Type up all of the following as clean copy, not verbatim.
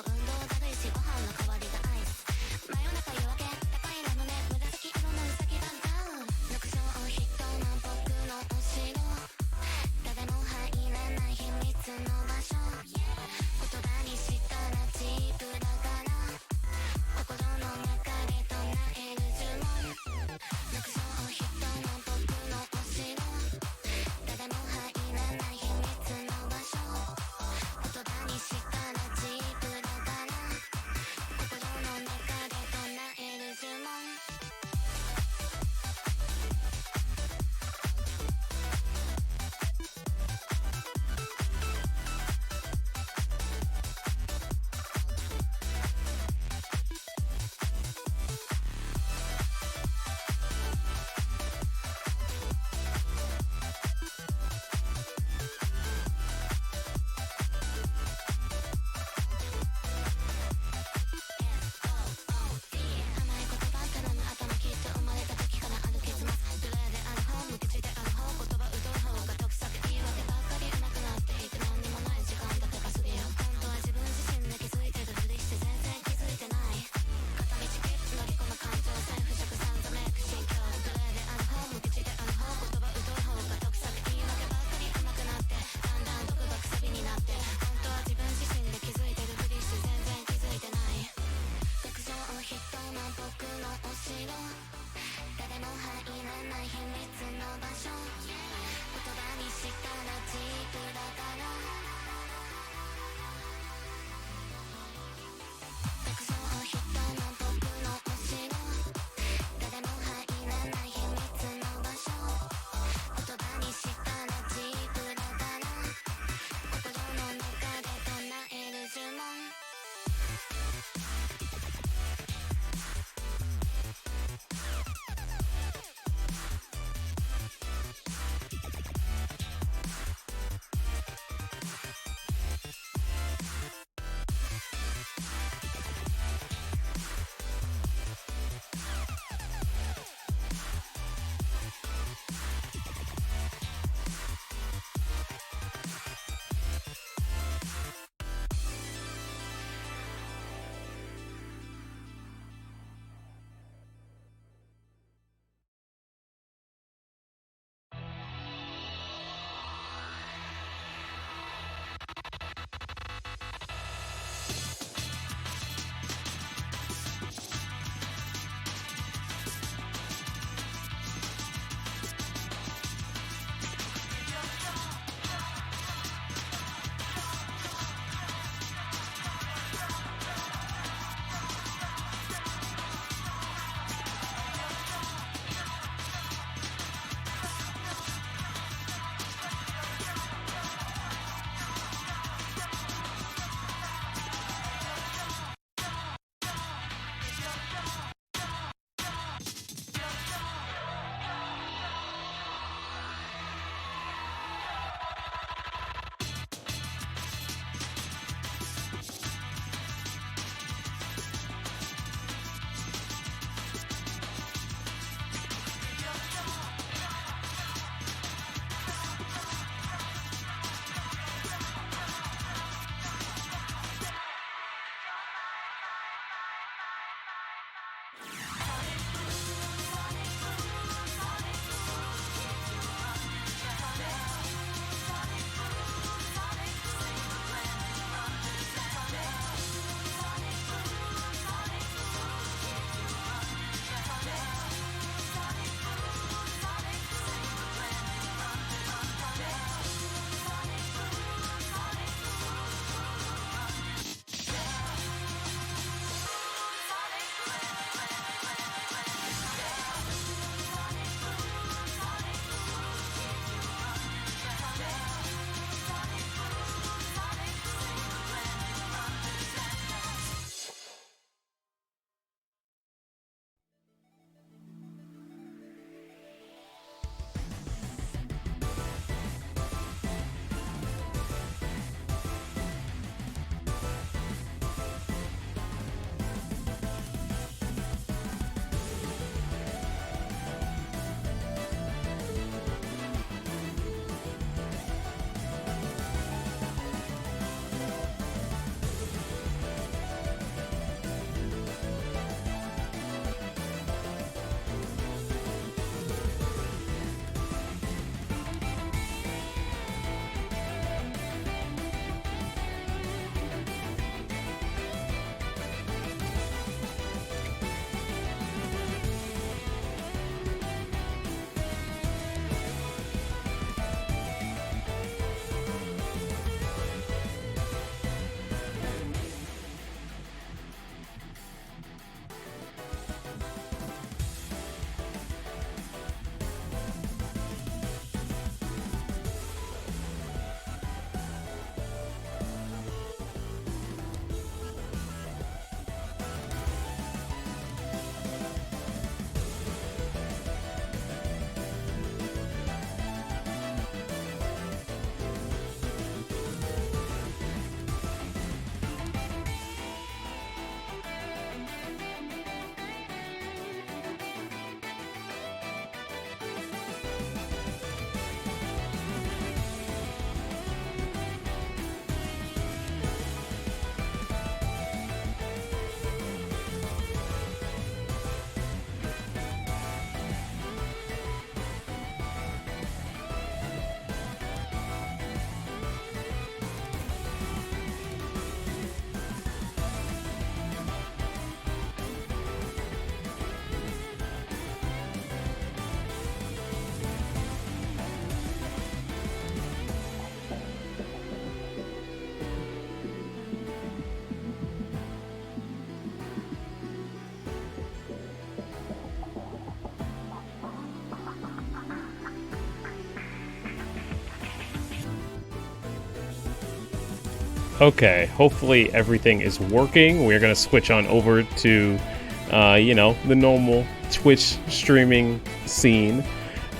運動だる Okay, hopefully everything is working. We're gonna switch on over to, the normal Twitch streaming scene.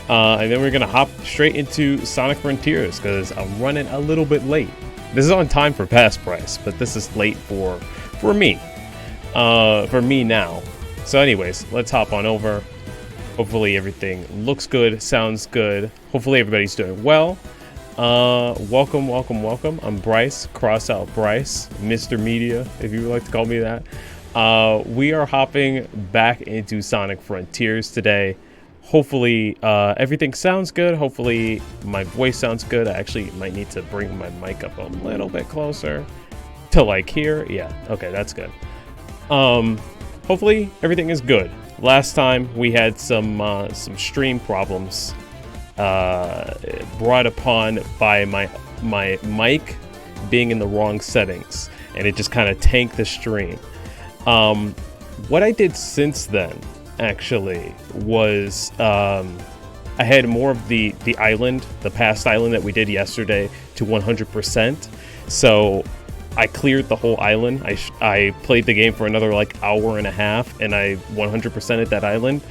And then we're gonna hop straight into Sonic Frontiers because I'm running a little bit late. This is on time for past price, but this is late for me. For me now. So anyways, let's hop on over. Hopefully everything looks good, sounds good. Hopefully everybody's doing well. Welcome. I'm Bryce, CrossOutBryce, Mr. Media, if you would like to call me that. We are hopping back into Sonic Frontiers today. Hopefully, everything sounds good. Hopefully my voice sounds good. I actually might need to bring my mic up a little bit closer to like here. Yeah, okay, that's good. Hopefully everything is good. Last time we had some stream problems brought upon by my mic being in the wrong settings, and it just kind of tanked the stream. What I did since then actually was I had more of the island, the past island that we did yesterday, to 100%. So I cleared the whole island. I played the game for another like hour and a half, and I 100%ed that island,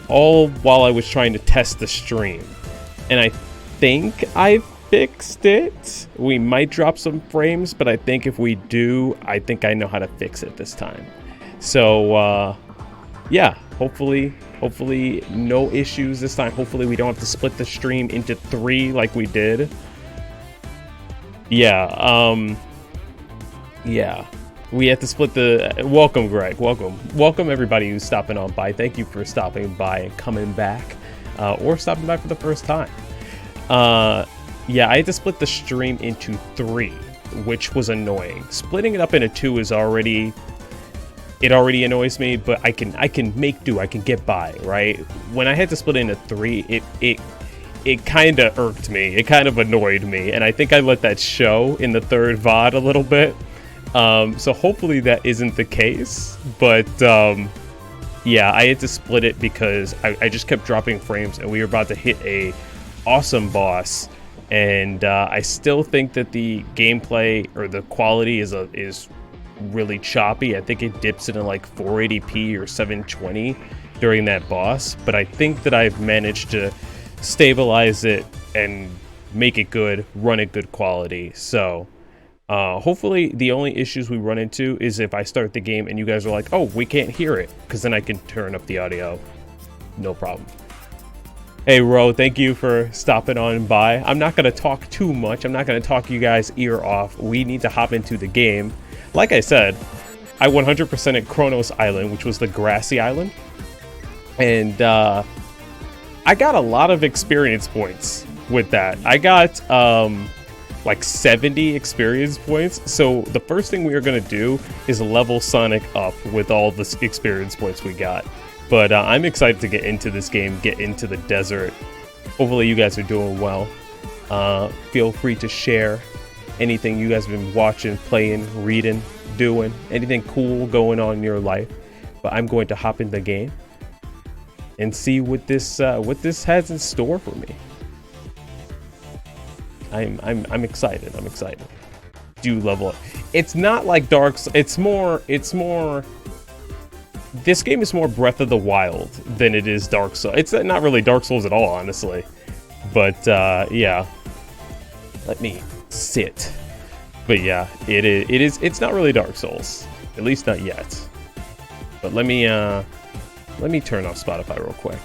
all while I was trying to test the stream. And I think I fixed it. We might drop some frames, but I think if we do, I think I know how to fix it this time. So yeah, hopefully no issues this time. Hopefully we don't have to split the stream into 3 like we did. Yeah, we had to split the... Welcome, Greg. Welcome everybody who's stopping on by. Thank you for stopping by and coming back, or stopping by for the first time. Yeah, I had to split the stream into 3, which was annoying. Splitting it up into 2 is already... It already annoys me, but I can make do. I can get by, right? When I had to split it into 3, it kind of irked me. It kind of annoyed me, and I think I let that show in the 3rd VOD a little bit. So hopefully that isn't the case, but yeah, I had to split it because I just kept dropping frames, and we were about to hit a awesome boss, and I still think that the gameplay or the quality is really choppy. I think it dips into like 480p or 720 during that boss, but I think that I've managed to stabilize it and make it good, run it good quality. So hopefully the only issues we run into is if I start the game and you guys are like, oh, we can't hear it, because then I can turn up the audio. No problem. Hey Ro, thank you for stopping on by. I'm not going to talk too much. I'm not going to talk you guys ear off. We need to hop into the game. Like I said, I 100%ed Kronos Island, which was the grassy island. And I got a lot of experience points with that. I got like 70 experience points. So the first thing we are going to do is level Sonic up with all the experience points we got. But I'm excited to get into this game, get into the desert. Hopefully you guys are doing well. Feel free to share anything you guys have been watching, playing, reading, doing, anything cool going on in your life. But I'm going to hop in the game and see what this has in store for me. I'm excited. I'm excited. Do level up. It's not like Dark Souls. It's more. This game is more Breath of the Wild than it is Dark Souls. It's not really Dark Souls at all, honestly. But yeah. Let me sit. But yeah, it is. It's not really Dark Souls, at least not yet. But let me turn off Spotify real quick.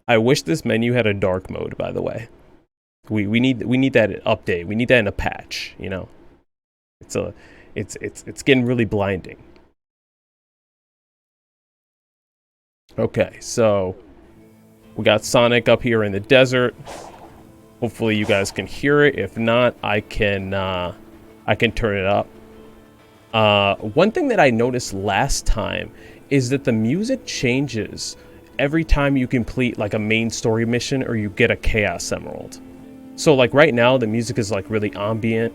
I wish this menu had a dark mode, by the way. We need that update. We need that in a patch, you know. It's getting really blinding. Okay, so we got Sonic up here in the desert. Hopefully you guys can hear it. If not, I can turn it up. One thing that I noticed last time is that the music changes every time you complete like a main story mission or you get a Chaos Emerald. So like right now the music is like really ambient.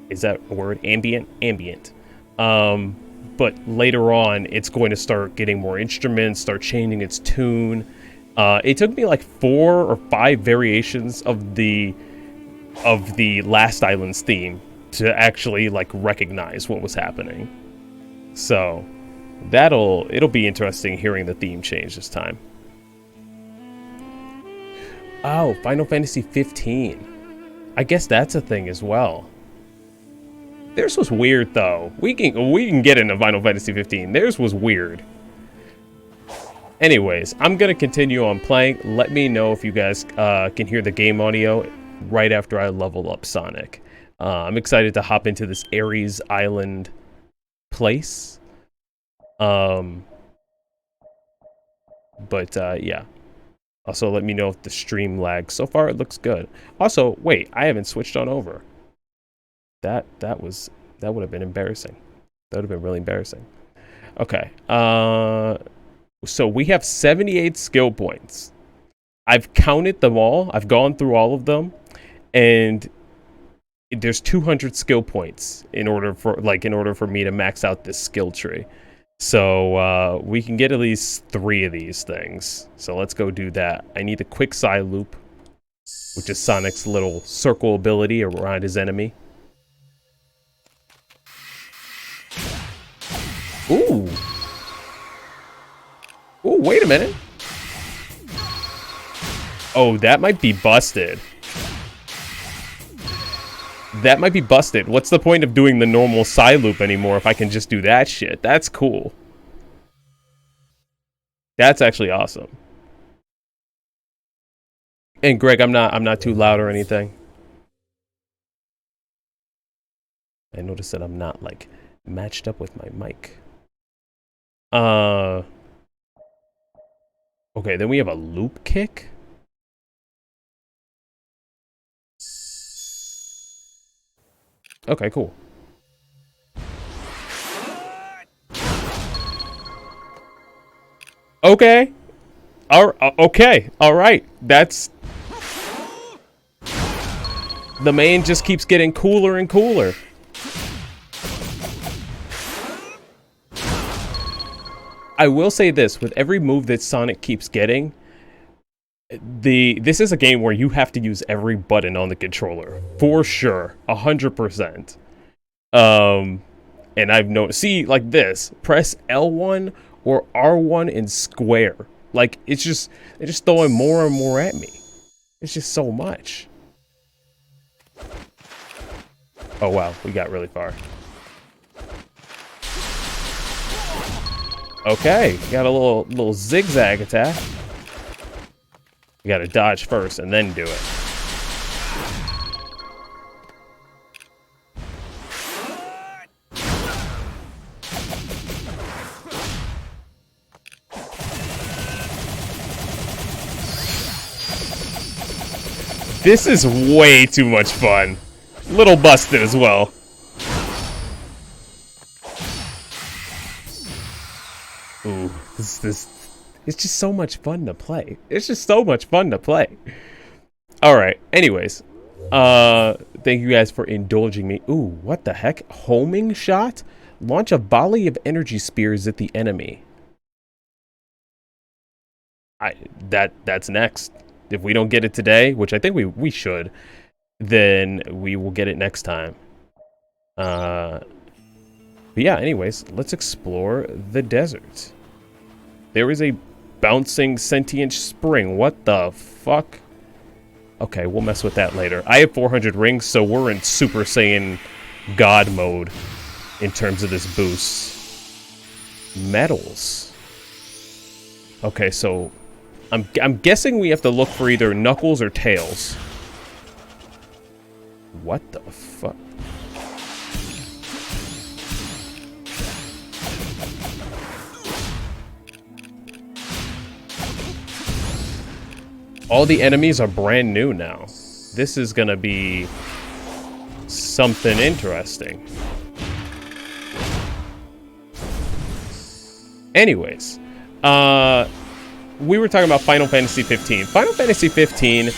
Is that a word? Ambient. But later on it's going to start getting more instruments, start changing its tune. It took me like 4 or 5 variations of the of the last island's theme to actually like recognize what was happening. So it'll be interesting hearing the theme change this time. Oh, Final Fantasy 15. I guess that's a thing as well. Theirs was weird though. We can get into Final Fantasy 15. Theirs was weird. Anyways, I'm gonna continue on playing. Let me know if you guys can hear the game audio right after I level up Sonic. I'm excited to hop into this Ares Island place. Yeah. Also, let me know if the stream lags. So far, it looks good. Also, wait, I haven't switched on over. That would have been embarrassing. That would have been really embarrassing. Okay. So we have 78 skill points. I've counted them all. I've gone through all of them, and there's 200 skill points in order for me to max out this skill tree. So we can get at least 3 of these things. So let's go do that. I need the quick side loop, which is Sonic's little circle ability around his enemy. Ooh. Ooh, wait a minute. Oh, that might be busted. That might be busted. What's the point of doing the normal side loop anymore if I can just do that shit? That's cool. That's actually awesome. And Greg, I'm not too loud or anything. I noticed that I'm not like matched up with my mic. Okay, then we have a loop kick. Okay, cool. Okay. Okay. All right. That's... The main just keeps getting cooler and cooler. I will say this, with every move that Sonic keeps getting, this is a game where you have to use every button on the controller. For sure. 100%. And I've noticed, see, like this, press L1 or R1 in square. Like, they're just throwing more and more at me. It's just so much. Oh wow, we got really far. Okay, got a little zigzag attack. You gotta dodge first and then do it. This is way too much fun. Little busted as well. Ooh, this it's just so much fun to play. It's just so much fun to play. Alright, anyways. Thank you guys for indulging me. Ooh, what the heck? Homing shot? Launch a volley of energy spears at the enemy. That's next. If we don't get it today, which I think we should, then we will get it next time. But yeah, anyways, let's explore the desert. There is a bouncing sentient spring. What the fuck? Okay, we'll mess with that later. I have 400 rings, so we're in Super Saiyan God mode in terms of this boost. Metals. Okay, so I'm guessing we have to look for either Knuckles or Tails. What the fuck? All the enemies are brand new now. This is gonna be something interesting. Anyways, we were talking about Final Fantasy 15. Final Fantasy 15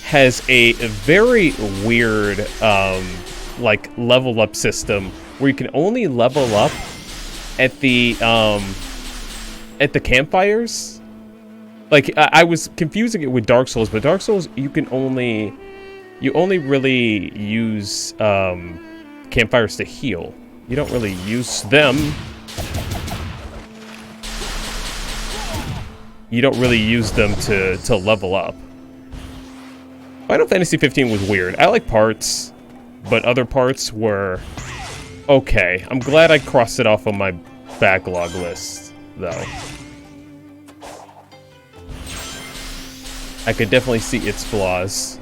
has a very weird, like, level up system where you can only level up at the campfires. Like, I was confusing it with Dark Souls, but Dark Souls, you can only you only really use campfires to heal. You don't really use them. You don't really use them to level up. Final Fantasy 15 was weird. I like parts, but other parts were okay. I'm glad I crossed it off on my backlog list, though. I could definitely see its flaws.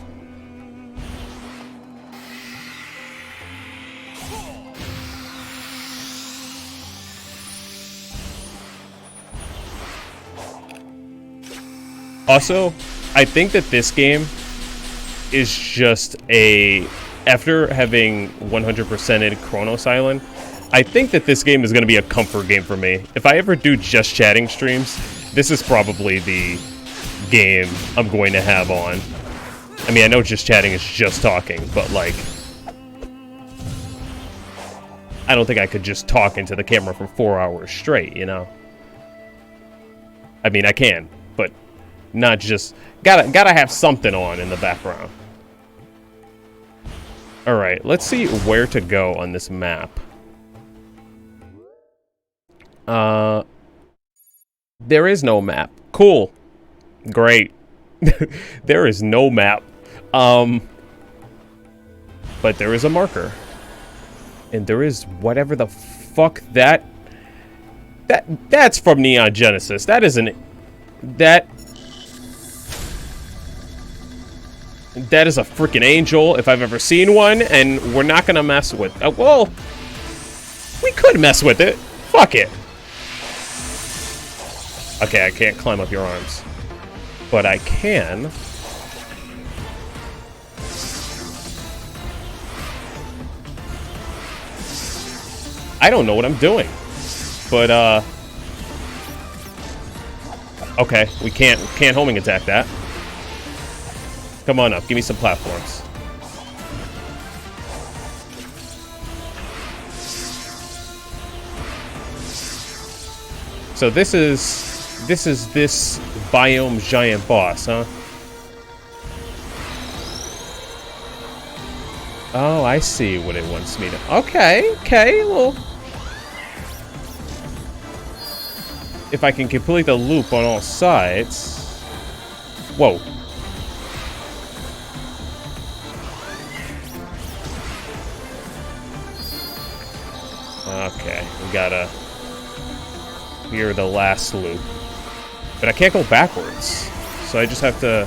Also, I think that this game is just a... After having 100%ed Chronos Island, I think that this game is going to be a comfort game for me. If I ever do just chatting streams, this is probably the game I'm going to have on. I mean, I know just chatting is just talking, but like... I don't think I could just talk into the camera for 4 hours straight, you know? I mean, I can, but not just... Gotta have something on in the background. Alright, let's see where to go on this map. There is no map. Cool. Great. There is no map. But there is a marker. And there is whatever the fuck that's from Neon Genesis. That isn't... That is a freaking angel if I've ever seen one, and we're not gonna mess with... well, we could mess with it. Fuck it. Okay, I can't climb up your arms. But I can... I don't know what I'm doing. But, okay, we can't homing attack that. Come on up, give me some platforms. So this is this biome's giant boss, huh? Oh, I see what it wants me to... Okay, well... If I can complete the loop on all sides... Whoa. Okay, we gotta clear the last loop. But I can't go backwards. So I just have to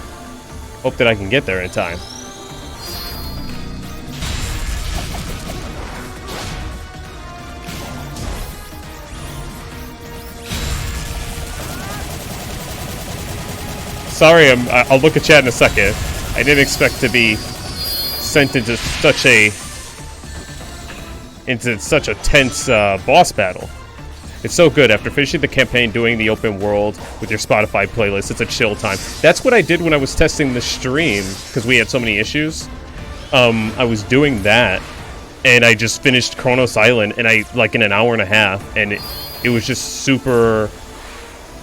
hope that I can get there in time. Sorry, I'll look at chat in a second. I didn't expect to be sent into such a tense boss battle. It's so good. After finishing the campaign, doing the open world with your Spotify playlist, it's a chill time. That's what I did when I was testing the stream, because we had so many issues. I was doing that, and I just finished Chronos Island, and in an hour and a half, and it was just super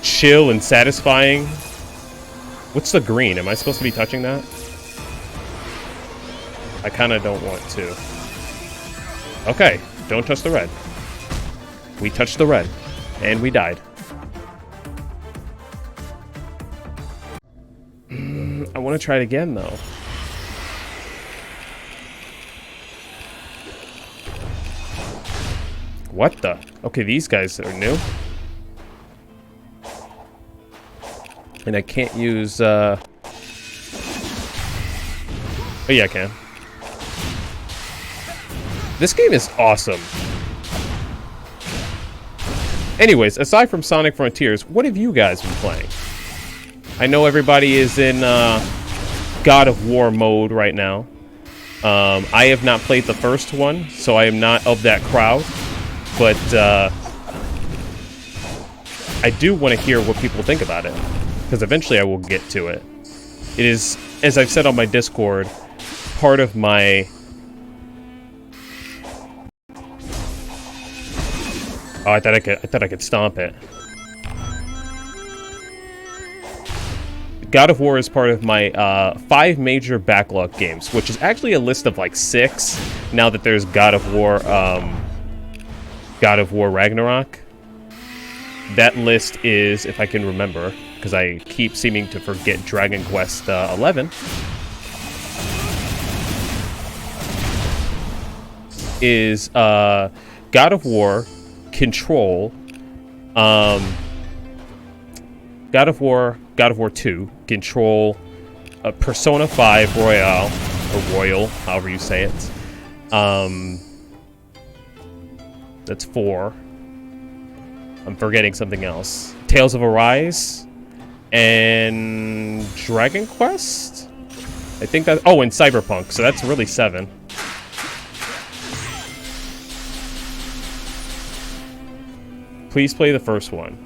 chill and satisfying. What's the green? Am I supposed to be touching that? I kind of don't want to. Okay, don't touch the red. We touched the red, and we died. I want to try it again, though. What the? Okay, these guys are new. And I can't use, Oh, yeah, I can. This game is awesome. Anyways, aside from Sonic Frontiers, what have you guys been playing? I know everybody is in God of War mode right now. I have not played the first one, so I am not of that crowd. But I do want to hear what people think about it, because eventually I will get to it. It is, as I've said on my Discord, part of my... Oh, I thought I could stomp it. God of War is part of my 5 major backlog games, which is actually a list of like 6 now that there's God of War Ragnarok. That list is, if I can remember, because I keep seeming to forget Dragon Quest 11, is God of War, Control, God of War 2, Control, Persona 5 Royale, or Royal, however you say it. That's 4. I'm forgetting something else. Tales of Arise and Dragon Quest? I think that... Oh, and Cyberpunk, so that's really 7. Please play the first one.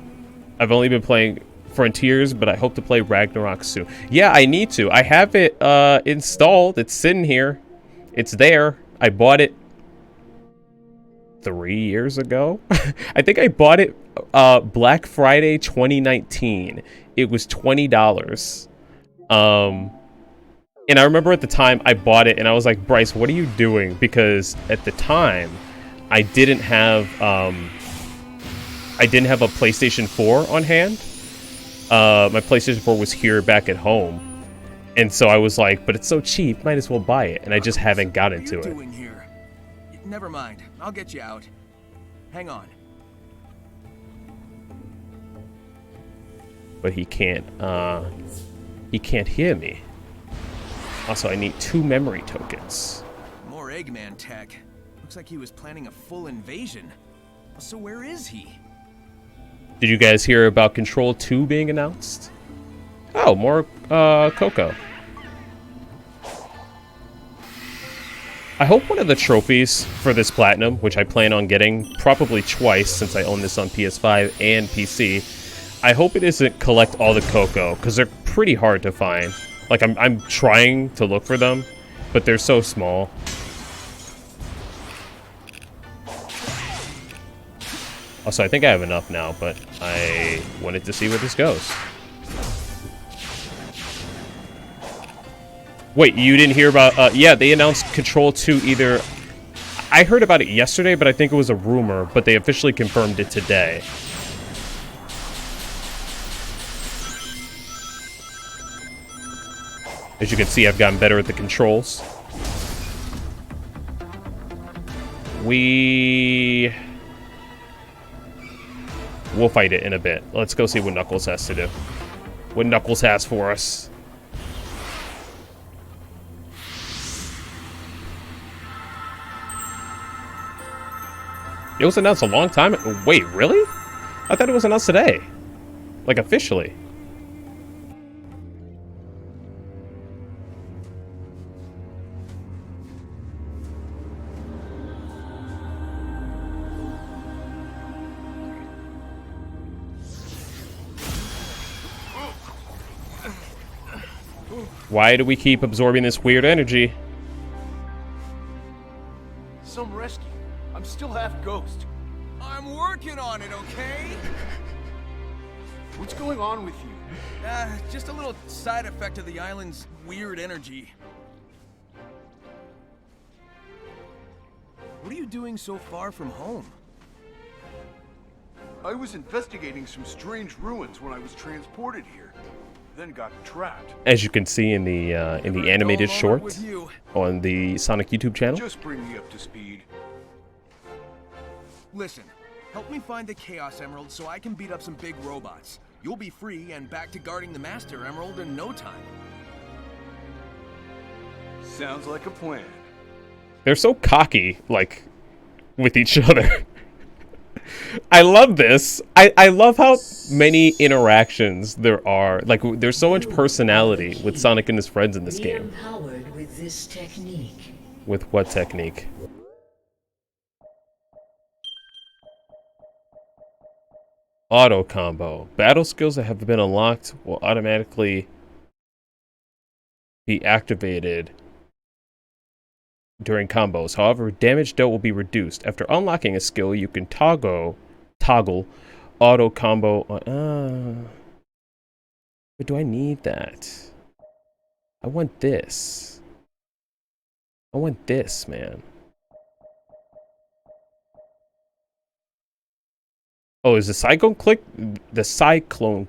I've only been playing Frontiers, but I hope to play Ragnarok soon. Yeah, I need to. I have it installed. It's sitting here. It's there. I bought it 3 years ago. I think I bought it Black Friday 2019. It was $20. And I remember at the time I bought it and I was like, Bryce, what are you doing? Because at the time I didn't have a PlayStation 4 on hand. My PlayStation 4 was here back at home. And so I was like, but it's so cheap, might as well buy it. And I just haven't gotten to it. Never mind. I'll get you out. Hang on. But he can't hear me. Also, I need 2 memory tokens. More Eggman tech. Looks like he was planning a full invasion. So where is he? Did you guys hear about Control 2 being announced? Oh, more Coco. I hope one of the trophies for this Platinum, which I plan on getting probably twice since I own this on PS5 and PC, I hope it isn't collect all the Coco, because they're pretty hard to find. Like, I'm trying to look for them, but they're so small. Also, I think I have enough now, but I wanted to see where this goes. Wait, you didn't hear about... yeah, they announced Control 2 either... I heard about it yesterday, but I think it was a rumor, but they officially confirmed it today. As you can see, I've gotten better at the controls. We'll fight it in a bit. Let's go see what Knuckles has to do. What Knuckles has for us. It was announced a long time ago. Wait, really? I thought it was announced today. Like, officially. Why do we keep absorbing this weird energy? Some rescue. I'm still half ghost. I'm working on it, okay? What's going on with you? Just a little side effect of the island's weird energy. What are you doing so far from home? I was investigating some strange ruins when I was transported here, then got trapped. As you can see in the animated short on the Sonic YouTube channel. Just bring me up to speed. Listen, help me find the Chaos Emerald so I can beat up some big robots. You'll be free and back to guarding the Master Emerald in no time. Sounds like a plan. They're so cocky, like, with each other. I love this. I love how many interactions there are. Like, there's so much personality with Sonic and his friends in this game. Empowered with this technique. With what technique? Auto combo. Battle skills that have been unlocked will automatically be activated during combos. However, damage dealt will be reduced. After unlocking a skill, you can toggle auto combo on... But do I need that? I want this. I want this, man. Oh, is the cyclone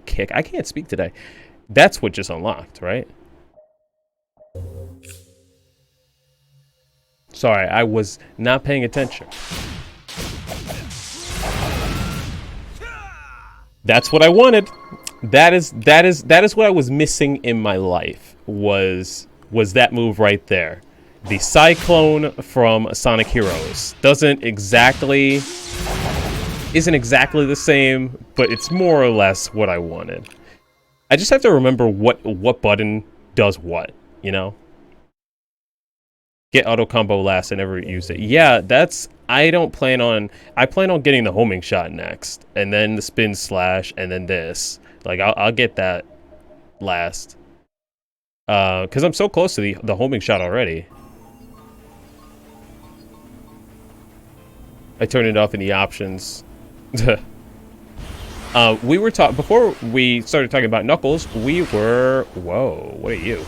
kick? I can't speak today. That's what just unlocked, right? Sorry, I was not paying attention. That's what I wanted. That is what I was missing in my life. Was that move right there? The Cyclone from Sonic Heroes isn't exactly the same, but it's more or less what I wanted. I just have to remember what button does what, you know? Get auto combo last. I never used it. Yeah, I plan on getting the homing shot next, and then the spin slash, and then this. Like I'll get that last. Because I'm so close to the homing shot already. I turned it off in the options. We were before we started talking about Knuckles. We were what are you?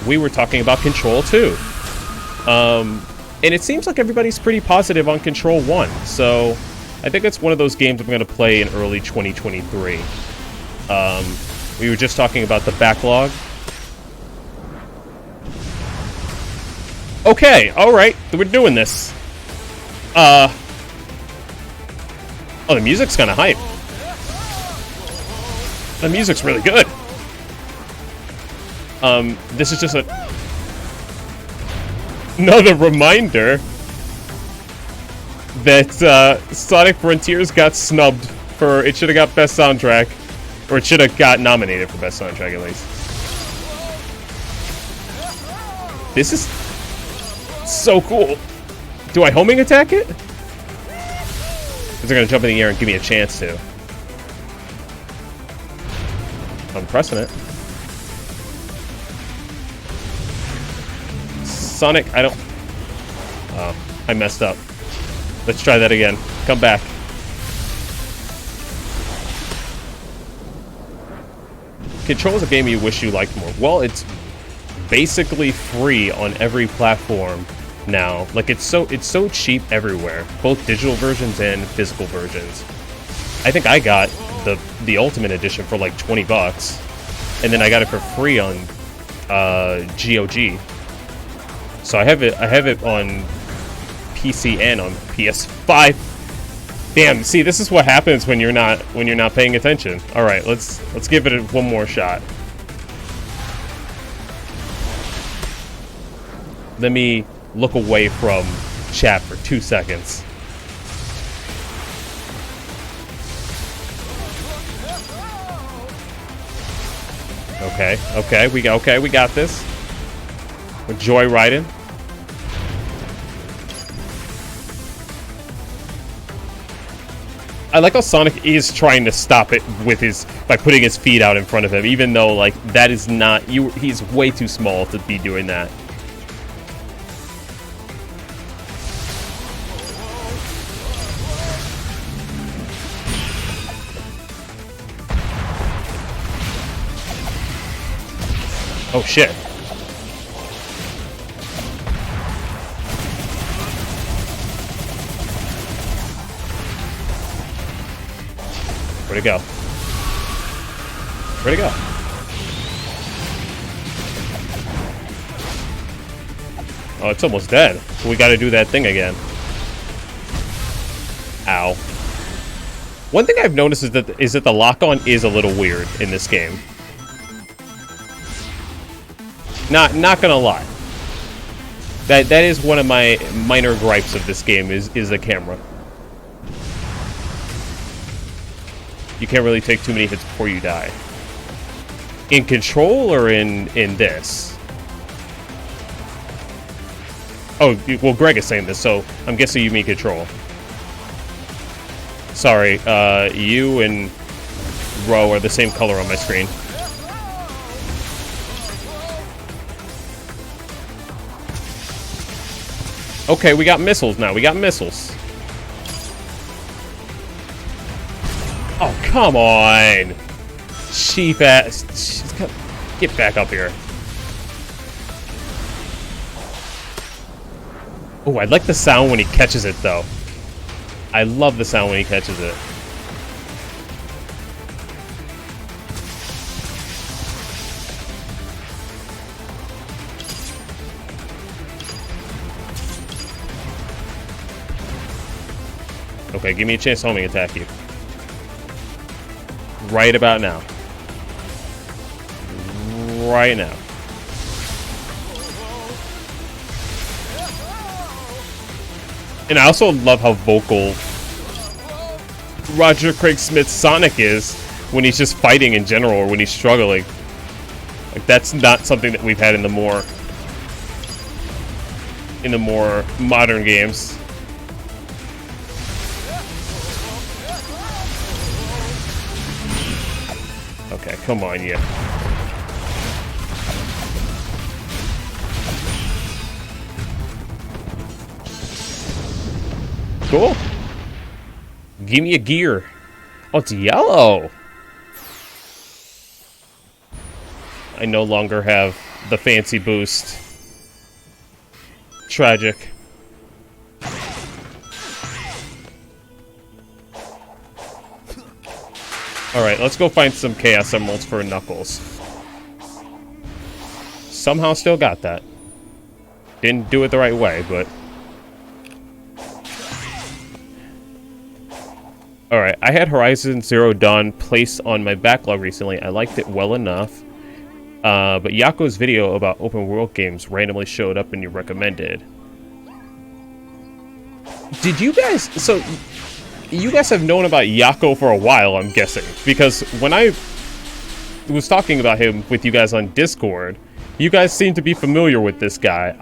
We were talking about Control 2. And it seems like everybody's pretty positive on Control 1. So I think it's one of those games I'm going to play in early 2023. We were just talking about the backlog. Okay, alright, we're doing this. Oh, the music's kind of hype. The music's really good. This is just another reminder that Sonic Frontiers got snubbed for, it should have got Best Soundtrack, or it should have got nominated for Best Soundtrack at least. This is so cool. Do I homing attack it? Is it gonna jump in the air and give me a chance to? I'm pressing it. Sonic, I don't... Oh, I messed up. Let's try that again. Come back. Control is a game you wish you liked more. Well, it's basically free on every platform now. Like, it's so cheap everywhere. Both digital versions and physical versions. I think I got the Ultimate Edition for like 20 bucks. And then I got it for free on GOG. So I have it on PC and on PS5. Damn, see, this is what happens when you're not paying attention. All right, let's give it one more shot. Let me look away from chat for 2 seconds. Okay, we got this. We're joyriding. I like how Sonic is trying to stop it with by putting his feet out in front of him, even though like that is not he's way too small to be doing that. Oh shit. Where'd it go? Where'd it go? Oh, it's almost dead. We gotta do that thing again. Ow. One thing I've noticed is that the lock-on is a little weird in this game. Not gonna lie. That is one of my minor gripes of this game is the camera. You can't really take too many hits before you die. In Control or in this? Oh, well, Greg is saying this, so I'm guessing you mean Control. Sorry, you and Ro are the same color on my screen. Okay, we got missiles now. We got missiles. Oh, come on. Cheap ass. Get back up here. Oh, I like the sound when he catches it, though. I love the sound when he catches it. Okay, give me a chance to homing attack you. Right about now. Right now. And I also love how vocal Roger Craig Smith's Sonic is when he's just fighting in general or when he's struggling. Like, that's not something that we've had in the more modern games. Okay, come on, yeah. Cool. Give me a gear. Oh, it's yellow. I no longer have the fancy boost. Tragic. Alright, let's go find some Chaos Emeralds for Knuckles. Somehow still got that. Didn't do it the right way, but... Alright, I had Horizon Zero Dawn placed on my backlog recently. I liked it well enough. But Yako's video about open world games randomly showed up and you recommended. Did you guys... So, you guys have known about Yako for a while, I'm guessing. Because when I was talking about him with you guys on Discord, you guys seem to be familiar with this guy.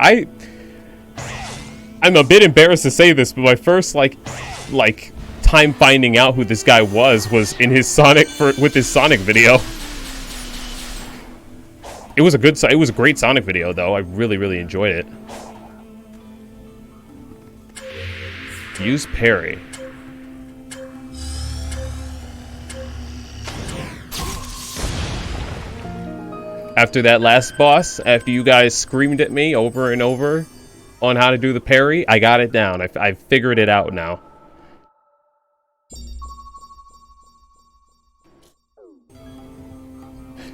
I'm a bit embarrassed to say this, but my first, like time finding out who this guy was in his with his Sonic video. It was a great Sonic video, though. I really, really enjoyed it. Use parry. After that last boss, after you guys screamed at me over and over on how to do the parry, I got it down. I figured it out now.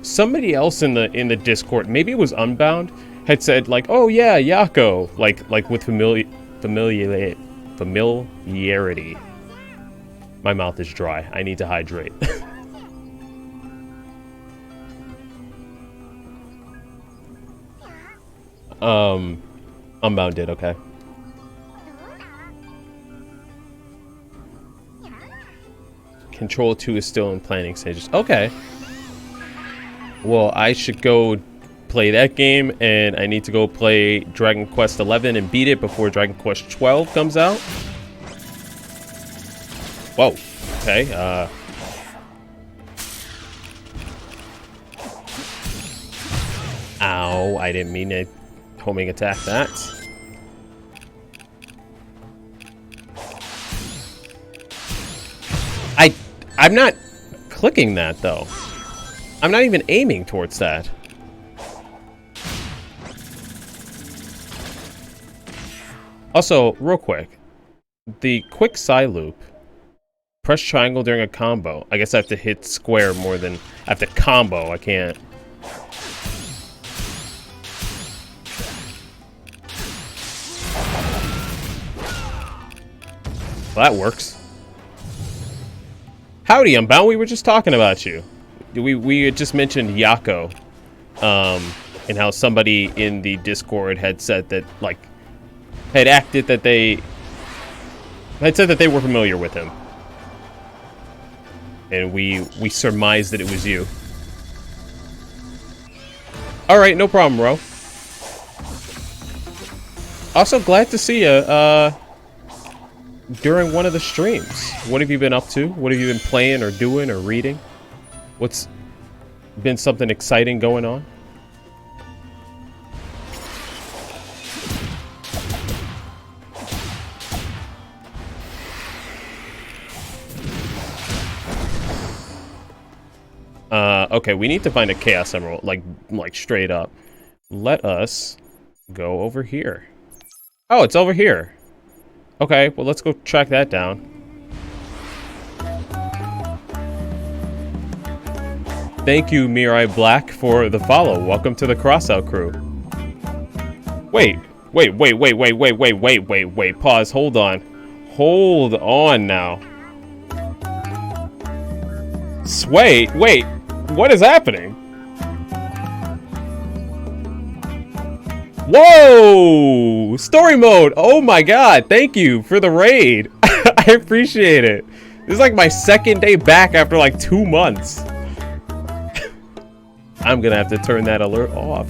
Somebody else in the Discord, maybe it was Unbound, had said like, "Oh yeah, Yako," like with familiarity. My mouth is dry. I need to hydrate. Unbound did, okay. Control 2 is still in planning stages. Okay. Well, I should go play that game, and I need to go play Dragon Quest 11 and beat it before Dragon Quest 12 comes out. Whoa. Okay, Ow, I didn't mean to homing attack that. I'm not clicking that, though. I'm not even aiming towards that. Also, real quick. The quick side loop. Press triangle during a combo. I guess I have to hit square more than... I have to combo, I can't... Well, that works. Howdy, Unbound. We were just talking about you. We had just mentioned Yako, and how somebody in the Discord had said that, like, had said that they were familiar with him, and we surmised that it was you. All right, no problem, bro. Also, glad to see you. During one of the streams. What have you been up to? What have you been playing or doing or reading? What's been something exciting going on? Okay, we need to find a Chaos Emerald, like straight up. Let us go over here. Oh, it's over here. Okay, well, let's go track that down. Thank you, Mirai Black, for the follow. Welcome to the Crossout crew. Wait. Pause. Hold on. Hold on now. Wait. What is happening? Whoa! Story mode! Oh my god, thank you for the raid. I appreciate it. This is like my second day back after like 2 months. I'm gonna have to turn that alert off.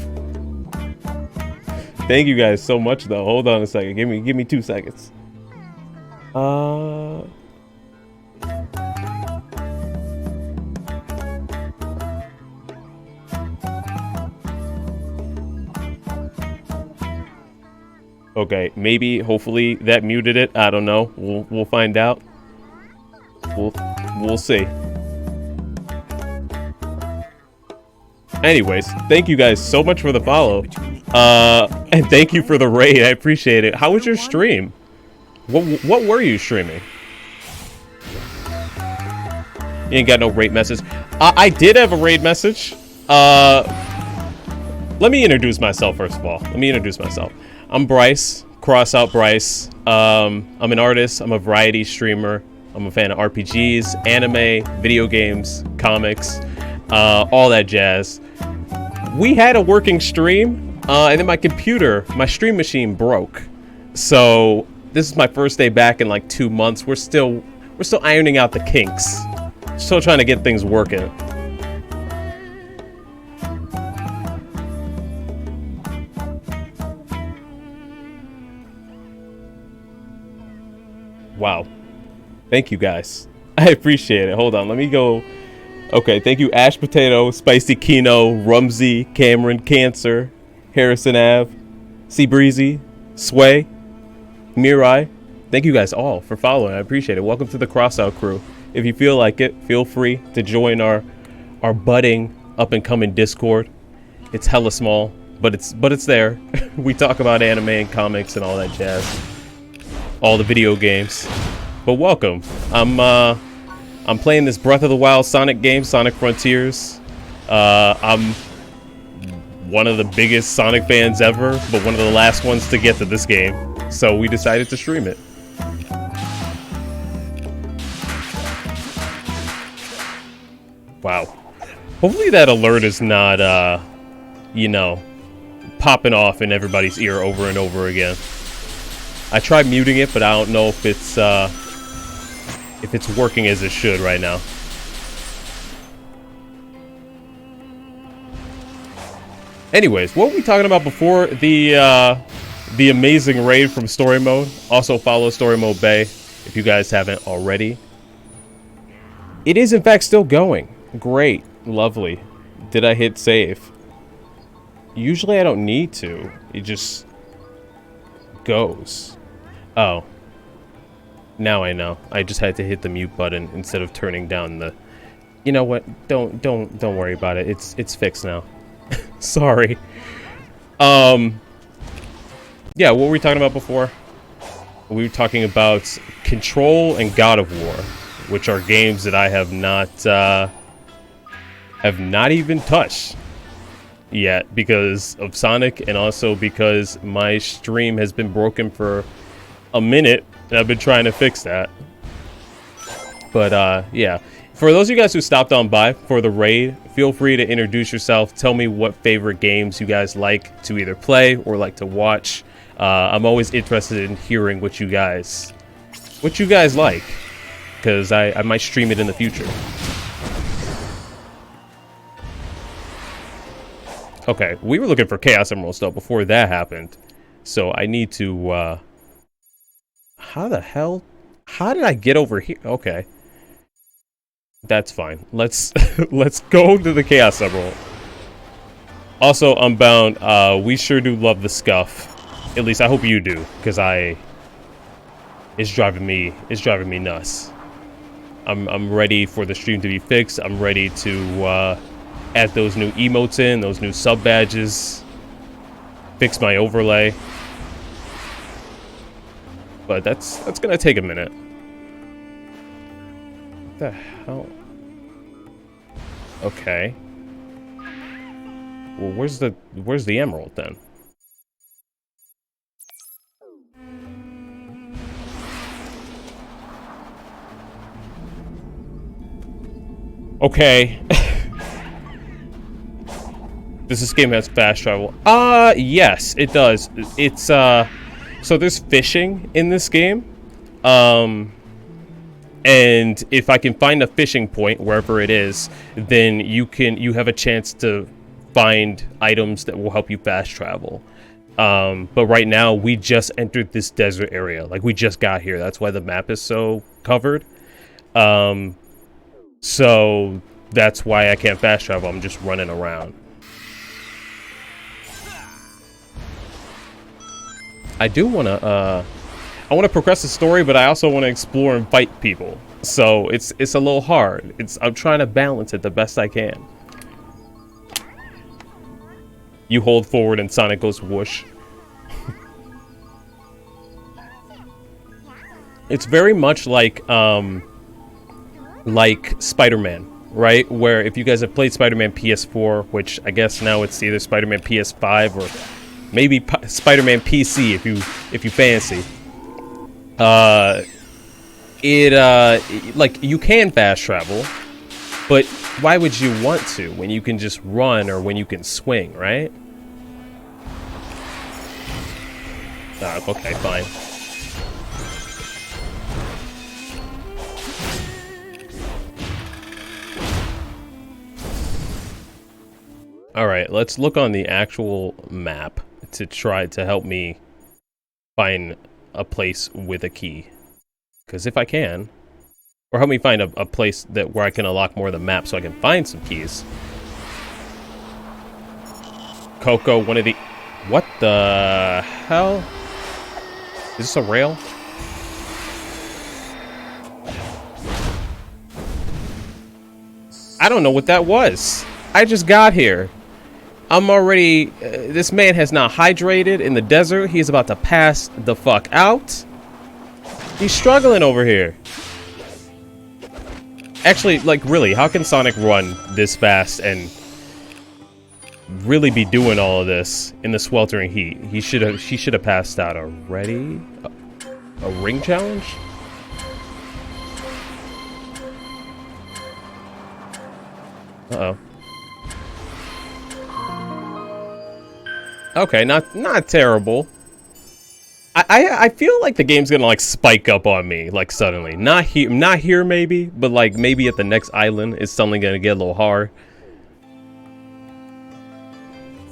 Thank you guys so much though. Hold on a second. Give me 2 seconds. Okay, maybe, hopefully that muted it. I don't know. We'll find out. We'll see. Anyways, thank you guys so much for the follow. And thank you for the raid. I appreciate it. How was your stream? What were you streaming? You ain't got no raid message. I did have a raid message. Let me introduce myself first of all. I'm Bryce, CrossOutBryce. I'm an artist. I'm a variety streamer. I'm a fan of RPGs, anime, video games, comics, all that jazz. We had a working stream, and then my stream machine broke. So this is my first day back in like 2 months. We're still ironing out the kinks. Still trying to get things working. Wow. Thank you guys. I appreciate it. Hold on, let me go. Okay, thank you Ash Potato, Spicy Kino, Rumsey, Cameron, Cancer, Harrison Ave, Sea Breezy, Sway, Mirai. Thank you guys all for following. I appreciate it. Welcome to the Crossout crew. If you feel like it, feel free to join our budding up and coming Discord. It's hella small, but it's there. We talk about anime and comics and all that jazz. All the video games. But welcome. I'm playing this Breath of the Wild Sonic game, Sonic Frontiers. I'm one of the biggest Sonic fans ever, but one of the last ones to get to this game. So we decided to stream it. Wow. Hopefully that alert is not, you know, popping off in everybody's ear over and over again. I tried muting it, but I don't know if it's working as it should right now. Anyways, what were we talking about before the amazing raid from Story Mode? Also follow Story Mode Bay if you guys haven't already. It is in fact still going. Great, lovely. Did I hit save? Usually I don't need to. It just goes. Oh. Now I know. I just had to hit the mute button instead of turning down the... You know what? Don't worry about it. It's fixed now. Sorry. Yeah, what were we talking about before? We were talking about Control and God of War, which are games that I have not even touched yet because of Sonic, and also because my stream has been broken for a minute and I've been trying to fix that. But yeah, for those of you guys who stopped on by for the raid, feel free to introduce yourself. Tell me what favorite games you guys like to either play or like to watch. I'm always interested in hearing what you guys like, because I might stream it in the future. Okay, we were looking for Chaos Emeralds though before that happened, so I need to how the hell? How did I get over here? Okay. That's fine. Let's let's go to the Chaos Emerald. Also, Unbound, we sure do love the scuff. At least I hope you do, because it's driving me nuts. I'm ready for the stream to be fixed. I'm ready to add those new emotes in, those new sub badges, fix my overlay. But that's gonna take a minute. What the hell? Okay. Well, where's the emerald then? Okay. Does this game has fast travel? Yes, it does. It's so there's fishing in this game. And if I can find a fishing point wherever it is, then you have a chance to find items that will help you fast travel. But right now we just entered this desert area. Like, we just got here. That's why the map is so covered. So that's why I can't fast travel. I'm just running around. I do want to I want to progress the story, but I also want to explore and fight people. So it's a little hard. I'm trying to balance it the best I can. You hold forward and Sonic goes whoosh. It's very much like Spider-Man, right? Where if you guys have played Spider-Man PS4, which I guess now it's either Spider-Man PS5 or maybe Spider-Man PC if you fancy. Like, you can fast travel, but why would you want to when you can just run or when you can swing, right? Okay, fine. Alright, let's look on the actual map to try to help me find a place with a key. Because if I can, or help me find a place where I can unlock more of the map so I can find some keys. Coco, one of the... What the hell? Is this a rail? I don't know what that was. I just got here. I'm already... this man has not hydrated in the desert. He's about to pass the fuck out. He's struggling over here. Actually, like, really, how can Sonic run this fast and really be doing all of this in the sweltering heat? She should have passed out already. A ring challenge? Uh-oh. Okay, not terrible. I feel like the game's gonna like spike up on me like suddenly. Not here maybe, but like maybe at the next island it's suddenly gonna get a little hard.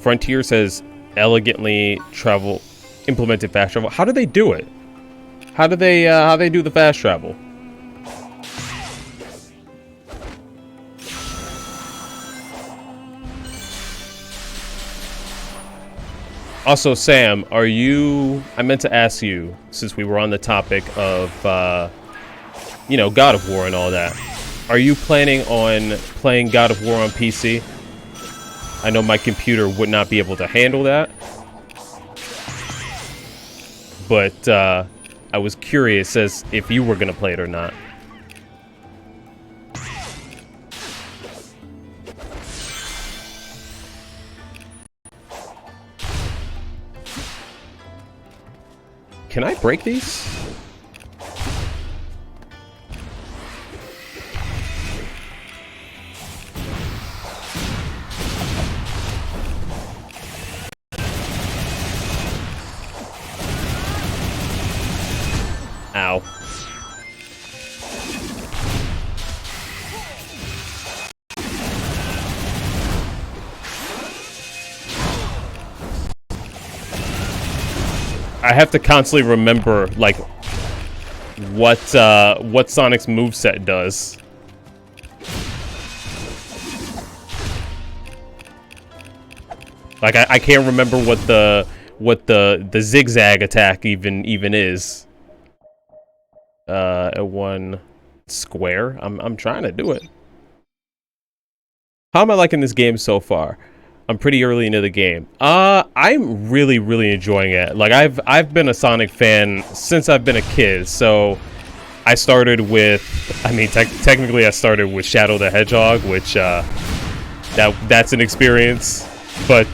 Frontier says elegantly implemented fast travel. How do they do it? How do they do the fast travel? Also, Sam, I meant to ask you, since we were on the topic of, you know, God of War and all that. Are you planning on playing God of War on PC? I know my computer would not be able to handle that. But, I was curious as if you were going to play it or not. Can I break these? Ow. I have to constantly remember, like, what Sonic's moveset does. Like, I can't remember what the zigzag attack even is. One. square. I'm trying to do it. How am I liking this game so far? I'm pretty early into the game. I'm really enjoying it. Like I've been a Sonic fan since I've been a kid. So I started with, I mean, technically I started with Shadow the Hedgehog, which that's an experience. But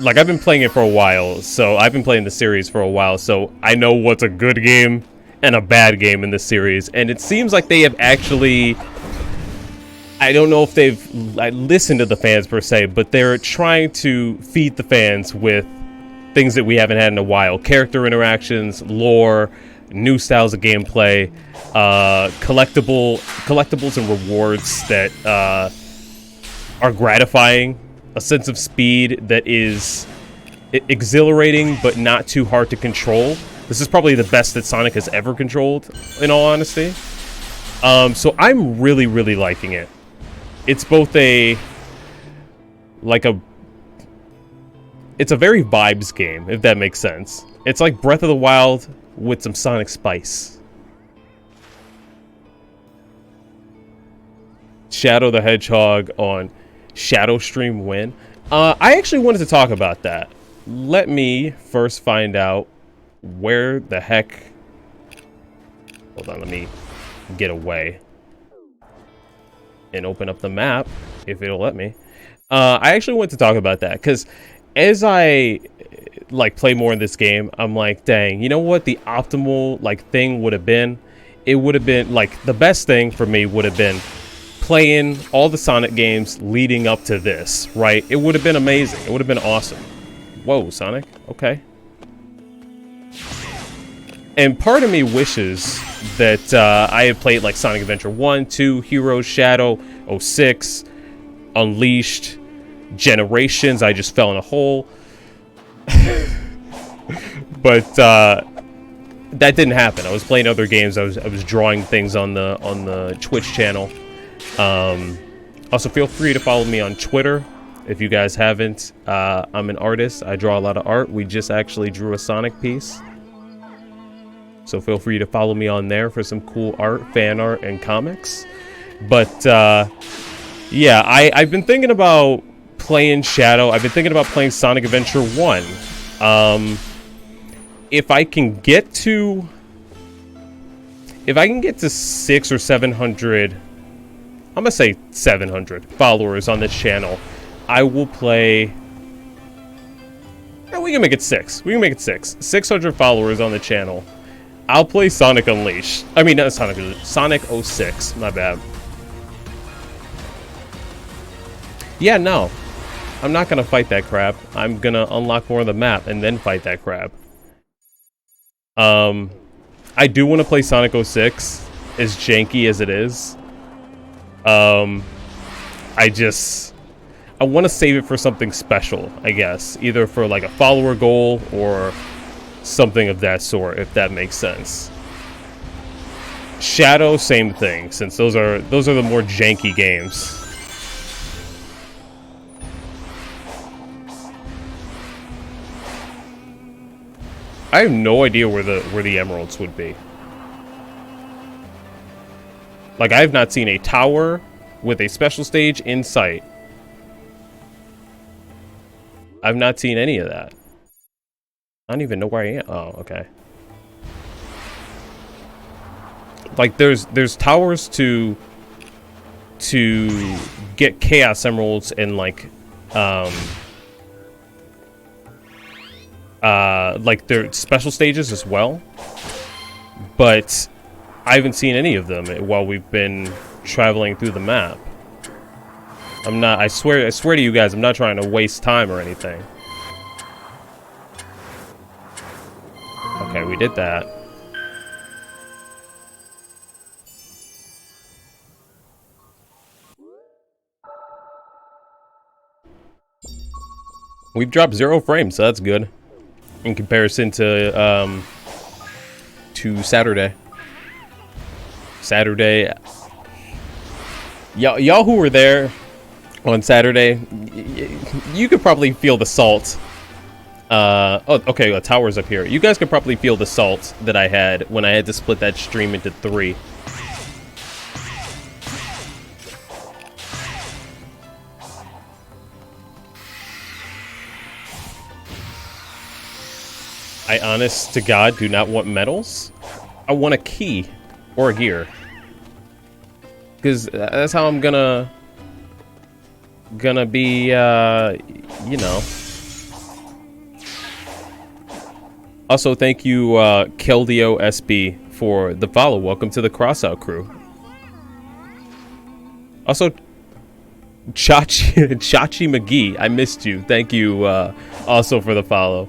like I've been playing it for a while, so I've been playing the series for a while, so I know what's a good game and a bad game in this series. And it seems like they have actually, I don't know if they've listened to the fans per se, but they're trying to feed the fans with things that we haven't had in a while. Character interactions, lore, new styles of gameplay, collectibles and rewards that are gratifying, a sense of speed that is exhilarating but not too hard to control. This is probably the best that Sonic has ever controlled, in all honesty. So I'm really liking it. It's both it's a very vibes game, if that makes sense. It's like Breath of the Wild with some Sonic spice. Shadow the Hedgehog on Shadow Stream win. I actually wanted to talk about that. Let me first find out where the heck... Hold on, let me get away and open up the map, if it'll let me. I actually want to talk about that, because as I like play more in this game, I'm like, dang, you know what the optimal like thing would have been? It would have been like, the best thing for me would have been playing all the Sonic games leading up to this, right? It would have been amazing. It would have been awesome. Whoa, Sonic. Okay. And part of me wishes that I had played like Sonic Adventure 1, 2, Heroes, Shadow, 06, Unleashed, Generations. I just fell in a hole. But that didn't happen. I was playing other games. I was drawing things on the Twitch channel. Also, feel free to follow me on Twitter if you guys haven't. I'm an artist. I draw a lot of art. We just actually drew a Sonic piece. So feel free to follow me on there for some cool art, fan art, and comics. But yeah, I've been thinking about playing Shadow. I've been thinking about playing Sonic Adventure 1. If I can get to 600 or 700, I'm gonna say 700 followers on this channel, I will play. We can make it 6. We can make it 6. 600 followers on the channel. I'll play Sonic Unleashed. I mean, not Sonic 06. My bad. Yeah, no. I'm not gonna fight that crab. I'm gonna unlock more of the map and then fight that crab. I do want to play Sonic 06, as janky as it is. I want to save it for something special, I guess. Either for like a follower goal or something of that sort, if that makes sense. Shadow, same thing, since those are the more janky games. I have no idea where the emeralds would be. Like, I have not seen a tower with a special stage in sight. I've not seen any of that. I don't even know where I am. Oh, okay. Like, there's towers to get Chaos Emeralds and like their special stages as well, but I haven't seen any of them while we've been traveling through the map. I swear to you guys, I'm not trying to waste time or anything. Okay, we did that. We've dropped 0 frames, so that's good. In comparison to Saturday. Y'all who were there on Saturday, you could probably feel the salt Oh, okay, a tower's up here. You guys could probably feel the salt that I had when I had to split that stream into 3. I honest to God do not want medals. I want a key or a gear. Because that's how I'm gonna be, you know. Also, thank you, Keldio SB, for the follow. Welcome to the Crossout crew. Also, Chachi McGee, I missed you. Thank you, also for the follow.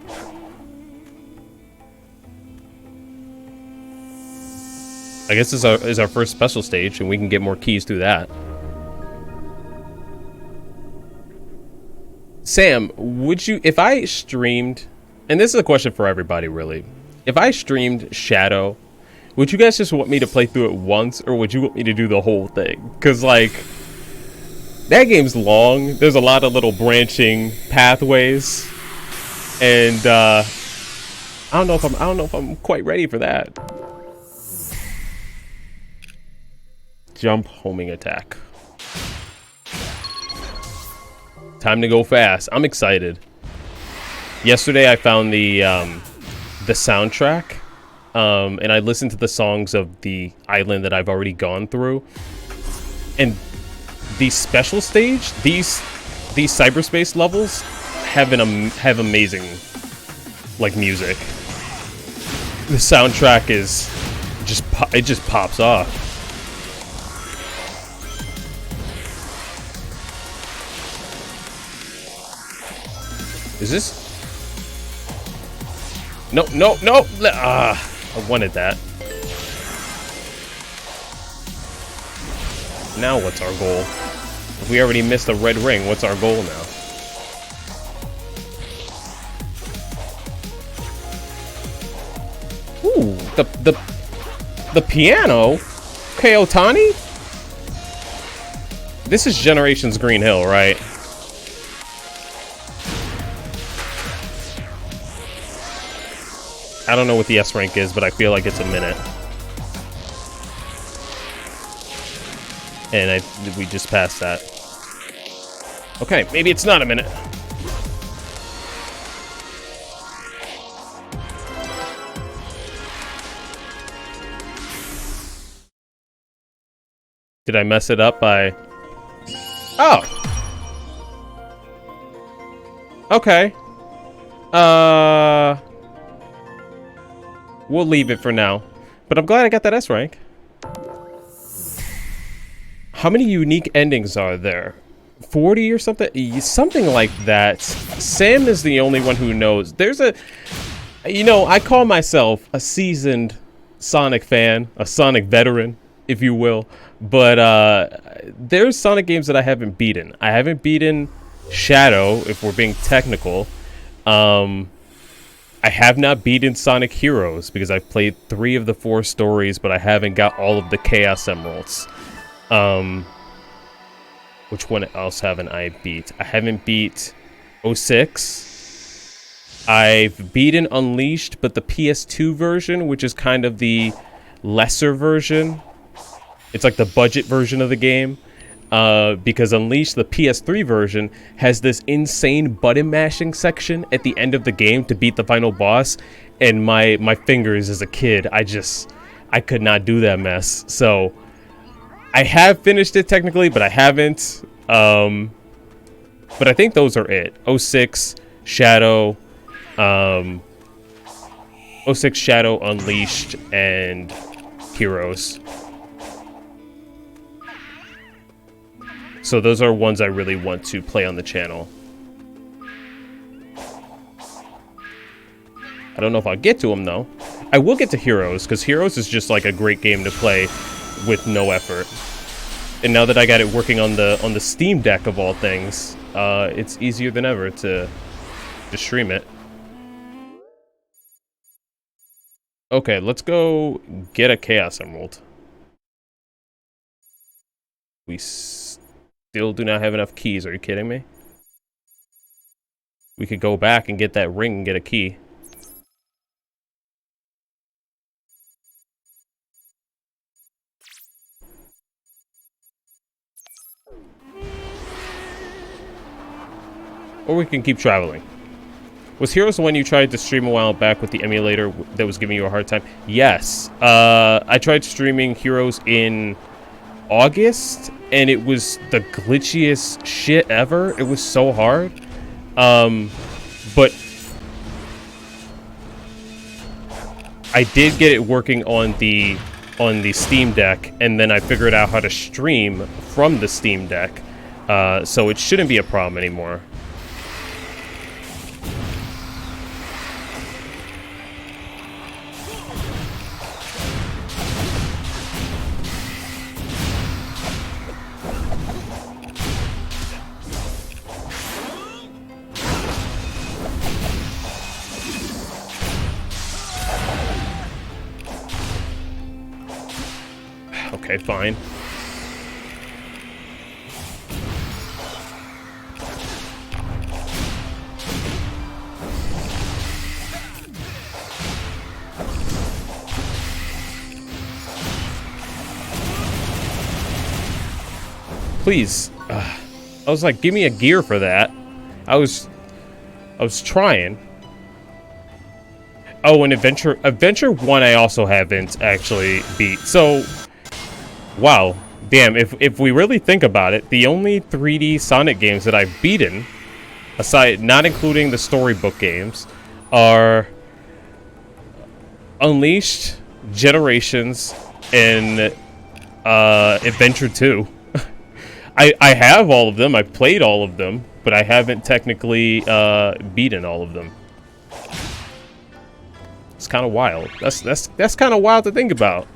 I guess this is our first special stage, and we can get more keys through that. Sam, would you, if I streamed, and this is a question for everybody, really. If I streamed Shadow, would you guys just want me to play through it once, or would you want me to do the whole thing? Because, like, that game's long. There's a lot of little branching pathways, and I don't know if I'm quite ready for that. Jump, homing attack. Time to go fast. I'm excited. Yesterday I found the soundtrack, and I listened to the songs of the island that I've already gone through. And the special stage, these cyberspace levels have amazing, like, music. The soundtrack is it just pops off. Is this? No. I wanted that. Now what's our goal? If we already missed a red ring, what's our goal now? Ooh, the piano? Okay, Otani? This is Generations Green Hill, right? I don't know what the S rank is, but I feel like it's a minute. And we just passed that. Okay, maybe it's not a minute. Did I mess it up by... Oh! Okay. We'll leave it for now. But I'm glad I got that S rank. How many unique endings are there? 40 or something? Something like that. Sam is the only one who knows. There's a... You know, I call myself a seasoned Sonic fan. A Sonic veteran, if you will. But there's Sonic games that I haven't beaten. I haven't beaten Shadow, if we're being technical. I have not beaten Sonic Heroes because I've played 3 of the 4 stories, but I haven't got all of the Chaos Emeralds. Which one else haven't I beat? I haven't beat 06. I've beaten Unleashed, but the PS2 version, which is kind of the lesser version. It's like the budget version of the game. Because Unleashed, the PS3 version, has this insane button mashing section at the end of the game to beat the final boss, and my fingers as a kid, I could not do that mess. So I have finished it technically, but I haven't. But I think those are it. 06, Shadow, 06, Shadow, Unleashed, and Heroes. So those are ones I really want to play on the channel. I don't know if I'll get to them, though. I will get to Heroes, because Heroes is just like a great game to play with no effort. And now that I got it working on the Steam Deck of all things, it's easier than ever to stream it. Okay, let's go get a Chaos Emerald. We still do not have enough keys. Are you kidding me? we could go back and get that ring and get a key. Or we can keep traveling. Was Heroes the one you tried to stream a while back with the emulator that was giving you a hard time? Yes. I tried streaming Heroes in August, and it was the glitchiest shit ever. It was so hard. But I did get it working on the Steam Deck, and then I figured out how to stream from the Steam Deck. So it shouldn't be a problem anymore. Okay, fine. Please. I was like, give me a gear for that. I was trying. Oh, and Adventure 1 I also haven't actually beat. So, wow. Damn, if we really think about it, the only 3D Sonic games that I've beaten, aside, not including the storybook games, are Unleashed, Generations, and Adventure 2. I have all of them, I've played all of them, but I haven't technically beaten all of them. It's kind of wild. That's kind of wild to think about.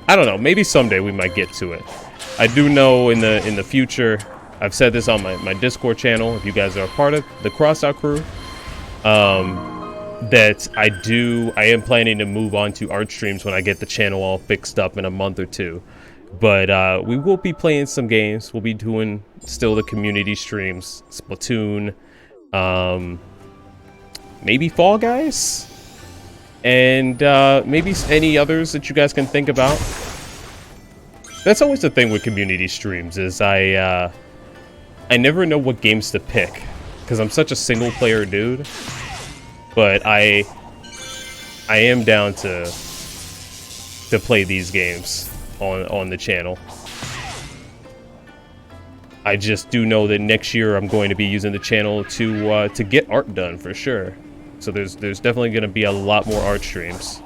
I don't know. Maybe someday we might get to it. I do know in the future. I've said this on my Discord channel. If you guys are a part of the CrossOut crew, that I am planning to move on to art streams when I get the channel all fixed up in a month or two. But we will be playing some games. We'll be doing still the community streams, Splatoon. Maybe Fall Guys, and maybe any others that you guys can think about. That's always the thing with community streams, is I never know what games to pick, because I'm such a single player dude. But I am down to play these games on the channel. I just do know that next year I'm going to be using the channel to get art done for sure. So there's definitely going to be a lot more art streams.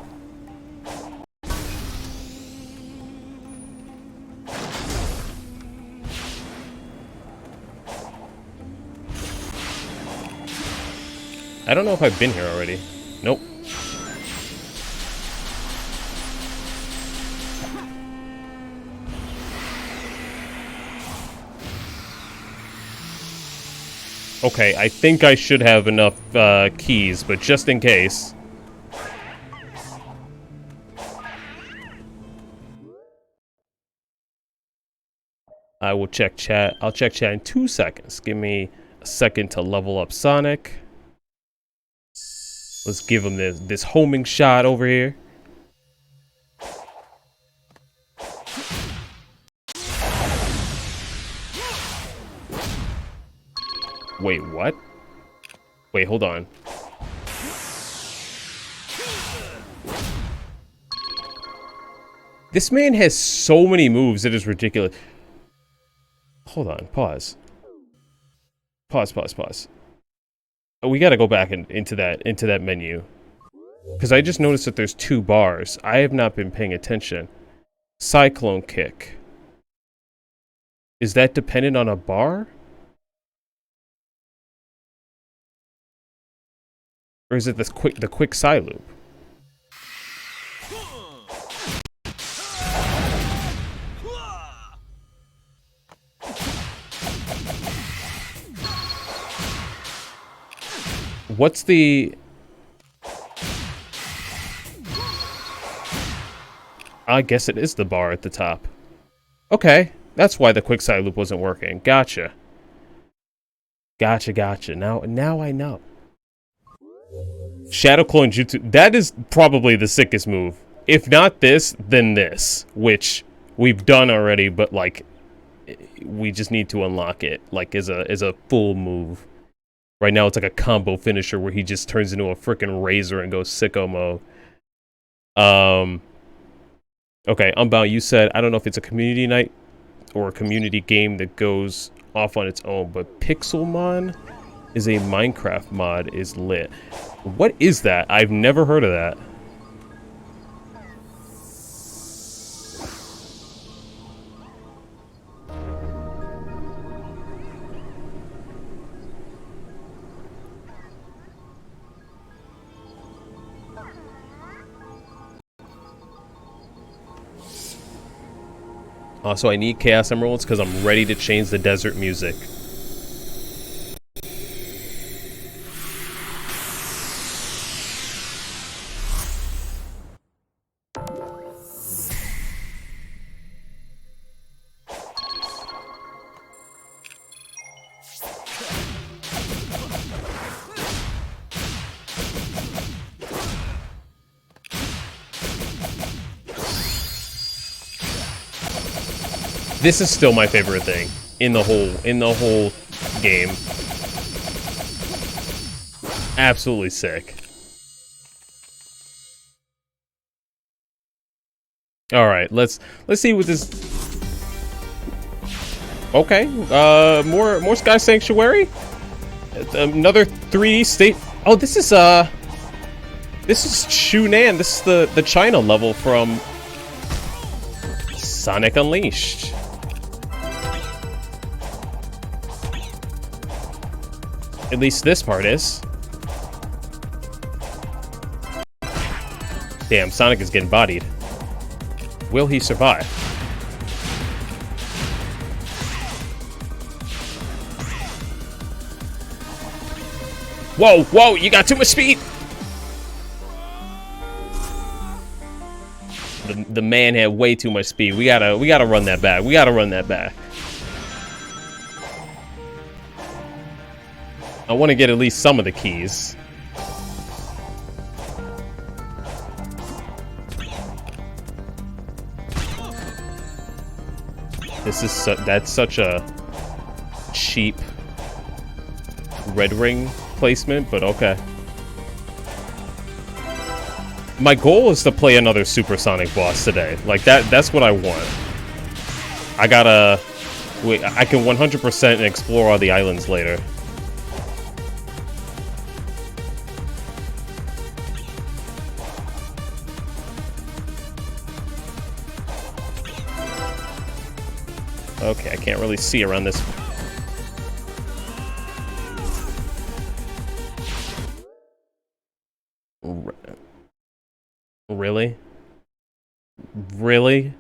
I don't know if I've been here already. Nope. Okay, I think I should have enough keys, but just in case. I will check chat. I'll check chat in 2 seconds. Give me a second to level up Sonic. Let's give him this homing shot over here. Wait, what? Wait, hold on. This man has so many moves, it is ridiculous. Hold on, pause. Pause. Oh, we gotta go back into that menu. Because I just noticed that there's 2 bars. I have not been paying attention. Cyclone kick. Is that dependent on a bar? Or is it the quick side loop? What's the... I guess it is the bar at the top. Okay, that's why the quick side loop wasn't working. Gotcha. Gotcha. Now I know. Shadow Clone Jutsu. That is probably the sickest move. If not this, then this. Which we've done already, but like we just need to unlock it. Like as a full move. Right now it's like a combo finisher where he just turns into a freaking razor and goes sicko mode. Okay, Unbound, you said, I don't know if it's a community night or a community game that goes off on its own, but Pixelmon is a Minecraft mod, is lit. What is that? I've never heard of that. Also, I need Chaos Emeralds because I'm ready to change the desert music. This is still my favorite thing in the whole game. Absolutely sick. All right, let's see what this. Okay, more Sky Sanctuary. Another 3D state. Oh, this is Chunan. This is the China level from Sonic Unleashed. At least this part is. Damn, Sonic is getting bodied. Will he survive? Whoa, you got too much speed! The man had way too much speed. We gotta run that back. We gotta run that back. I want to get at least some of the keys. This is that's such a cheap red ring placement, but okay. My goal is to play another supersonic boss today. Like that's what I want. I gotta wait. I can 100% explore all the islands later. Okay, I can't really see around this. Really? Really?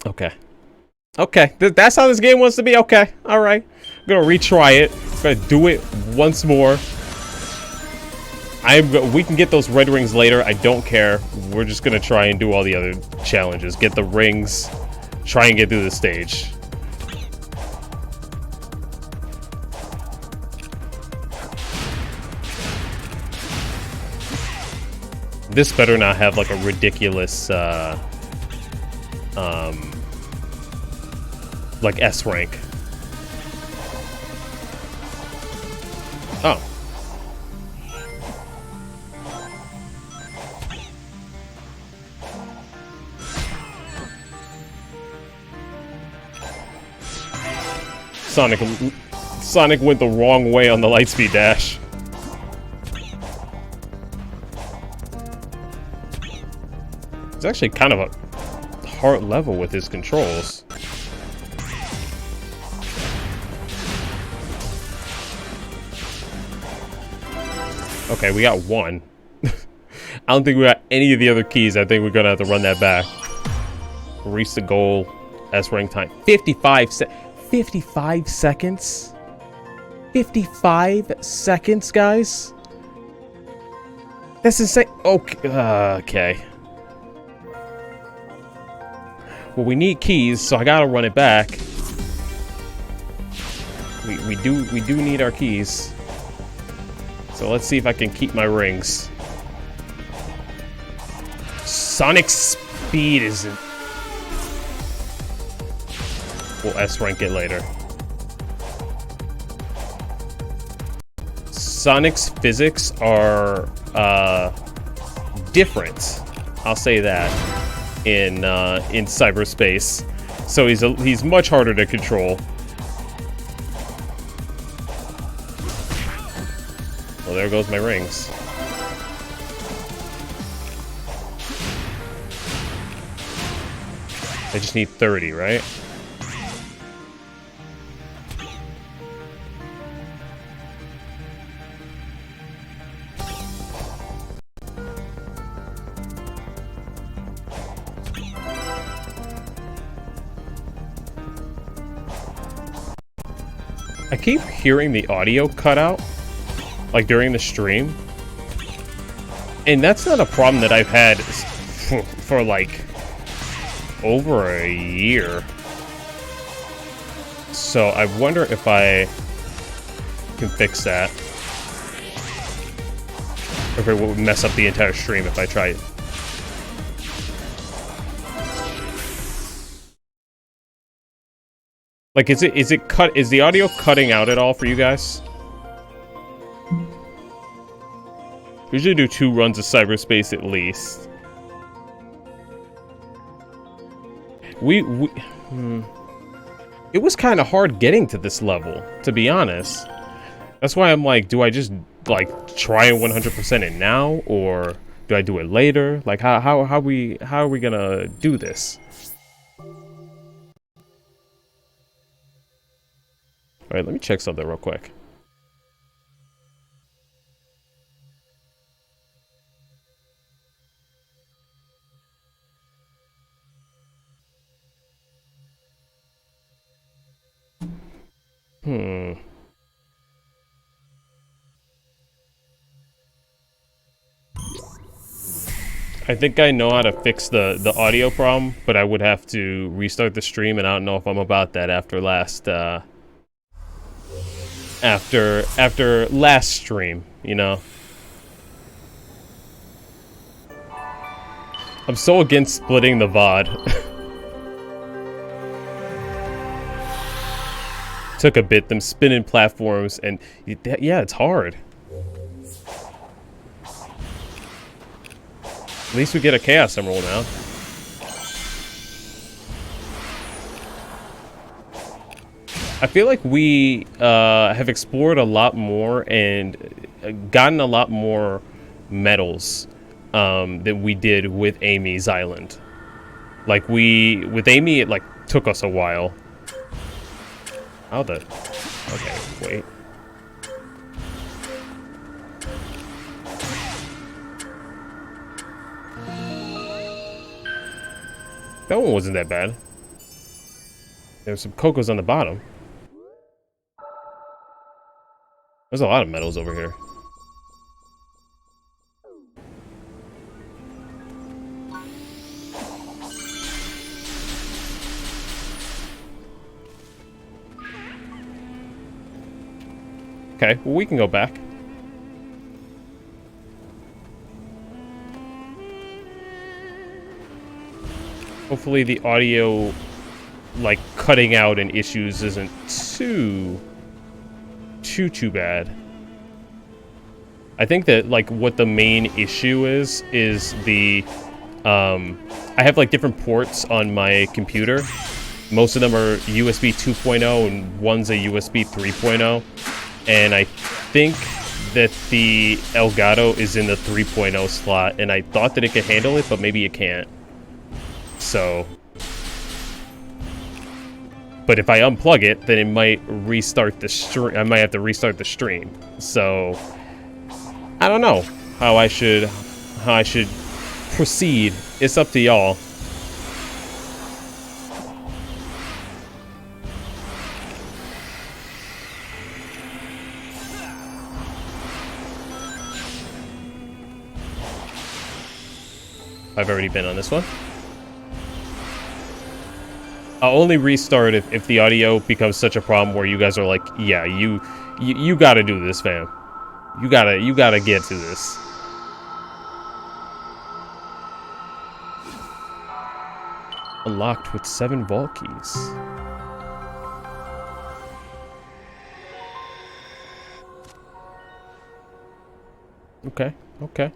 Okay. Okay, that's how this game wants to be. Okay, alright. I'm gonna retry it. I'm gonna do it once more. We can get those red rings later. I don't care. We're just gonna try and do all the other challenges. Get the rings. Try and get through the stage. This better not have like a ridiculous like S rank. Oh. Sonic went the wrong way on the Lightspeed dash. It's actually kind of a hard level with his controls. Okay, we got one. I don't think we got any of the other keys. I think we're gonna have to run that back. Reach the goal. S rank time. 55 seconds? 55 seconds, guys? That's insane. Okay. Okay. Well, we need keys, so I gotta run it back. We do need our keys. So let's see if I can keep my rings. Sonic speed isn't. We'll S rank it later. Sonic's physics are different. I'll say that in cyberspace. So he's much harder to control. Well, there goes my rings. I just need 30, right? I keep hearing the audio cut out, like during the stream, and that's not a problem that I've had for like over a year. So I wonder if I can fix that, or if it would mess up the entire stream if I try it. Like, is the audio cutting out at all for you guys? Usually do 2 runs of cyberspace at least. It was kind of hard getting to this level, to be honest. That's why I'm like, do I just like try and 100% it now, or do I do it later? Like, how are we gonna do this? All right, let me check something real quick. I think I know how to fix the audio problem, but I would have to restart the stream, and I don't know if I'm about that after last after last stream, you know. I'm so against splitting the VOD. Took a bit, them spinning platforms, and yeah, it's hard. At least we get a Chaos Emerald now. I feel like we have explored a lot more and gotten a lot more medals than we did with Amy's Island. Like, with Amy, it like took us a while. How the... Okay, wait. That one wasn't that bad. There's some cocos on the bottom. There's a lot of medals over here. Okay, well, we can go back. Hopefully the audio, like, cutting out and issues isn't too bad. I think that, like, what the main issue is the, I have, like, different ports on my computer. Most of them are USB 2.0 and one's a USB 3.0. And I think that the Elgato is in the 3.0 slot, and I thought that it could handle it, but maybe it can't. So, but if I unplug it, then it might restart the stream. I might have to restart the stream. So, I don't know how I should proceed. It's up to y'all. I've already been on this one. I'll only restart if the audio becomes such a problem where you guys are like, yeah, you gotta do this, fam. You gotta get to this. Unlocked with 7 vault keys. Okay, okay.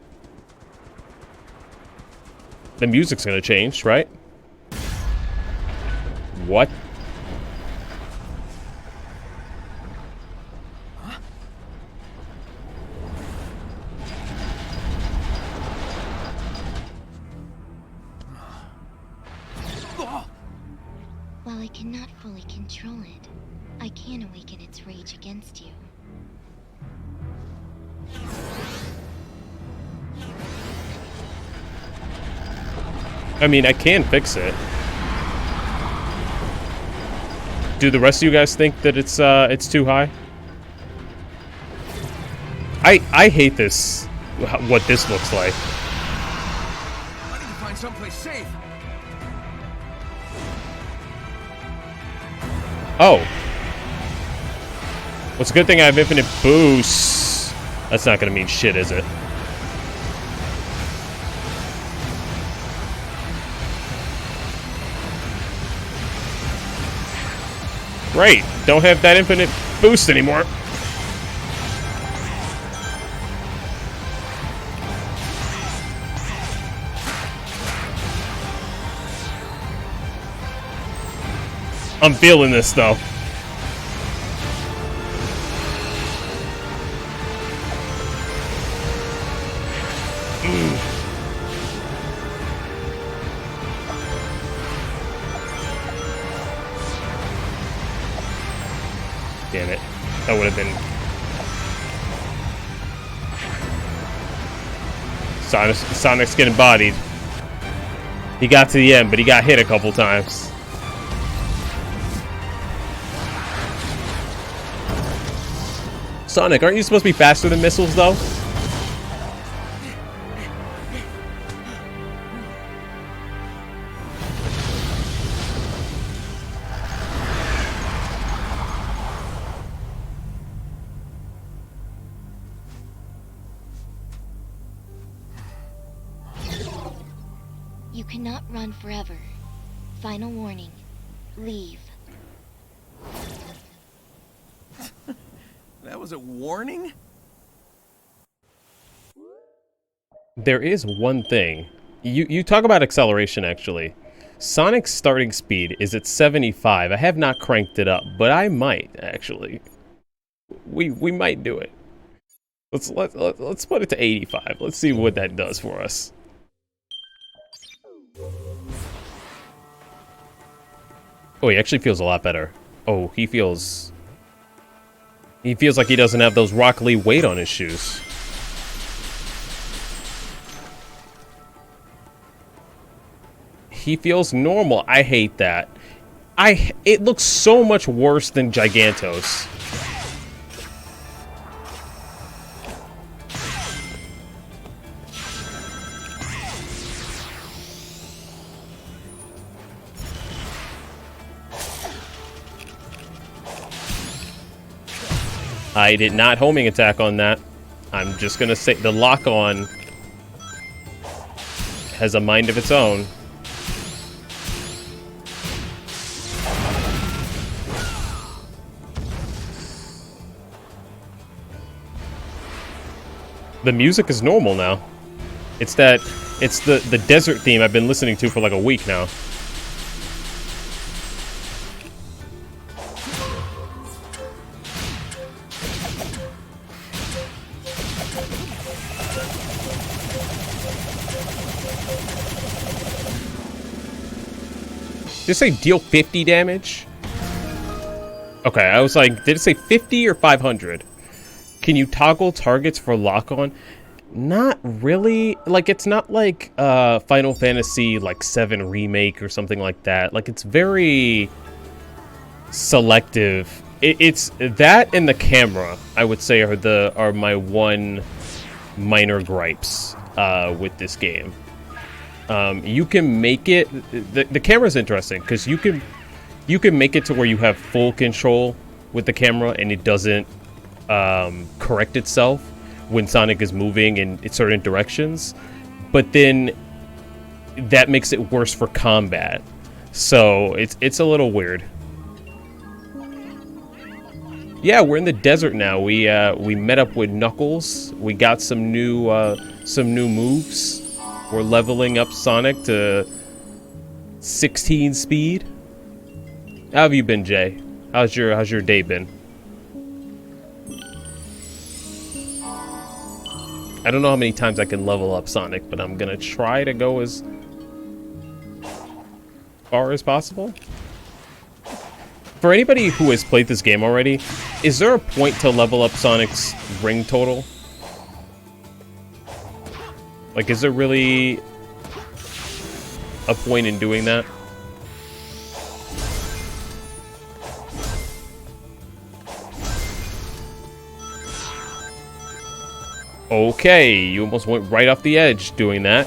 The music's gonna change, right? What? While I cannot fully control it, I can awaken its rage against you. I mean, I can fix it. Do the rest of you guys think that it's too high? I hate this. What this looks like. I need to find someplace safe. Oh. Well, it's a good thing I have infinite boosts. That's not gonna mean shit, is it? Great. Don't have that infinite boost anymore. I'm feeling this, though. Damn it. That would have been... Sonic's getting bodied. He got to the end, but he got hit a couple times. Sonic, aren't you supposed to be faster than missiles, though? You cannot run forever. Final warning. Leave. That was a warning? There is one thing. You talk about acceleration, actually. Sonic's starting speed is at 75. I have not cranked it up, but I might, actually. We might do it. Let's put it to 85. Let's see what that does for us. Oh, he actually feels a lot better. Oh, he feels like he doesn't have those Rock Lee weight on his shoes. He feels normal. I hate that. It looks so much worse than Gigantos. I did not homing attack on that. I'm just gonna say the lock-on has a mind of its own. The music is normal now. It's the desert theme I've been listening to for like a week now. Did it say deal 50 damage? Okay, I was like, did it say 50 or 500? Can you toggle targets for lock-on? Not really. Like, it's not like Final Fantasy like 7 Remake or something like that. Like, it's very selective. It's that and the camera, I would say, are my one minor gripes with this game. You can make it... The camera's interesting, because you can you can make it to where you have full control with the camera and it doesn't correct itself when Sonic is moving in certain directions, but then that makes it worse for combat. So it's a little weird. Yeah, we're in the desert now. We met up with Knuckles. We got some new moves. We're leveling up Sonic to 16 speed. How have you been, Jay? How's your day been? I don't know how many times I can level up Sonic, but I'm gonna try to go as far as possible. For anybody who has played this game already, is there a point to level up Sonic's ring total? Like, is there really a point in doing that? Okay, you almost went right off the edge doing that.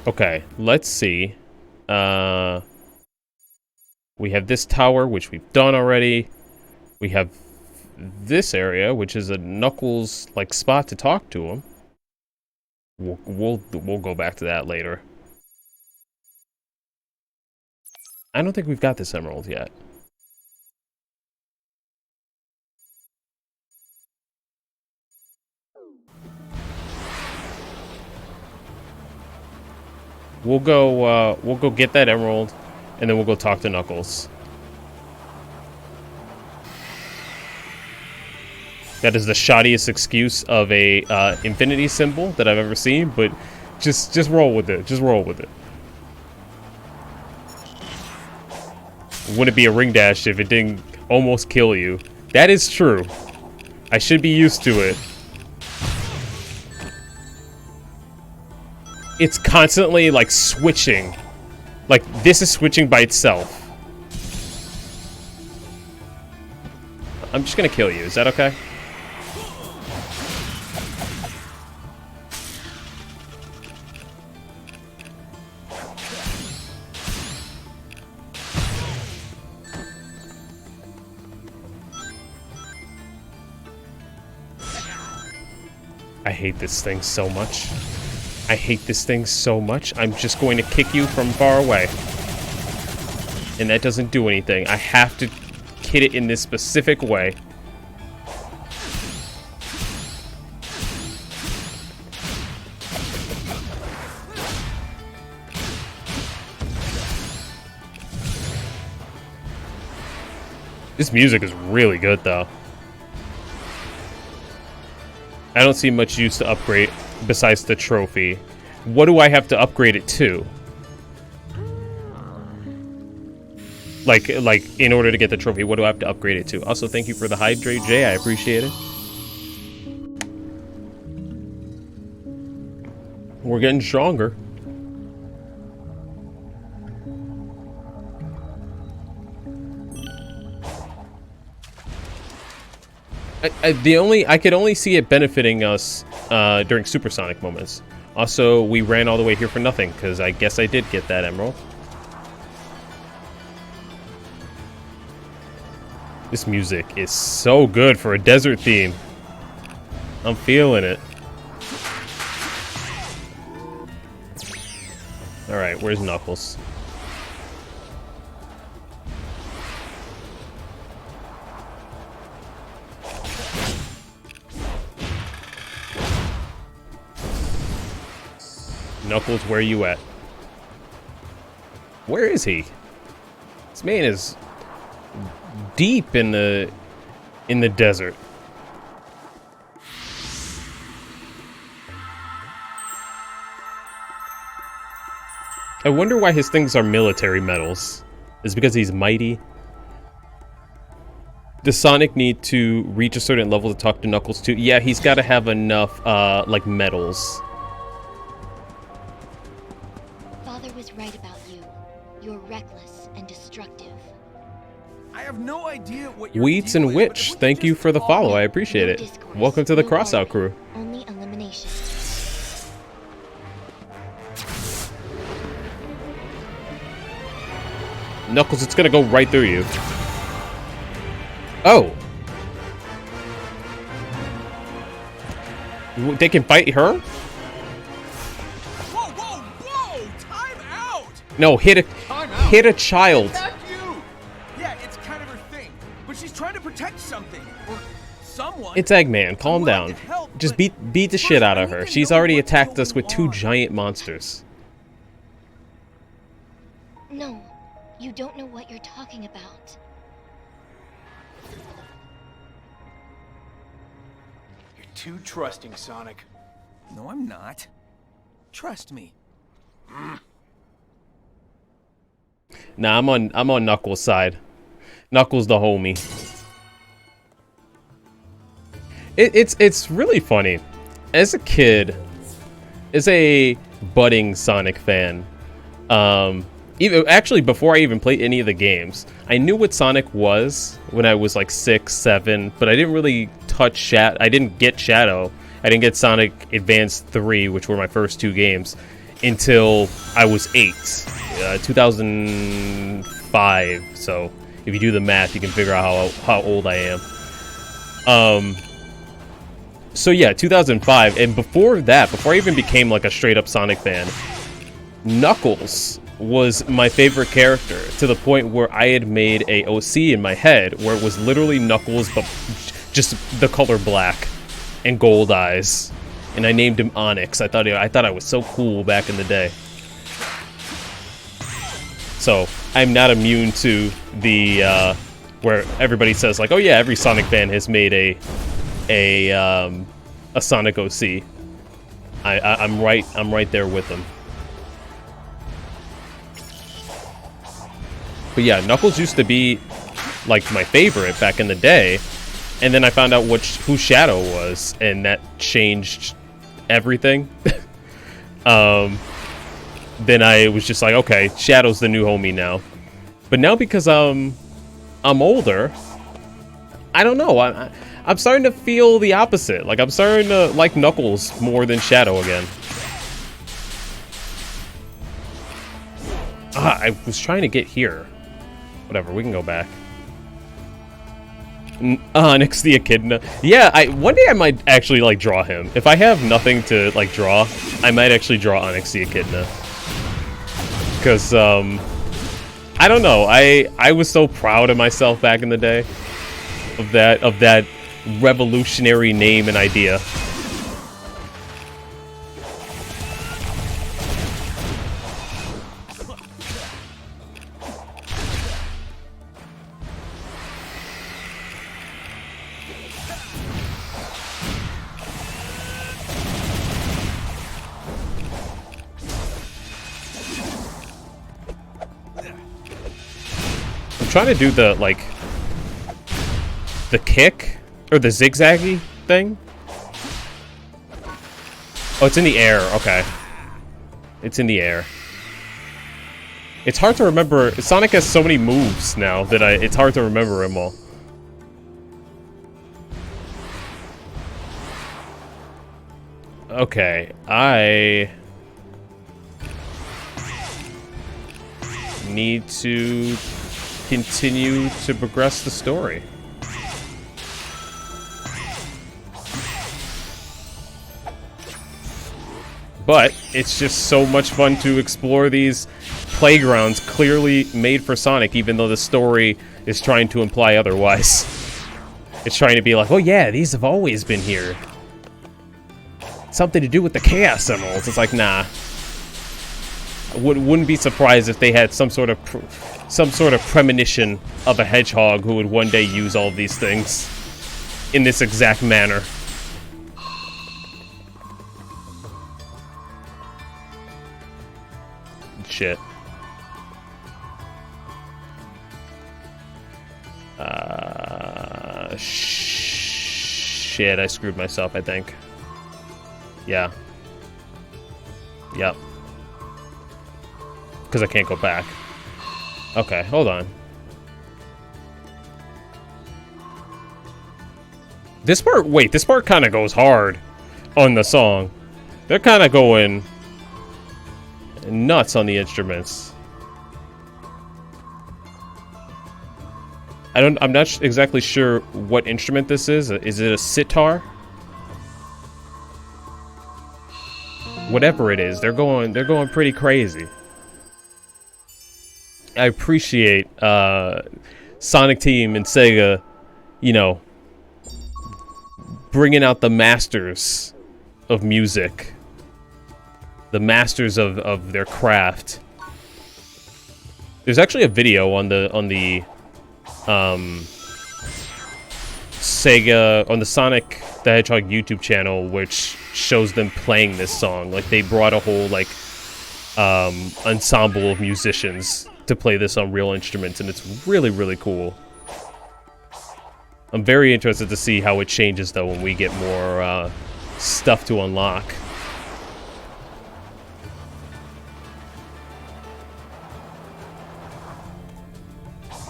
Okay, let's see. We have this tower, which we've done already. We have this area, which is a Knuckles like spot to talk to him. We'll go back to that later. I don't think we've got this emerald yet. We'll go get that emerald, and then we'll go talk to Knuckles. That is the shoddiest excuse of a infinity symbol that I've ever seen, but just roll with it. Just roll with it. Wouldn't be a ring dash if it didn't almost kill you. That is true. I should be used to it. It's constantly like switching. Like this is switching by itself. I'm just gonna kill you. Is that okay? I hate this thing so much. I hate this thing so much. I'm just going to kick you from far away. And that doesn't do anything. I have to hit it in this specific way. This music is really good, though. I don't see much use to upgrade besides the trophy. What do I have to upgrade it to? Like in order to get the trophy, what do I have to upgrade it to? Also, thank you for the hydrate, Jay. I appreciate it. We're getting stronger. I could only see it benefiting us during supersonic moments. Also, we ran all the way here for nothing, because I guess I did get that emerald. This music is so good for a desert theme. I'm feeling it. Alright, where's Knuckles? Knuckles, where you at? Where is he? This man is deep in the desert. I wonder why his things are military medals. Is it because he's mighty? Does Sonic need to reach a certain level to talk to Knuckles too? Yeah, he's got to have enough like medals. Father was right about you. You're reckless and destructive. I have no idea what your Wheats deal and is, Witch, but if we thank could you just for the talk- follow. I appreciate No it. discourse, Welcome to the no Crossout argument, crew. Only elimination. Knuckles, it's gonna go right through you. Oh. They can fight her? Whoa, whoa, whoa! Time out! No, hit a child. Attack you! Yeah, it's kind of her thing, but she's trying to protect something or someone. It's Eggman, calm I'm willing down. to help, Just but beat the first, shit out I of need her. to She's know already what's attacked us going with 2 on. giant monsters. No, you don't know what you're talking about. You're too trusting, Sonic. No, I'm not. Trust me. Nah, I'm on Knuckles' side. Knuckles the homie. It's really funny. As a kid, as a budding Sonic fan, even actually before I even played any of the games, I knew what Sonic was when I was like 6, 7, but I didn't really touch Shadow. I didn't get Shadow. I didn't get Sonic Advance 3, which were my first 2 games, until I was 8, 2005. So if you do the math, you can figure out how old I am. So yeah, 2005, and before that, before I even became like a straight up Sonic fan, Knuckles was my favorite character, to the point where I had made a OC in my head where it was literally Knuckles but just the color black and gold eyes, and I named him Onyx. I thought I was so cool back in the day. So I'm not immune to the where everybody says like, oh yeah, every Sonic fan has made a Sonic OC. I'm right there with them. But yeah, Knuckles used to be like my favorite back in the day, and then I found out who Shadow was, and that changed everything. Then I was just like, okay, Shadow's the new homie now. But now because I'm older, I don't know. I'm starting to feel the opposite. Like I'm starting to like Knuckles more than Shadow again. I was trying to get here. Whatever, we can go back. Onyx the Echidna. Yeah, one day I might actually like draw him. If I have nothing to like draw, I might actually draw Onyx the Echidna. Cause I don't know. I was so proud of myself back in the day of that revolutionary name and idea. I'm trying to do the kick or the zigzaggy thing. Oh, it's in the air. Okay. It's in the air. It's hard to remember. Sonic has so many moves now that it's hard to remember them all. Okay, I need to continue to progress the story. But it's just so much fun to explore these playgrounds clearly made for Sonic, even though the story is trying to imply otherwise. It's trying to be like, oh yeah, these have always been here. Something to do with the Chaos Emeralds. It's like, nah. I wouldn't be surprised if they had some sort of premonition of a hedgehog who would one day use all of these things in this exact manner. Shit. Shit, I screwed myself, I think. Yeah. Yep. Because I can't go back. Okay, hold on. This part, wait, this part kind of goes hard on the song. They're kind of going nuts on the instruments. I'm not exactly sure what instrument this is. Is it a sitar? Whatever it is, they're going pretty crazy. I appreciate Sonic Team and Sega, you know, bringing out the masters of music, the masters of their craft. There's actually a video on the Sega, on the Sonic the Hedgehog YouTube channel, which shows them playing this song. Like, they brought a whole like ensemble of musicians to play this on real instruments, and it's really, really cool. I'm very interested to see how it changes, though, when we get more stuff to unlock.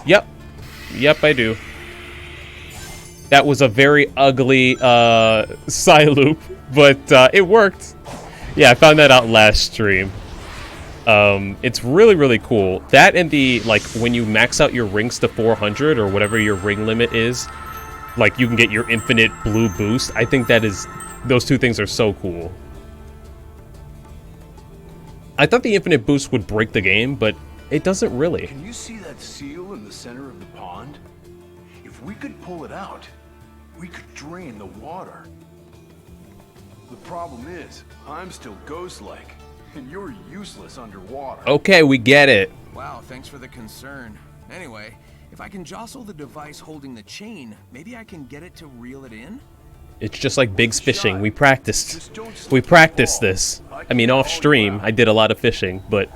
Yep. Yep, I do. That was a very ugly side loop, but it worked. Yeah, I found that out last stream. It's really, really cool. That and the, like, when you max out your rings to 400 or whatever your ring limit is, like, you can get your infinite blue boost. I think that is, those two things are so cool. I thought the infinite boost would break the game, but it doesn't really. Can you see that seal in the center of the pond? If we could pull it out, we could drain the water. The problem is, I'm still ghost-like, and you're useless underwater. Okay, we get it. Wow, thanks for the concern. Anyway, if I can jostle the device holding the chain, maybe I can get it to reel it in? It's just like Big's fishing. We practiced. We practiced this. I mean, off stream, I did a lot of fishing, but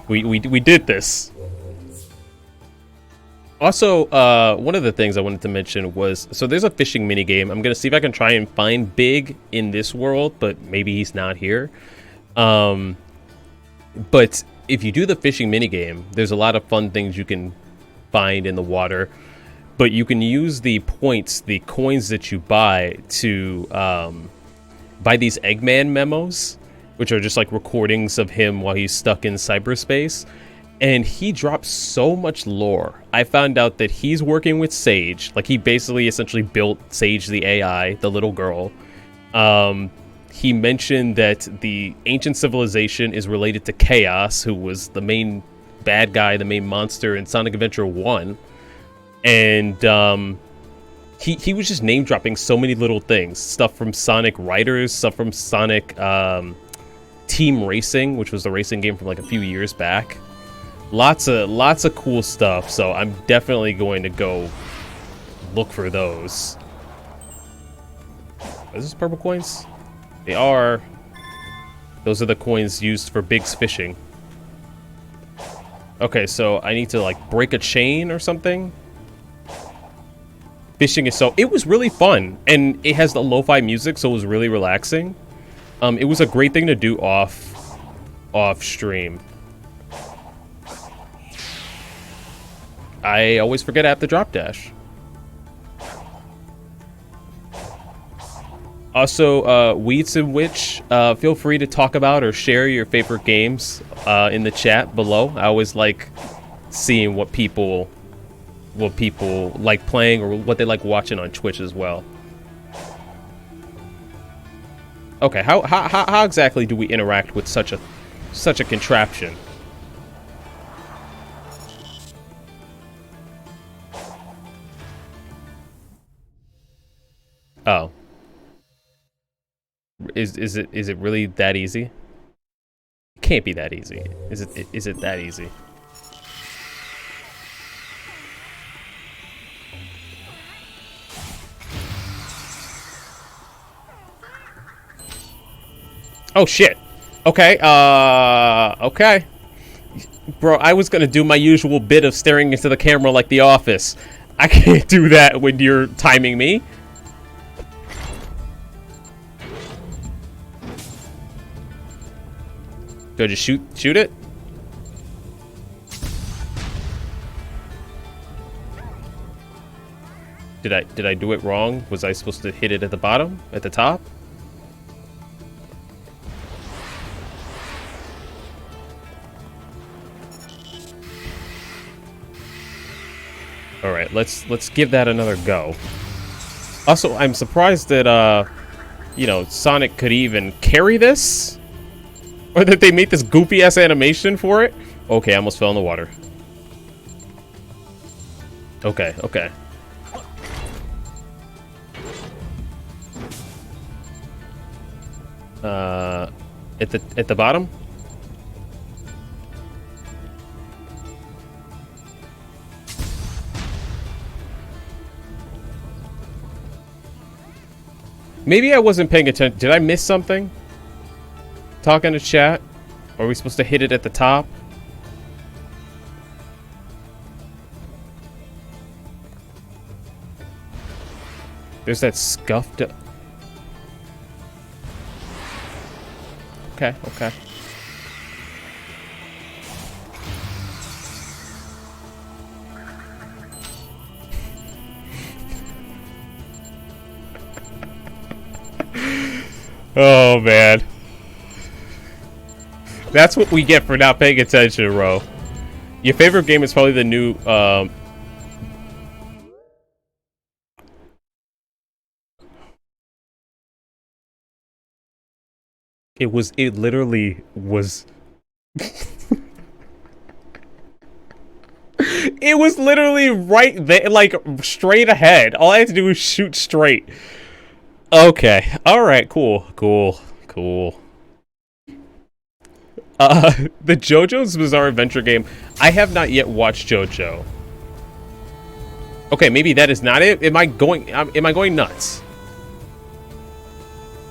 we did this. Also, one of the things I wanted to mention was, so there's a fishing minigame. I'm going to see if I can try and find Big in this world, but maybe he's not here. But if you do the fishing minigame, there's a lot of fun things you can find in the water. But you can use the points, the coins that you buy to buy these Eggman memos, which are just like recordings of him while he's stuck in cyberspace. And he drops so much lore. I found out that he's working with Sage. Like, he basically essentially built Sage the AI, the little girl. He mentioned that the ancient civilization is related to Chaos, who was the main bad guy, the main monster in Sonic Adventure 1. And he was just name dropping so many little things. Stuff from Sonic Riders, stuff from Sonic Team Racing, which was the racing game from like a few years back. Lots of cool stuff, so I'm definitely going to go look for those. Are those purple coins? They are. Those are the coins used for Big's fishing. Okay, so I need to like break a chain or something. Fishing is so... It was really fun, and it has the lo-fi music, so it was really relaxing. It was a great thing to do off stream. I always forget I have to drop dash. Also, Weeds and Witch, feel free to talk about or share your favorite games in the chat below. I always like seeing what people like playing or what they like watching on Twitch as well. Okay, how exactly do we interact with such a contraption? Oh. Is it really that easy? It can't be that easy. Is it that easy? Oh shit. Okay, okay. Bro, I was gonna do my usual bit of staring into the camera like The Office. I can't do that when you're timing me. Do I just shoot it? Did I do it wrong? Was I supposed to hit it at the bottom? At the top? Alright, let's give that another go. Also, I'm surprised that you know, Sonic could even carry this? Or that they made this goofy ass animation for it? Okay, I almost fell in the water. Okay, okay. At the bottom? Maybe I wasn't paying attention. Did I miss something? Talking to chat? Or are we supposed to hit it at the top? There's that scuffed... Okay, okay. Oh, man. That's what we get for not paying attention, bro. Your favorite game is probably the new, It literally was... It was literally right there, like, straight ahead. All I had to do was shoot straight. Okay. Alright, cool. Cool. Cool. The JoJo's Bizarre Adventure game. I have not yet watched JoJo. Okay, maybe that is not it. Am I going nuts?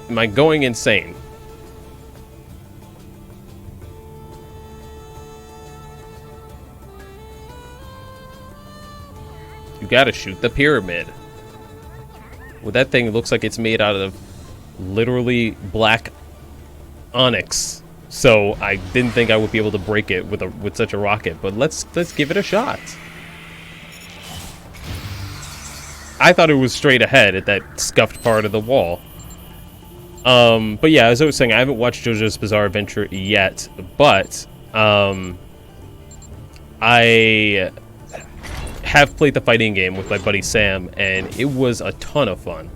Am I going insane? You gotta shoot the pyramid. Well, that thing looks like it's made out of literally black onyx. So I didn't think I would be able to break it with such a rocket. But let's give it a shot. I thought it was straight ahead at that scuffed part of the wall. But yeah, as I was saying, I haven't watched JoJo's Bizarre Adventure yet. But I have played the fighting game with my buddy Sam, and it was a ton of fun.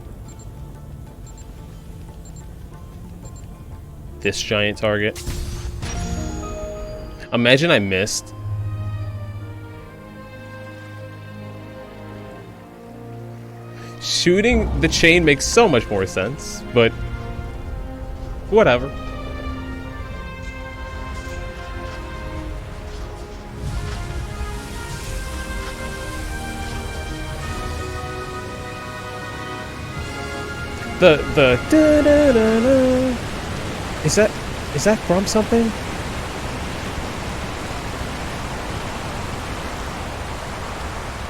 This giant target. Imagine I missed. Shooting the chain makes so much more sense, but whatever. The da da da da. Is that from something?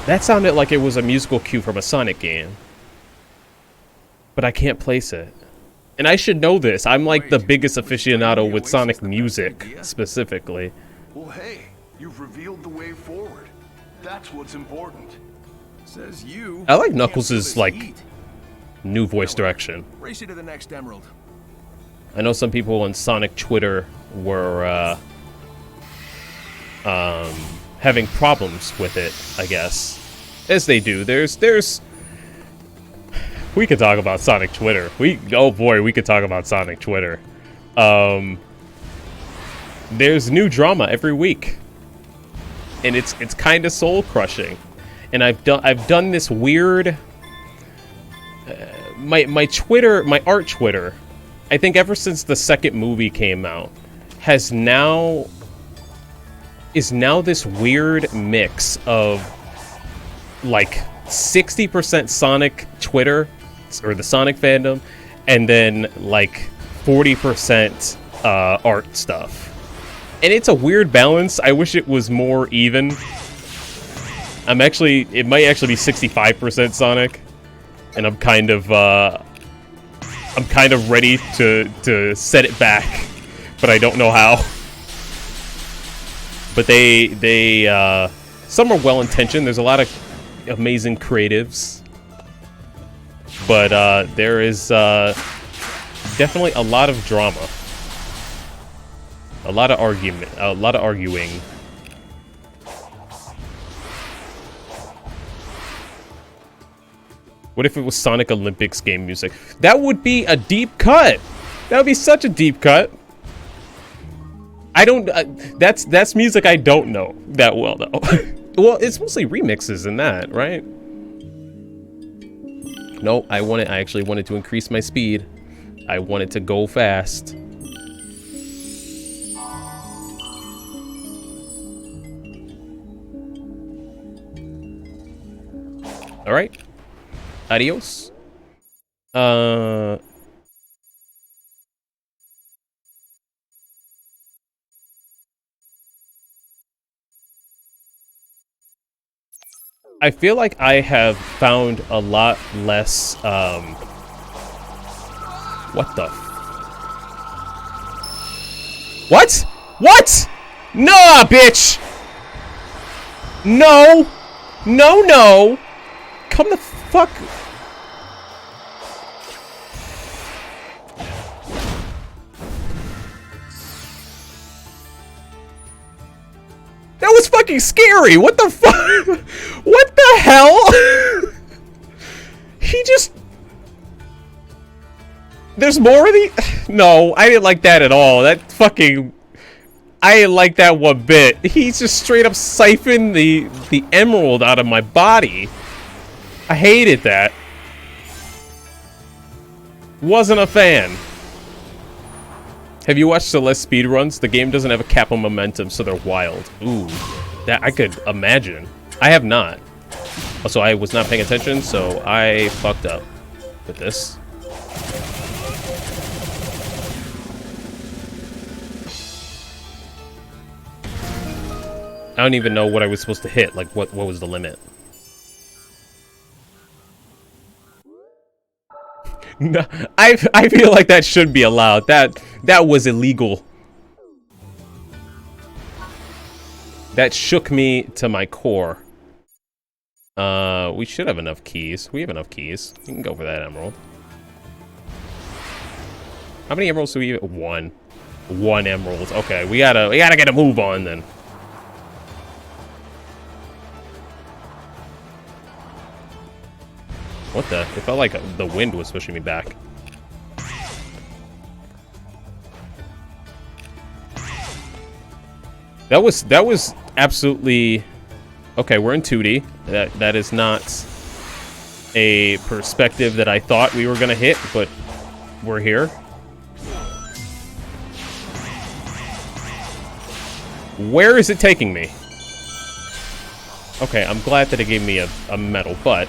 That sounded like it was a musical cue from a Sonic game. But I can't place it. And I should know this. I'm like the biggest aficionado with Sonic music, specifically. Well, hey, you've revealed the way forward. That's what's important. Says you. I like Knuckles' like new voice direction. Race you to the next emerald. I know some people on Sonic Twitter were having problems with it, I guess. As they do. There's we could talk about Sonic Twitter. Oh boy, we could talk about Sonic Twitter. There's new drama every week. And it's kind of soul crushing. And I've done this weird my Twitter, my art Twitter, I think ever since the second movie came out, is now this weird mix of like 60% Sonic Twitter or the Sonic fandom, and then like 40% art stuff. And it's a weird balance. I wish it was more even. It might actually be 65% Sonic, and I'm kind of ready to set it back, but I don't know how. But they some are well intentioned. There's a lot of amazing creatives but there is definitely a lot of drama. A lot of argument, a lot of arguing. What if it was Sonic Olympics game music? That would be a deep cut. That would be such a deep cut. I don't. That's music I don't know that well though. Well, it's mostly remixes in that, right? No, I actually wanted to increase my speed. I wanted to go fast. All right. Adios. I feel like I have found a lot less, what the? What? What? Nah, bitch! No! No, no! Come the fuck... That was fucking scary! What the fuck? What the hell? He just... There's more of the... No, I didn't like that at all. That fucking... I didn't like that one bit. He just straight up siphoned the emerald out of my body. I hated that. Wasn't a fan. Have you watched Celeste speedruns? The game doesn't have a cap on momentum, so they're wild. Ooh, that I could imagine. I have not. Also, I was not paying attention, so I fucked up with this. I don't even know what I was supposed to hit. Like, what was the limit? No, I feel like that should be allowed. That was illegal. That shook me to my core. We should have enough keys. We have enough keys. We can go for that emerald. How many emeralds do we have? One. One emerald. Okay, we gotta get a move on then. What the? It felt like the wind was pushing me back. That was absolutely... Okay, we're in 2D. That is not a perspective that I thought we were gonna hit, but we're here. Where is it taking me? Okay, I'm glad that it gave me a medal, but...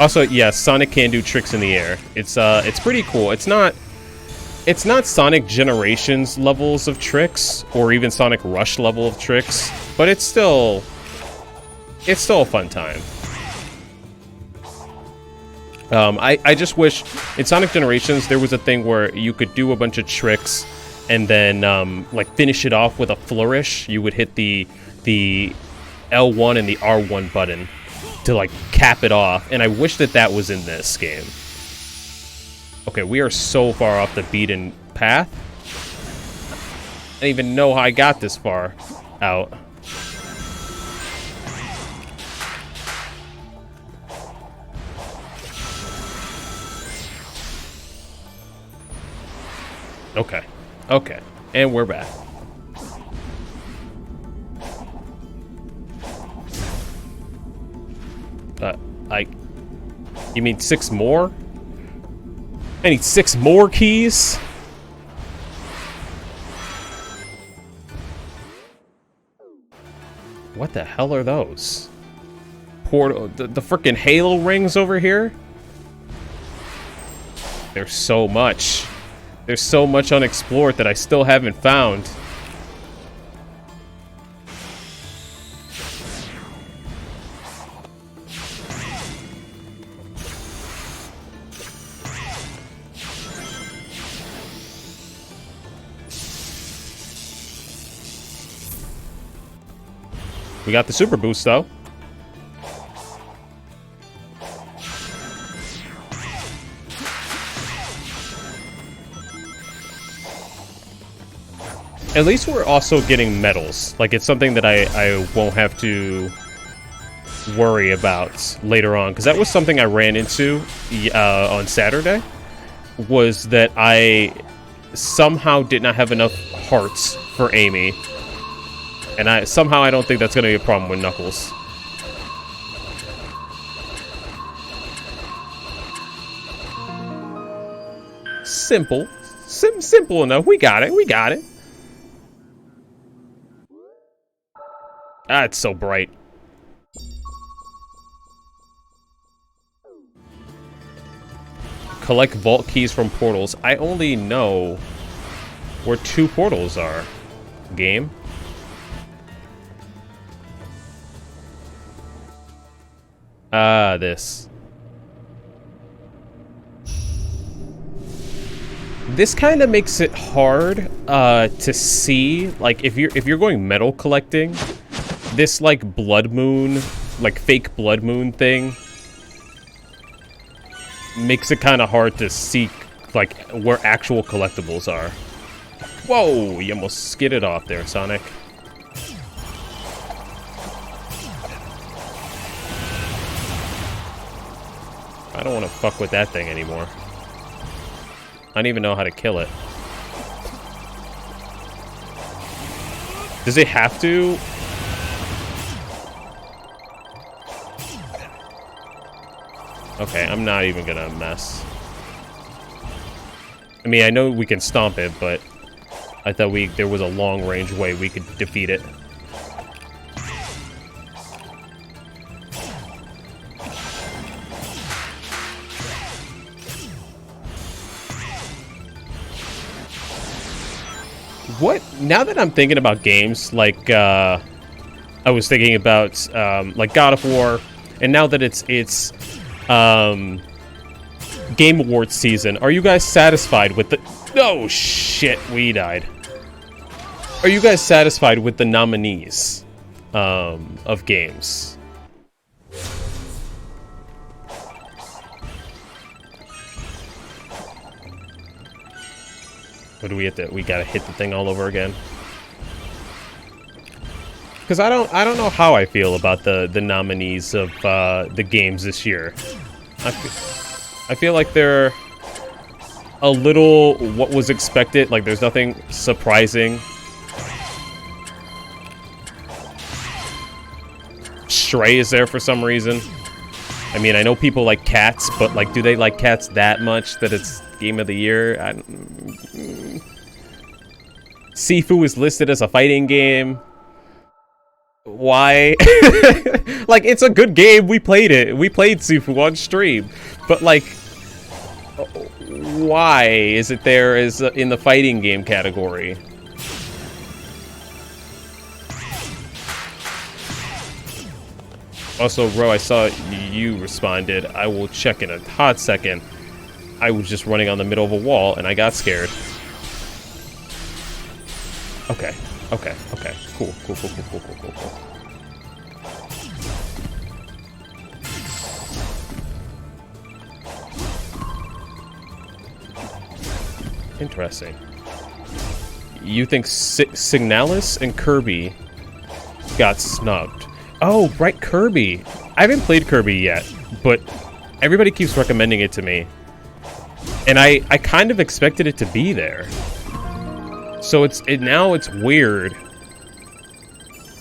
Also, yeah, Sonic can do tricks in the air. It's pretty cool. It's not Sonic Generations levels of tricks, or even Sonic Rush level of tricks, but it's still a fun time. I just wish in Sonic Generations there was a thing where you could do a bunch of tricks and then like finish it off with a flourish. You would hit the L1 and the R1 button to like cap it off, and I wish that was in this game. Okay, we are so far off the beaten path. I don't even know how I got this far out. Okay, and we're back. You mean 6 more? I need 6 more keys? What the hell are those? The frickin' Halo rings over here? There's so much. There's so much unexplored that I still haven't found. We got the super boost though. At least we're also getting medals. Like, it's something that I won't have to worry about later on. Because that was something I ran into on Saturday. Was that I somehow did not have enough hearts for Amy. And I don't think that's going to be a problem with Knuckles. Simple. Simple enough. We got it. We got it. Ah, it's so bright. Collect vault keys from portals. I only know where 2 portals are. Game. This. This kind of makes it hard to see, like, if you're going metal collecting, this like blood moon, like fake blood moon thing makes it kind of hard to see like where actual collectibles are. Whoa, you almost skidded off there, Sonic. I don't want to fuck with that thing anymore. I don't even know how to kill it. Does it have to? Okay, I'm not even gonna mess. I mean, I know we can stomp it, but I thought there was a long-range way we could defeat it. What? Now that I'm thinking about games, like, I was thinking about, like, God of War, and now that it's Game Awards season, are you guys satisfied with the... Oh, shit, we died. Are you guys satisfied with the nominees, of games? Or do we have to... We gotta hit the thing all over again? Because I don't know how I feel about the nominees of the games this year. I feel like they're a little what was expected. Like there's nothing surprising. Stray is there for some reason. I mean, I know people like cats, but like, do they like cats that much that it's game of the year? Sifu is listed as a fighting game. Why? Like, it's a good game. We played it. We played Sifu on stream. But, like, why is it there as in the fighting game category? Also, Ro, I saw you responded. I will check in a hot second. I was just running on the middle of a wall, and I got scared. Okay. Okay, okay. Cool. Interesting. You think Signalis and Kirby got snubbed? Oh, right, Kirby. I haven't played Kirby yet, but everybody keeps recommending it to me. And I kind of expected it to be there. So now it's weird.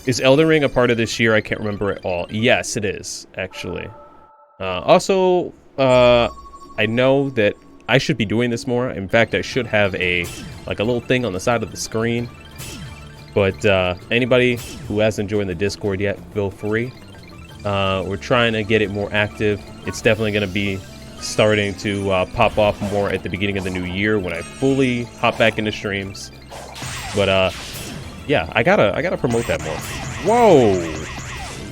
Is Elden Ring a part of this year? I can't remember at all. Yes, it is, actually. Also, I know that I should be doing this more. In fact, I should have a little thing on the side of the screen. But anybody who hasn't joined the Discord yet, feel free. We're trying to get it more active. It's definitely going to be starting to pop off more at the beginning of the new year when I fully hop back into streams. But yeah, I gotta promote that more. Whoa,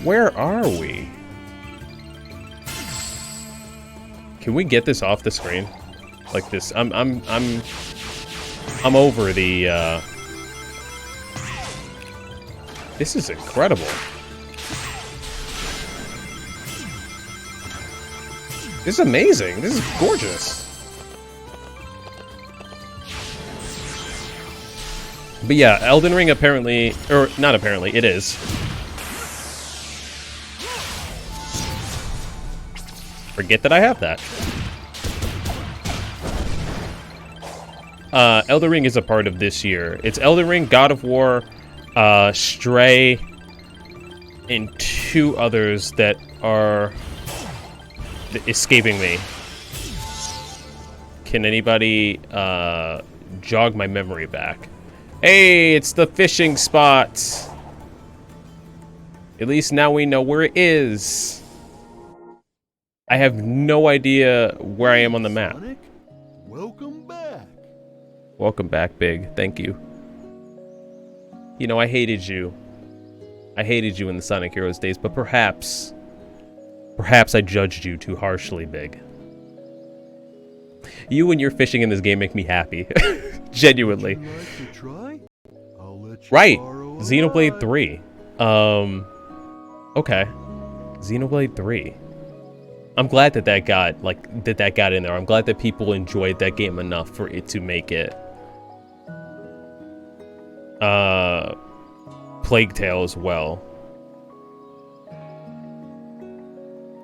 where are we? Can we get this off the screen like this? I'm over the. This is incredible. This is amazing. This is gorgeous. But yeah, Elden Ring apparently, or not apparently, it is. Forget that I have that. Elden Ring is a part of this year. It's Elden Ring, God of War, Stray, and 2 others that are escaping me. Can anybody jog my memory back? Hey, it's the fishing spot. At least now we know where it is. I have no idea where I am on the map. Sonic, welcome back. Welcome back, Big. Thank you. You know, I hated you. I hated you in the Sonic Heroes days, but perhaps I judged you too harshly, Big. You and your fishing in this game make me happy. Genuinely. Would you like to try? I'll let you Right. borrow a Xenoblade ride. 3. Okay. Xenoblade 3. I'm glad that that got in there. I'm glad that people enjoyed that game enough for it to make it. Plague Tale as well.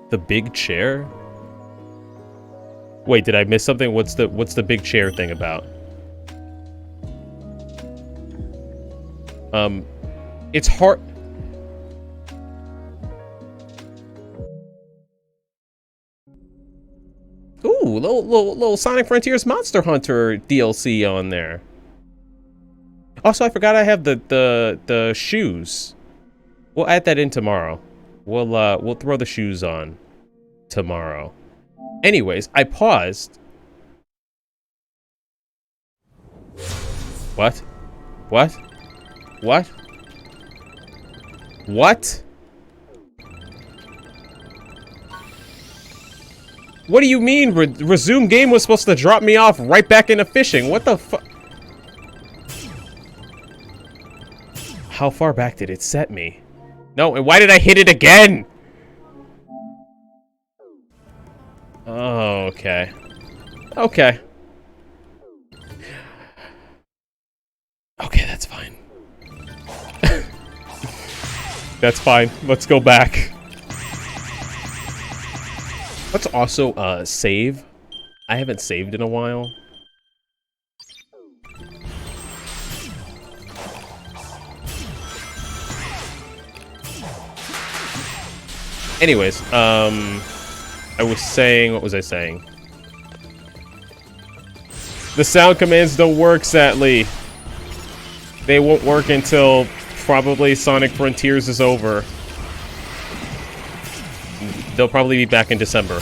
The big chair? Wait, did I miss something? What's the big chair thing about? It's hard. Ooh, little Sonic Frontiers Monster Hunter DLC on there. Also, I forgot I have the shoes. We'll add that in tomorrow. We'll throw the shoes on tomorrow. Anyways, I paused. What? What? What? What? What do you mean? Resume game was supposed to drop me off right back into fishing. What the fuck? How far back did it set me? No, and why did I hit it again? Oh, okay. Okay. Okay, that's fine. That's fine. Let's go back. Let's also save. I haven't saved in a while. Anyways, I was saying, what was I saying? The sound commands don't work, sadly. They won't work until probably Sonic Frontiers is over. They'll probably be back in December.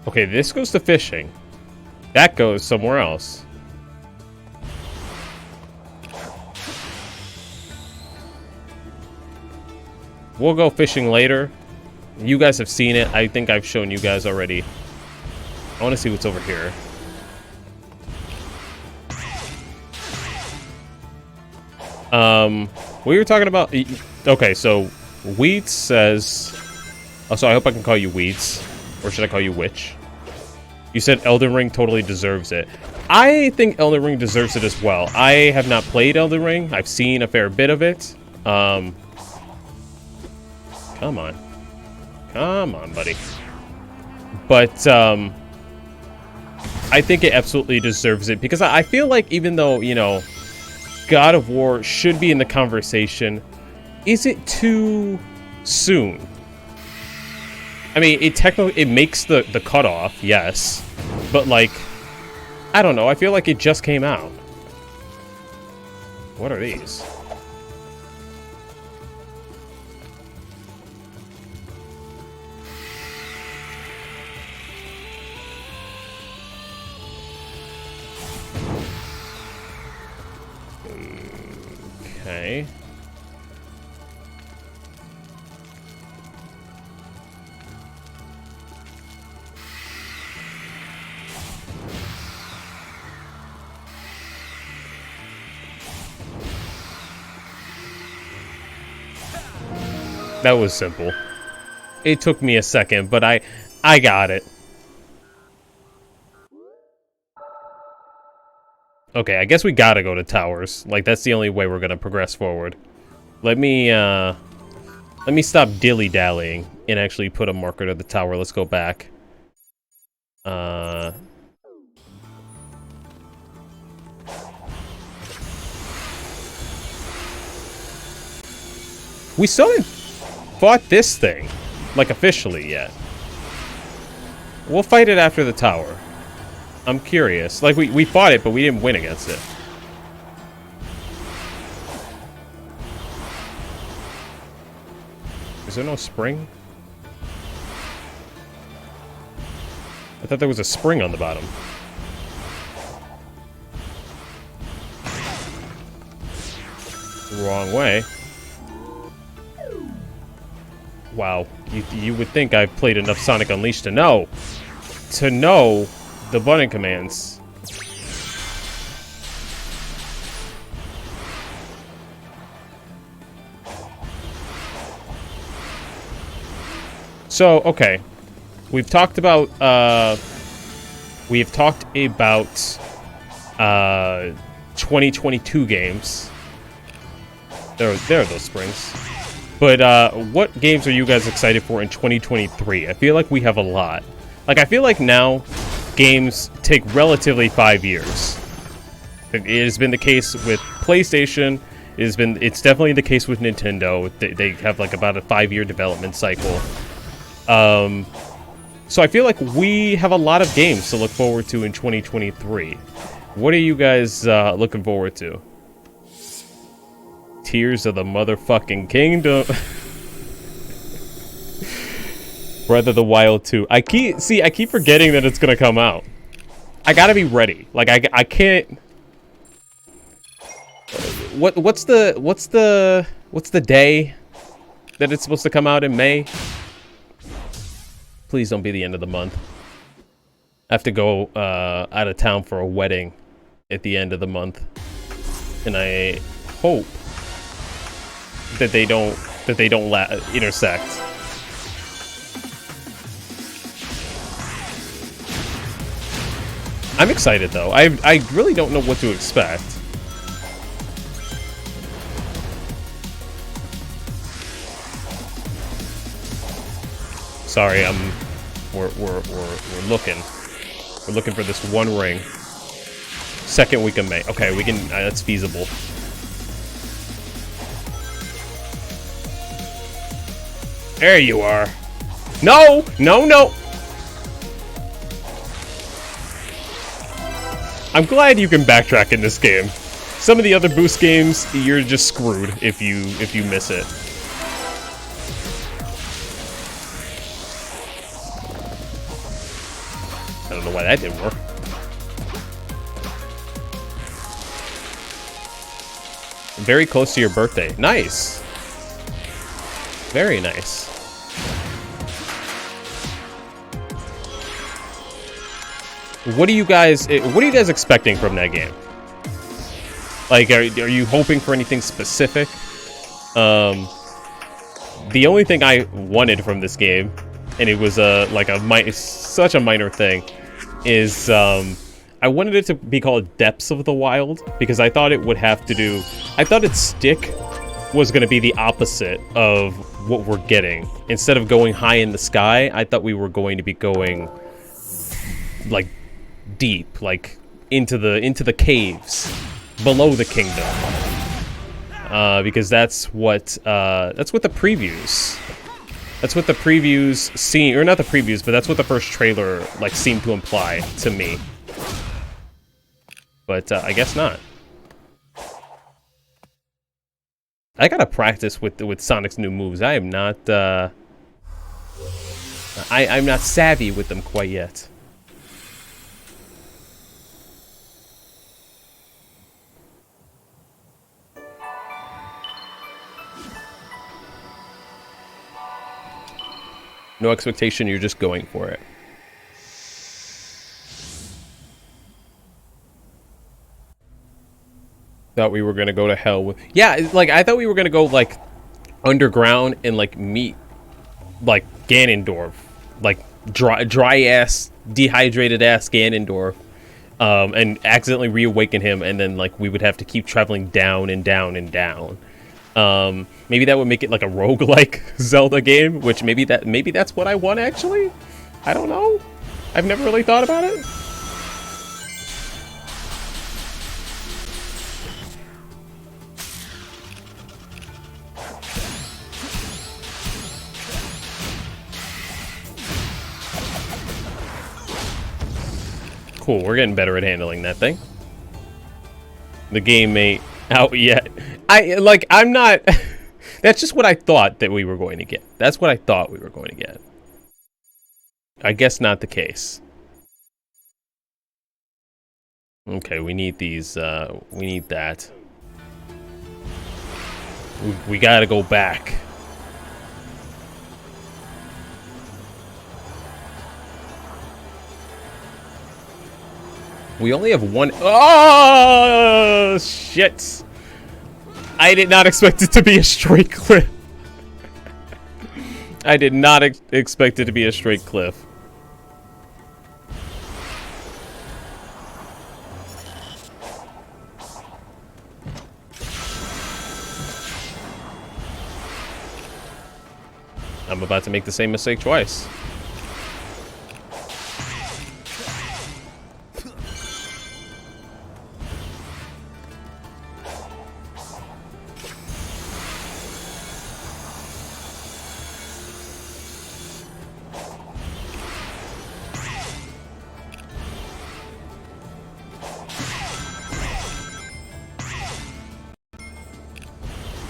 Okay, this goes to fishing. That goes somewhere else. We'll go fishing later. You guys have seen it. I think I've shown you guys already. I want to see what's over here. We were talking about... Okay, so Weeds says... Oh, so I hope I can call you Weeds. Or should I call you Witch? You said Elden Ring totally deserves it. I think Elden Ring deserves it as well. I have not played Elden Ring. I've seen a fair bit of it. Come on. Come on, buddy. But, I think it absolutely deserves it. Because I feel like even though, you know, God of War should be in the conversation, is it too soon? I mean, it makes the cutoff, yes. But, like, I don't know. I feel like it just came out. What are these? Okay. That was simple. It took me a second, but I got it. Okay, I guess we gotta go to towers. Like, that's the only way we're gonna progress forward. Let me stop dilly-dallying and actually put a marker to the tower. Let's go back. We still haven't fought this thing, like, officially yet. We'll fight it after the tower. I'm curious. Like, we fought it, but we didn't win against it. Is there no spring? I thought there was a spring on the bottom. Wrong way. Wow. You would think I've played enough Sonic Unleashed to know the button commands. So, okay. We've talked about 2022 games. There are those springs. But what games are you guys excited for in 2023? I feel like we have a lot. Like, I feel like now games take relatively 5 years. It has been the case with PlayStation. It's definitely the case with Nintendo. They have like about a 5-year development cycle. So I feel like we have a lot of games to look forward to in 2023. What are you guys looking forward to? Tears of the motherfucking Kingdom. Breath of the Wild 2. I keep forgetting that it's gonna come out. I gotta be ready. Like, I can't. What's the day that it's supposed to come out in May? Please don't be the end of the month. I have to go out of town for a wedding at the end of the month, and I hope that they don't intersect. I'm excited though. I really don't know what to expect. Sorry, we're looking. We're looking for this one ring. Second week of May. Okay, we can. That's feasible. There you are. No, no, no. I'm glad you can backtrack in this game. Some of the other boost games, you're just screwed if you miss it. I don't know why that didn't work. Very close to your birthday. Nice. Very nice. What are you guys expecting from that game? Like, are you hoping for anything specific? The only thing I wanted from this game, and it was such a minor thing, is I wanted it to be called Depths of the Wild, because I thought it would have to do. I thought its stick was going to be the opposite of what we're getting. Instead of going high in the sky, I thought we were going to be going like deep, like into the caves below the kingdom, because that's what the previews seem, or not the previews, but that's what the first trailer like seemed to imply to me. But I guess not. I gotta practice with Sonic's new moves. I am not I'm not savvy with them quite yet. No expectation, you're just going for it. Thought we were gonna go to hell with... Yeah, like, I thought we were gonna go, like, underground and like meet like Ganondorf, like dry ass, dehydrated ass Ganondorf, and accidentally reawaken him, and then like we would have to keep traveling down and down and down. Maybe that would make it like a roguelike Zelda game, which maybe that's what I want actually. I don't know. I've never really thought about it. Cool, we're getting better at handling that thing. The game ain't out yet. I'm not... That's just what I thought that we were going to get. That's what I thought we were going to get. I guess not the case. Okay, we need these, we need that. We gotta go back. We only have one. Oh, shit. I did not expect it to be a straight cliff. I did not expect it to be a straight cliff. I'm about to make the same mistake twice.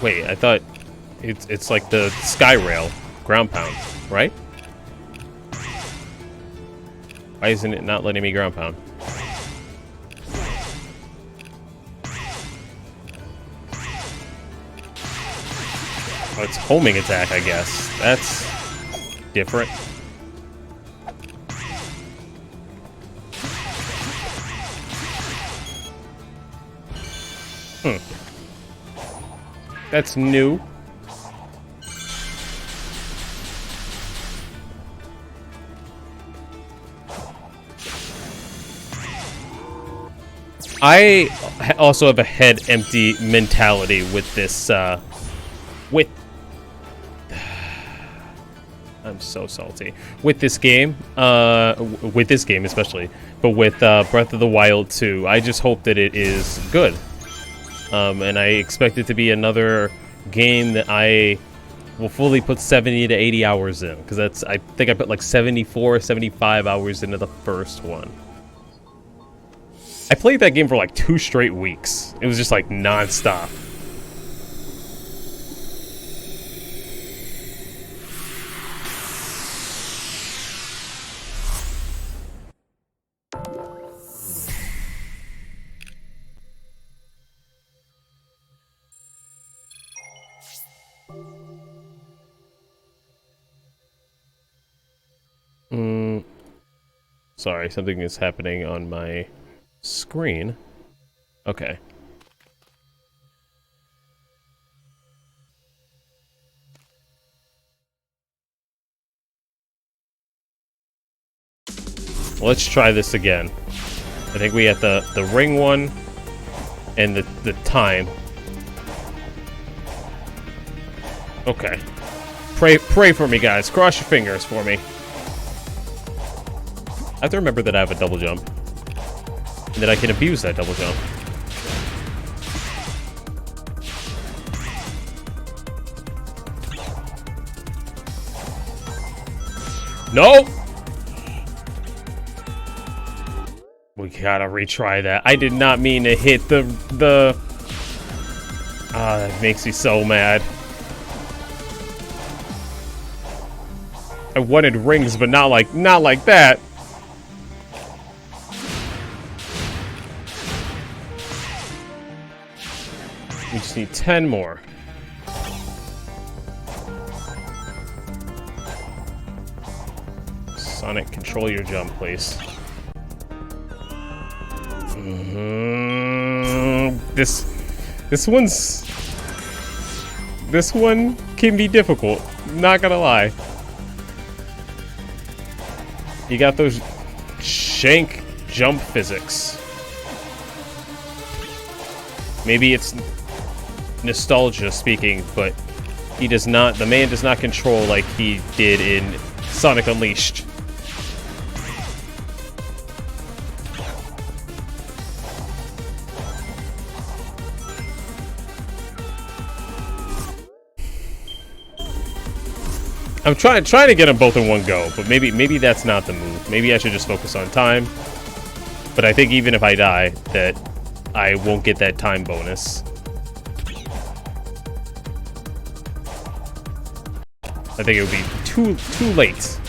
Wait, I thought it's like the sky rail, ground pound, right? Why isn't it not letting me ground pound? Oh, it's homing attack, I guess. That's different. That's new. I also have a head empty mentality with this, I'm so salty. With this game especially, but with Breath of the Wild 2, I just hope that it is good. And I expect it to be another game that I will fully put 70 to 80 hours in. Because I think I put like 74, 75 hours into the first one. I played that game for like 2 straight weeks. It was just like non-stop. Sorry, something is happening on my screen. Okay. Let's try this again. I think we got the ring one and the time. Okay. Pray for me, guys. Cross your fingers for me. I have to remember that I have a double jump. And that I can abuse that double jump. Nope! We gotta retry that. I did not mean to hit the... Ah, that makes me so mad. I wanted rings, but not like that. We just need 10 more. Sonic, control your jump, please. This one can be difficult. Not gonna lie. You got those shank jump physics. Maybe it's nostalgia speaking, but he does not, the man does not control like he did in Sonic Unleashed. I'm trying to get them both in one go, but maybe that's not the move. Maybe I should just focus on time. But I think even if I die, that I won't get that time bonus. I think it would be too late.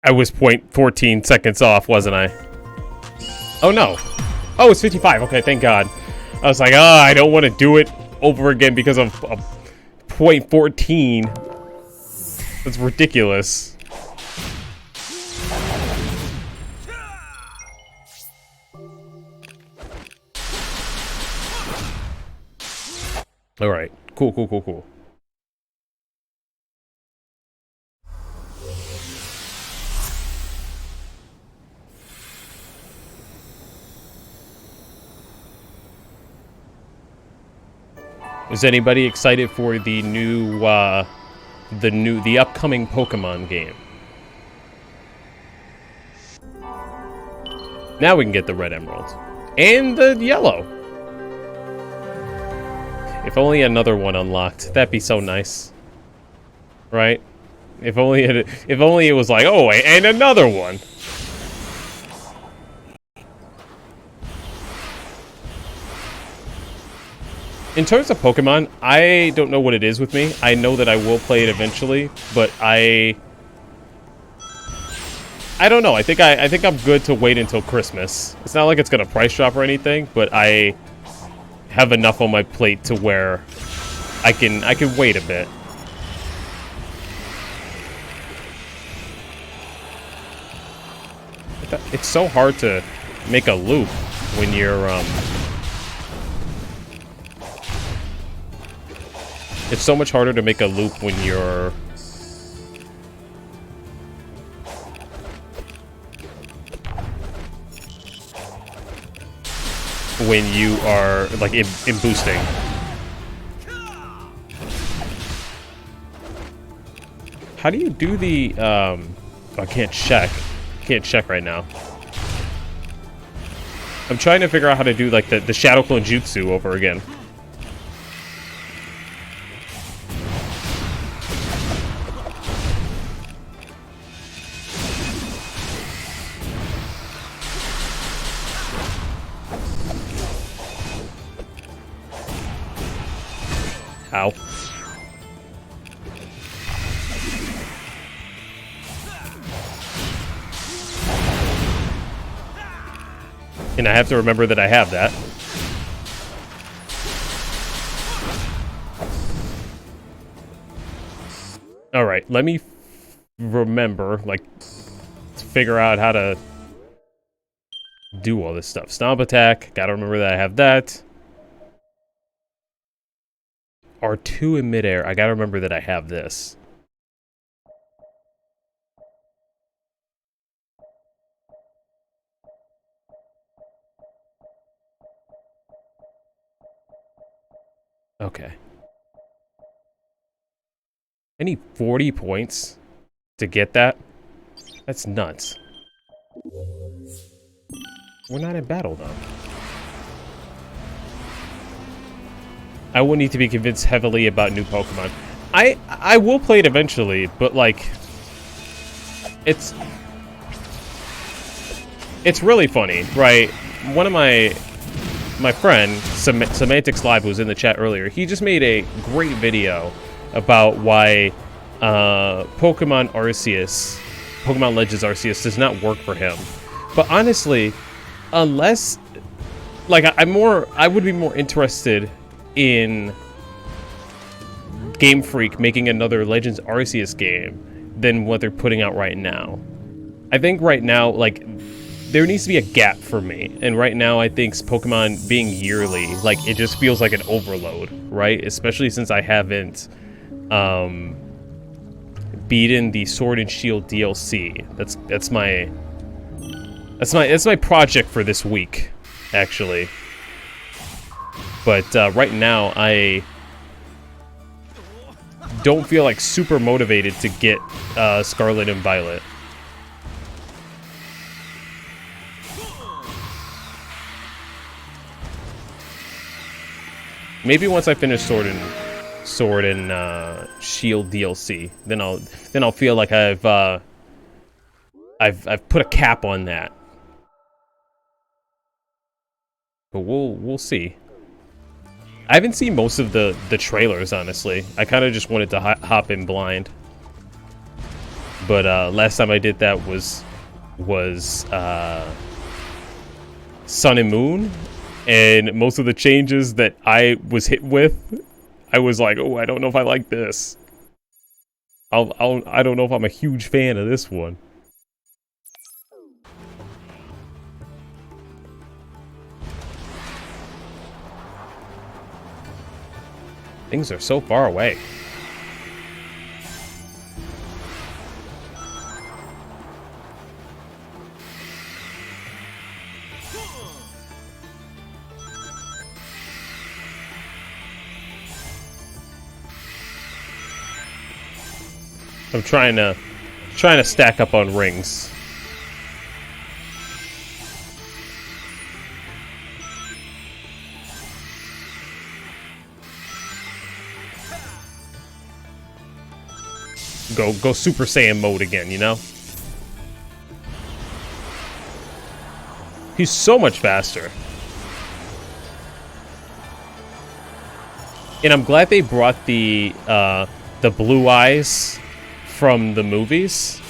I was 0.14 seconds off, wasn't I? Oh no. Oh, it's 55. Okay, thank God. I was like, I don't want to do it over again because of 0.14. That's ridiculous. All right. Cool. Is anybody excited for the new, the upcoming Pokemon game? Now we can get the red emerald. And the yellow. If only another one unlocked. That'd be so nice. Right? If only it was like, oh, and another one. In terms of Pokemon, I don't know what it is with me. I know that I will play it eventually, but I don't know. I think I'm good to wait until Christmas. It's not like it's gonna price drop or anything, but I have enough on my plate to where I can wait a bit. It's so hard to make a loop when you're It's so much harder to make a loop when you're like in boosting. How do you do the I can't check. Can't check right now. I'm trying to figure out how to do like the Shadow Clone Jutsu over again. Ow. And I have to remember that I have that. Alright, let me remember, like, figure out how to do all this stuff. Stomp attack, gotta remember that I have that. R2 in midair, I gotta remember that I have this. Okay. I need 40 points to get that? That's nuts. We're not in battle, though. I will need to be convinced heavily about new Pokemon. I will play it eventually, but, like... It's really funny, right? One of my my friend Semantics Live, who was in the chat earlier, he just made a great video about why Pokemon Legends Arceus does not work for him. But honestly, unless, like, I would be more interested in Game Freak making another Legends Arceus game than what they're putting out right now. I think right now, like, there needs to be a gap for me, and right now I think Pokemon being yearly, like, it just feels like an overload, right? Especially since I haven't beaten the Sword and Shield DLC. That's my project for this week, actually. But right now I don't feel like super motivated to get Scarlet and Violet. Maybe once I finish Sword and Shield DLC, then I'll feel like I've put a cap on that. But we'll see. I haven't seen most of the trailers, honestly. I kind of just wanted to hop in blind. But last time I did that was Sun and Moon. And most of the changes that I was hit with, I was like, oh, I don't know if I like this. I don't know if I'm a huge fan of this one. Things are so far away. I'm trying to stack up on rings. Go Super Saiyan mode again, you know? He's so much faster. And I'm glad they brought the blue eyes from the movies.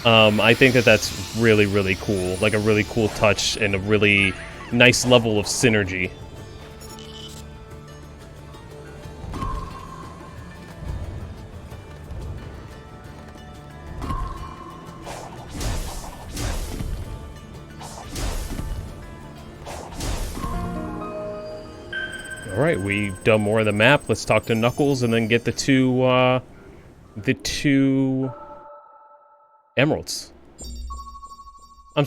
I think that's really, really cool. Like a really cool touch and a really nice level of synergy. Alright, we've done more of the map. Let's talk to Knuckles and then get the two emeralds. I'm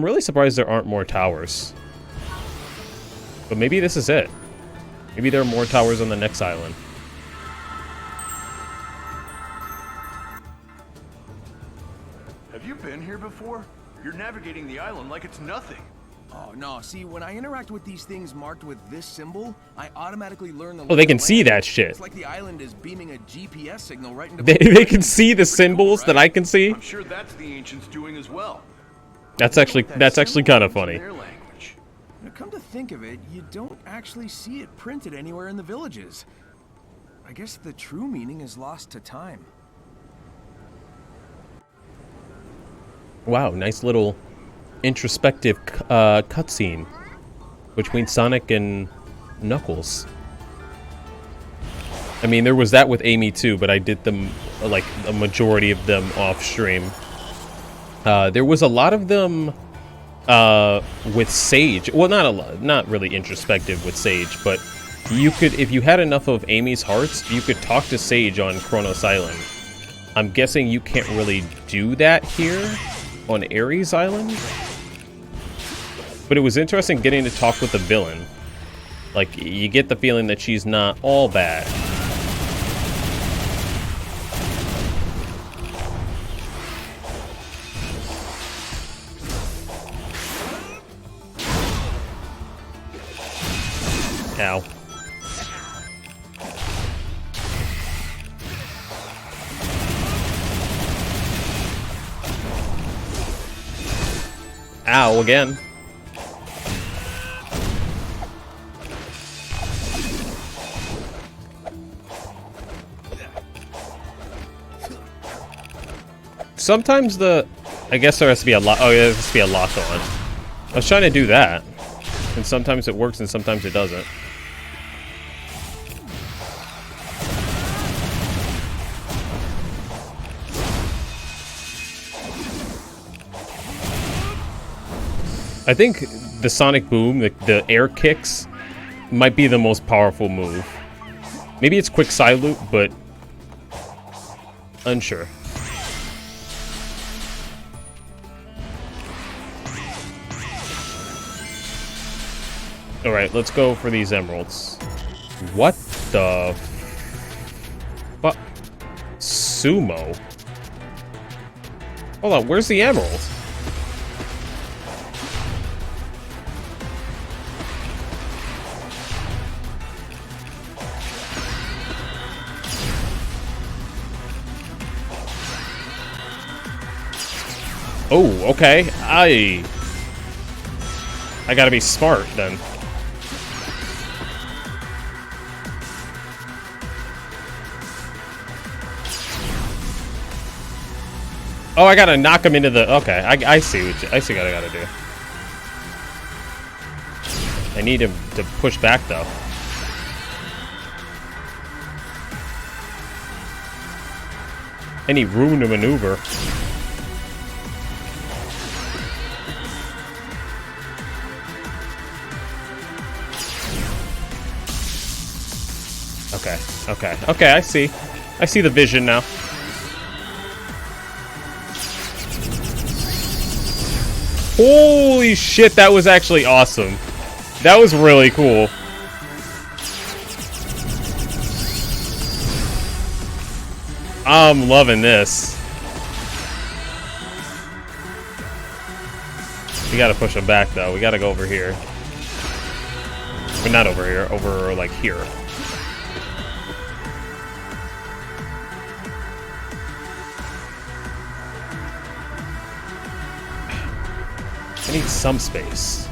really surprised there aren't more towers. But maybe this is it. Maybe there are more towers on the next island. Have you been here before? You're navigating the island like it's nothing. Oh, no. See, when I interact with these things marked with this symbol, I automatically learn the Oh, they can land. see that shit. It's like the island is beaming a GPS signal right into... They can see the symbols that I can see. I'm sure that's the ancients doing as well. That's actually kind of funny. Their language. Now, come to think of it, you don't actually see it printed anywhere in the villages. I guess the true meaning is lost to time. Wow, nice little introspective cutscene between Sonic and Knuckles. I mean, there was that with Amy too, but I did them, like, a majority of them off stream. There was a lot of them with Sage. Well, not a lot, not really introspective with Sage, but you could, if you had enough of Amy's hearts, you could talk to Sage on Kronos Island. I'm guessing you can't really do that here on Ares Island. But it was interesting getting to talk with the villain. Like, you get the feeling that she's not all bad. Ow. Ow, again. Sometimes the... I guess there has to be a lock. Oh, yeah, there has to be a lock on. I was trying to do that. And sometimes it works and sometimes it doesn't. I think the Sonic Boom, the air kicks, might be the most powerful move. Maybe it's quick side loop, but unsure. Alright, let's go for these emeralds. What the fuck? Sumo? Hold on, where's the emerald? Oh, okay. I gotta be smart then. Oh, I gotta knock him into the... Okay, I see what I gotta do. I need him to push back though. I need room to maneuver. Okay, I see. I see the vision now. Holy shit, that was actually awesome. That was really cool. I'm loving this. We gotta push him back though. We gotta go over here. But not over here, over like here. I need some space.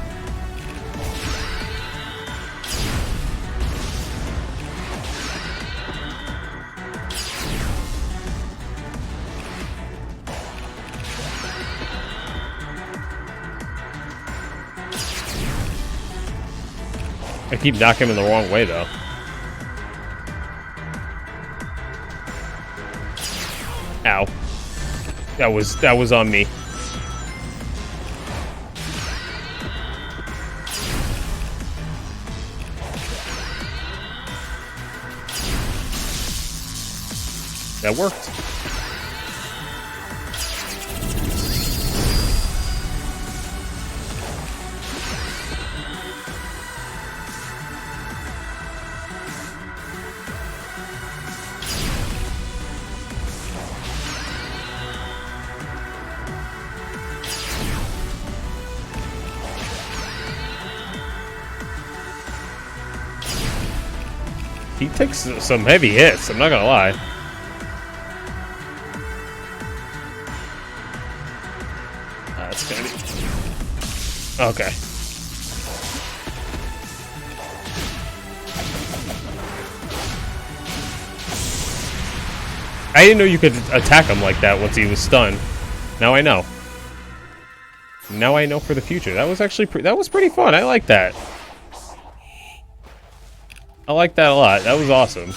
I keep knocking him in the wrong way though. Ow. That was on me. That worked. He takes some heavy hits, I'm not gonna lie. That's gonna be... Okay. I didn't know you could attack him like that once he was stunned. Now I know. Now I know for the future. That was actually that was pretty fun. I like that. I like that a lot. That was awesome.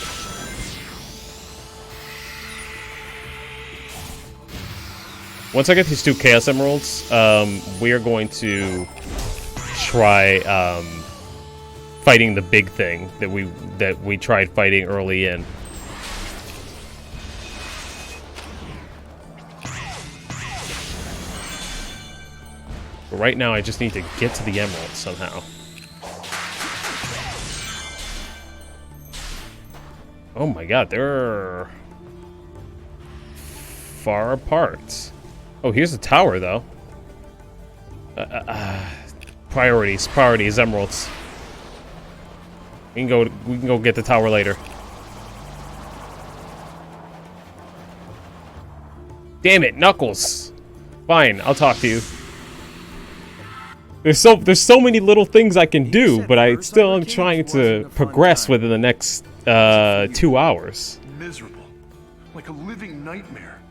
Once I get these 2 Chaos Emeralds, we are going to try fighting the big thing that we tried fighting early in. But right now, I just need to get to the emeralds somehow. Oh my god, they're far apart. Oh, here's the tower, though. Priorities, emeralds. We can go get the tower later. Damn it, Knuckles. Fine, I'll talk to you. There's so many little things I can do, but I still am trying to progress within the next 2 hours. Miserable, like a living nightmare.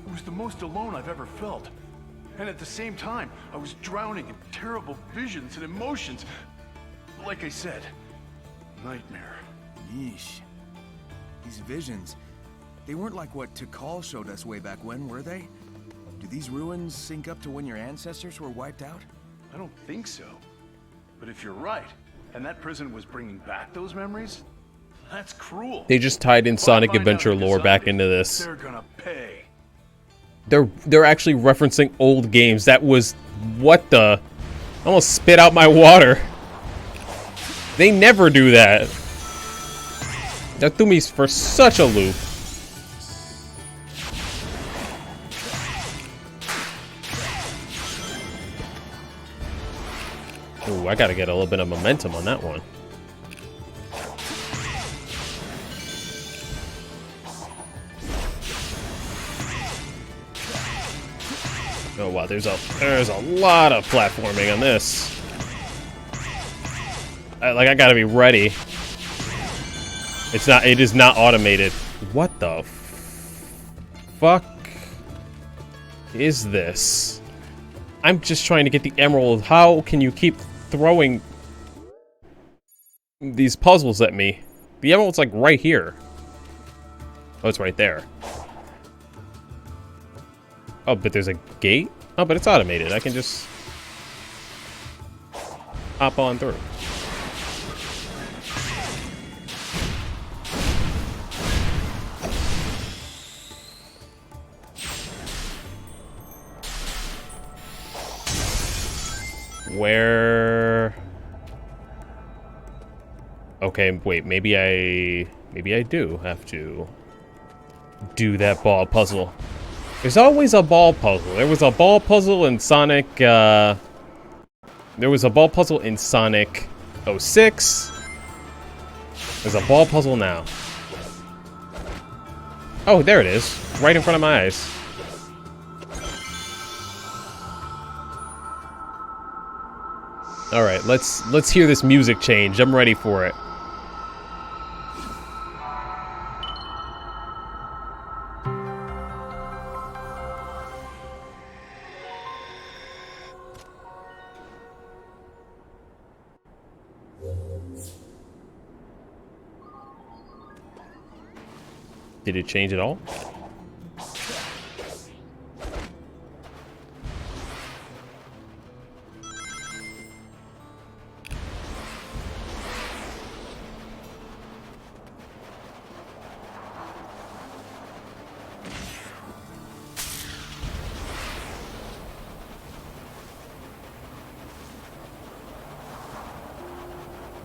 It was the most alone I've ever felt. And at the same time, I was drowning in terrible visions and emotions. Like I said, nightmare. Yeesh. These visions, they weren't like what Tikal showed us way back when, were they? Do these ruins sync up to when your ancestors were wiped out? I don't think so. But if you're right, and that prison was bringing back those memories, that's cruel. They just tied in If I Sonic find out Adventure who lore designed back it, into this. They're gonna pay. They're actually referencing old games. That was what the? I almost spit out my water. They never do that. That threw me for such a loop. Ooh, I gotta get a little bit of momentum on that one. Oh wow, there's a lot of platforming on this. I gotta be ready. It is not automated. What the fuck is this? I'm just trying to get the emerald. How can you keep throwing these puzzles at me? The emerald's like right here. Oh, it's right there. Oh, but there's a gate? Oh, but it's automated. I can just hop on through. Where? Okay, wait, maybe I do have to do that ball puzzle. There's always a ball puzzle. There was a ball puzzle in Sonic, there was a ball puzzle in Sonic 06. There's a ball puzzle now. Oh, there it is. Right in front of my eyes. Alright, let's hear this music change. I'm ready for it. Did it change at all?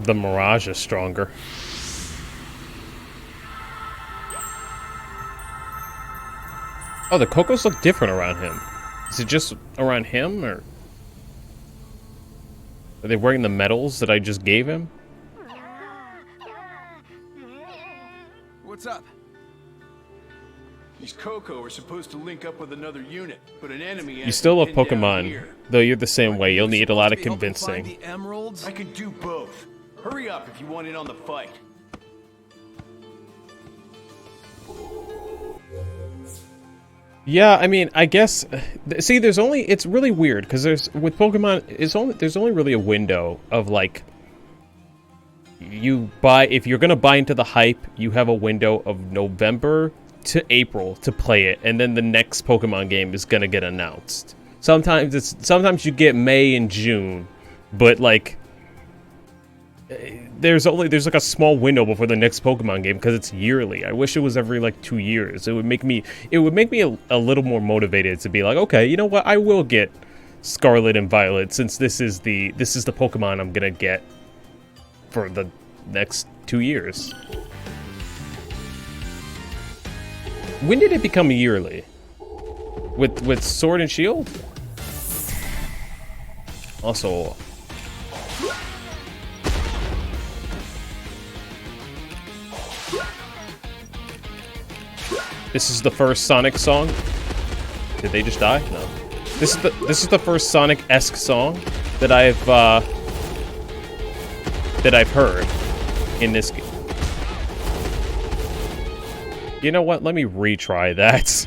The Mirage is stronger. Oh, the Cocos look different around him. Is it just around him, or are they wearing the medals that I just gave him? What's up? These Coco are supposed to link up with another unit, but an enemy. You still love has been pinned down Pokemon, here. though you're the same way. You'll need a lot of Supposed to be helping convincing. find the emeralds? I can do both. Hurry up if you want in on the fight. Yeah, I mean, I guess. See, it's really weird because with Pokemon, there's only really a window of like. If you're gonna buy into the hype, you have a window of November to April to play it, and then the next Pokemon game is gonna get announced. Sometimes you get May and June, but like. There's like a small window before the next Pokemon game because it's yearly. I wish it was every like 2 years. It would make me a little more motivated to be like, okay, you know what? I will get Scarlet and Violet since this is the Pokemon I'm gonna get for the next 2 years. When did it become yearly? With Sword and Shield? Also. This is the first Sonic song. Did they just die? No. This is the first Sonic-esque song that I've heard in this game. You know what? Let me retry that.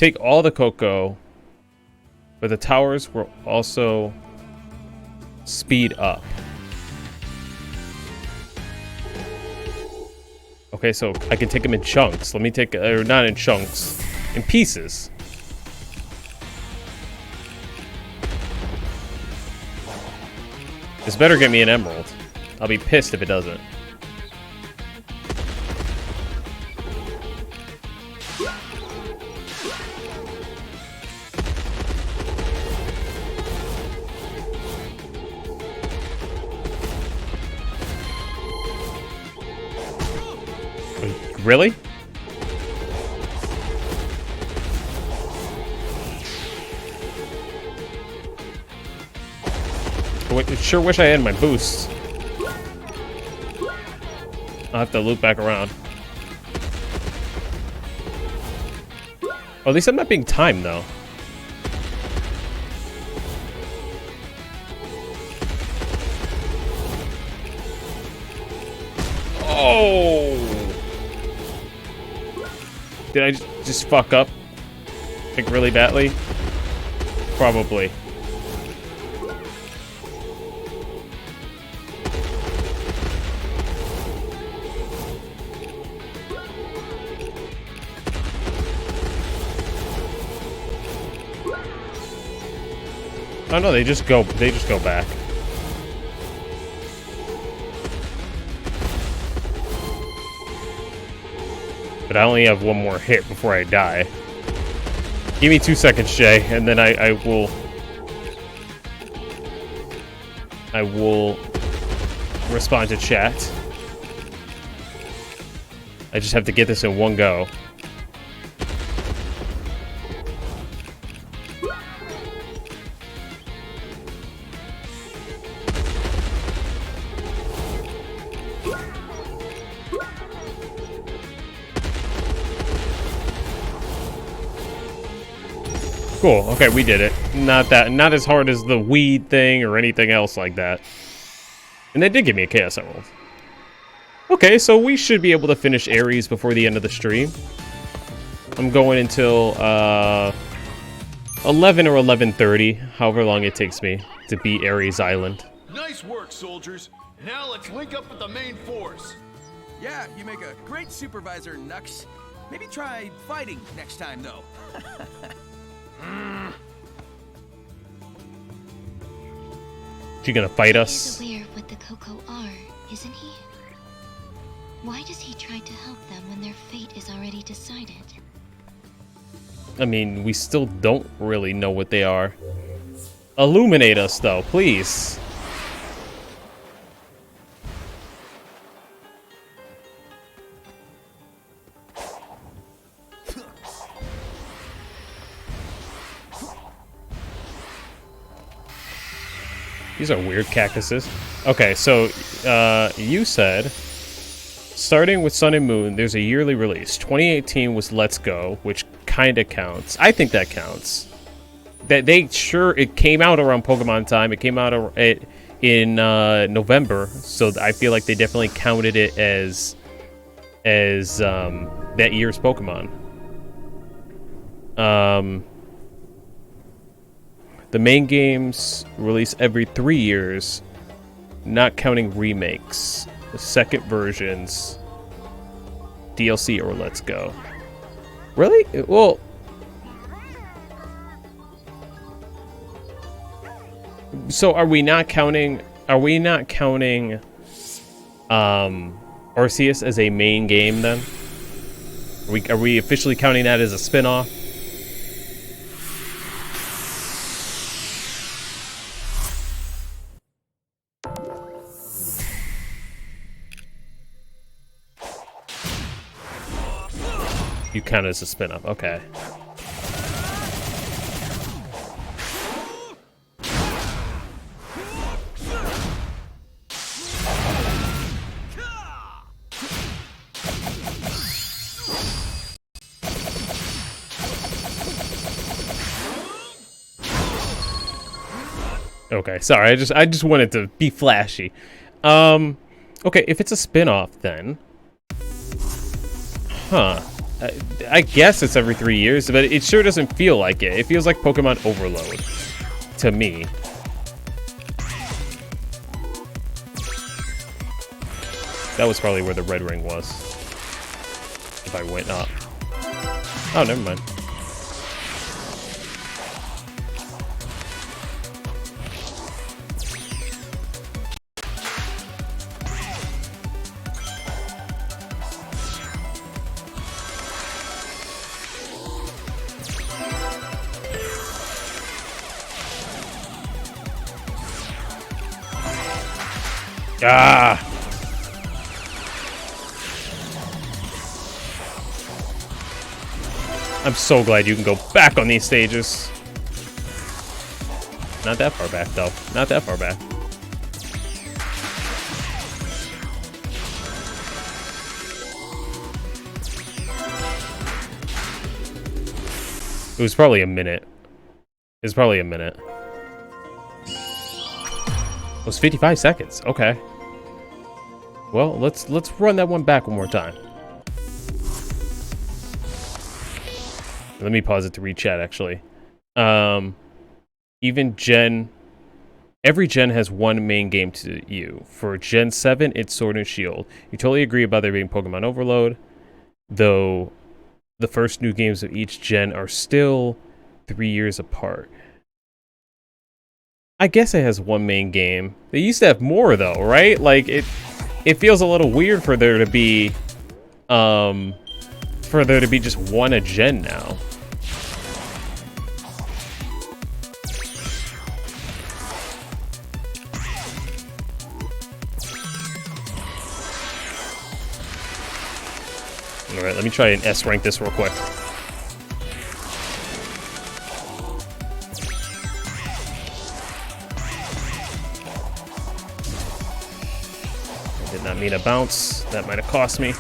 take all the cocoa, but the towers will also speed up. Okay, so I can take them in chunks. Let me take, or not in chunks, in pieces. This better get me an emerald. I'll be pissed if it doesn't. Really? I sure wish I had my boosts. I'll have to loop back around. Oh, at least I'm not being timed, though. Oh! Did I just fuck up? Like, really badly? Probably. Oh no, they just go back. But I only have one more hit before I die. Give me 2 seconds, Jay, and then I will respond to chat. I just have to get this in one go. Cool. Okay, we did it. Not as hard as the weed thing or anything else like that. And they did give me a Chaos Emerald. Okay, so we should be able to finish Ares before the end of the stream. I'm going until 11 or 11:30, however long it takes me to beat Ares Island. Nice work, soldiers. Now let's link up with the main force. Yeah, you make a great supervisor, Nux. Maybe try fighting next time, though. She gonna fight He us? is aware of what the Coco are, isn't he? Why does he try to help them when their fate is already decided? I mean, we still don't really know what they are. Illuminate us, though, please. These are weird cactuses. Okay, so you said, starting with Sun and Moon, there's a yearly release. 2018 was Let's Go, which kind of counts. I think that counts. It came out around Pokemon time. It came out in November, so I feel like they definitely counted it as that year's Pokemon. The main games release every 3 years, not counting remakes, the second versions, DLC, or Let's Go. Really? Well, so are we not counting Arceus as a main game then? Are we officially counting that as a spin-off? You count it as a spin-off, okay. Okay, sorry, I just wanted to be flashy. Okay, if it's a spin-off then. Huh. I guess it's every 3 years, but it sure doesn't feel like it. It feels like Pokemon Overload to me. That was probably where the red ring was. If I went up. Oh, never mind. Ah! I'm so glad you can go back on these stages. Not that far back, though. Not that far back. It was probably a minute. It was probably a minute. It was 55 seconds. Okay. Well, let's run that one back one more time. Let me pause it to read chat, actually. Even Gen... Every Gen has one main game to you. For Gen 7, it's Sword and Shield. You totally agree about there being Pokemon Overload, though the first new games of each Gen are still 3 years apart. I guess it has one main game. They used to have more, though, right? Like, it feels a little weird for there to be... for there to be just one a Gen now. Alright, let me try and S-rank this real quick. I did not mean a bounce. That might have cost me.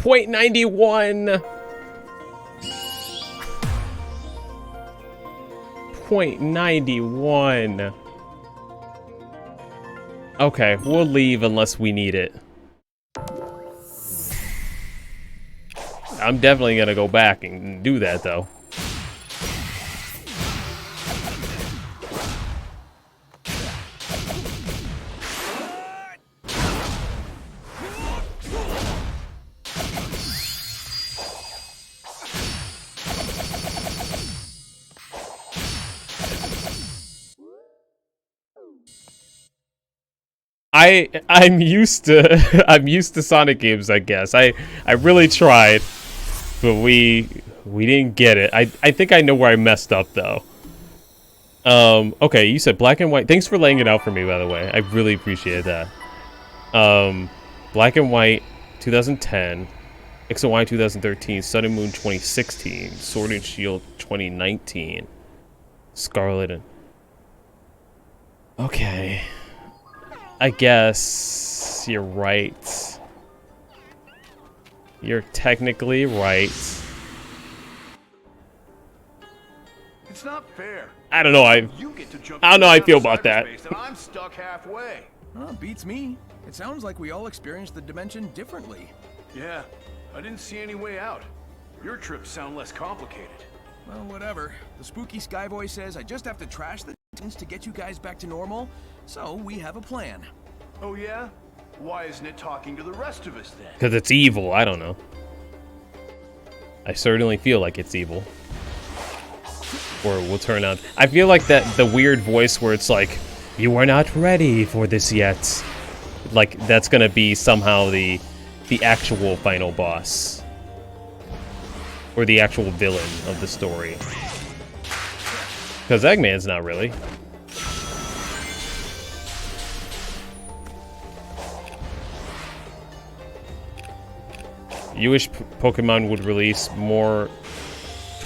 .91. .91. Okay, we'll leave unless we need it. I'm definitely gonna go back and do that, though. I'm used to I'm used to Sonic games, I guess. I really tried, but we didn't get it. I think I know where I messed up though. Okay, you said black and white. Thanks for laying it out for me, by the way. I really appreciate that. Black and White 2010, X and Y 2013, Sun and Moon 2016, Sword and Shield 2019, Scarlet and... Okay. I guess you're right. You're technically right. It's not fair. I don't know. I don't know how I feel about that. And I'm stuck halfway. Beats me. It sounds like we all experienced the dimension differently. Yeah, I didn't see any way out. Your trips sound less complicated. Well, whatever. The spooky Skyboy says I just have to trash the to get you guys back to normal, so we have a plan. Oh yeah? Why isn't it talking to the rest of us then? Because it's evil. I don't know. I certainly feel like it's evil. Or it will turn out... I feel like that the weird voice where it's like, you are not ready for this yet. Like, that's gonna be somehow the actual final boss. Or the actual villain of the story. Because Eggman's not really. You wish Pokemon would release more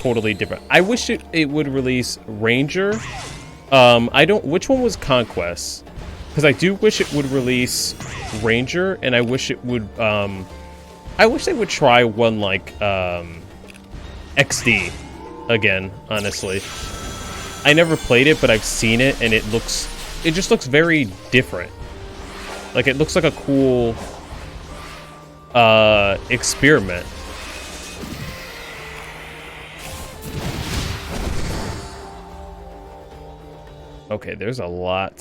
totally different. I wish it would release Ranger. Which one was Conquest? Because I do wish it would release Ranger, and I wish it would, I wish they would try one like, XD again, honestly. I never played it, but I've seen it, and it just looks very different. Like, it looks like a cool, experiment. Okay, there's a lot,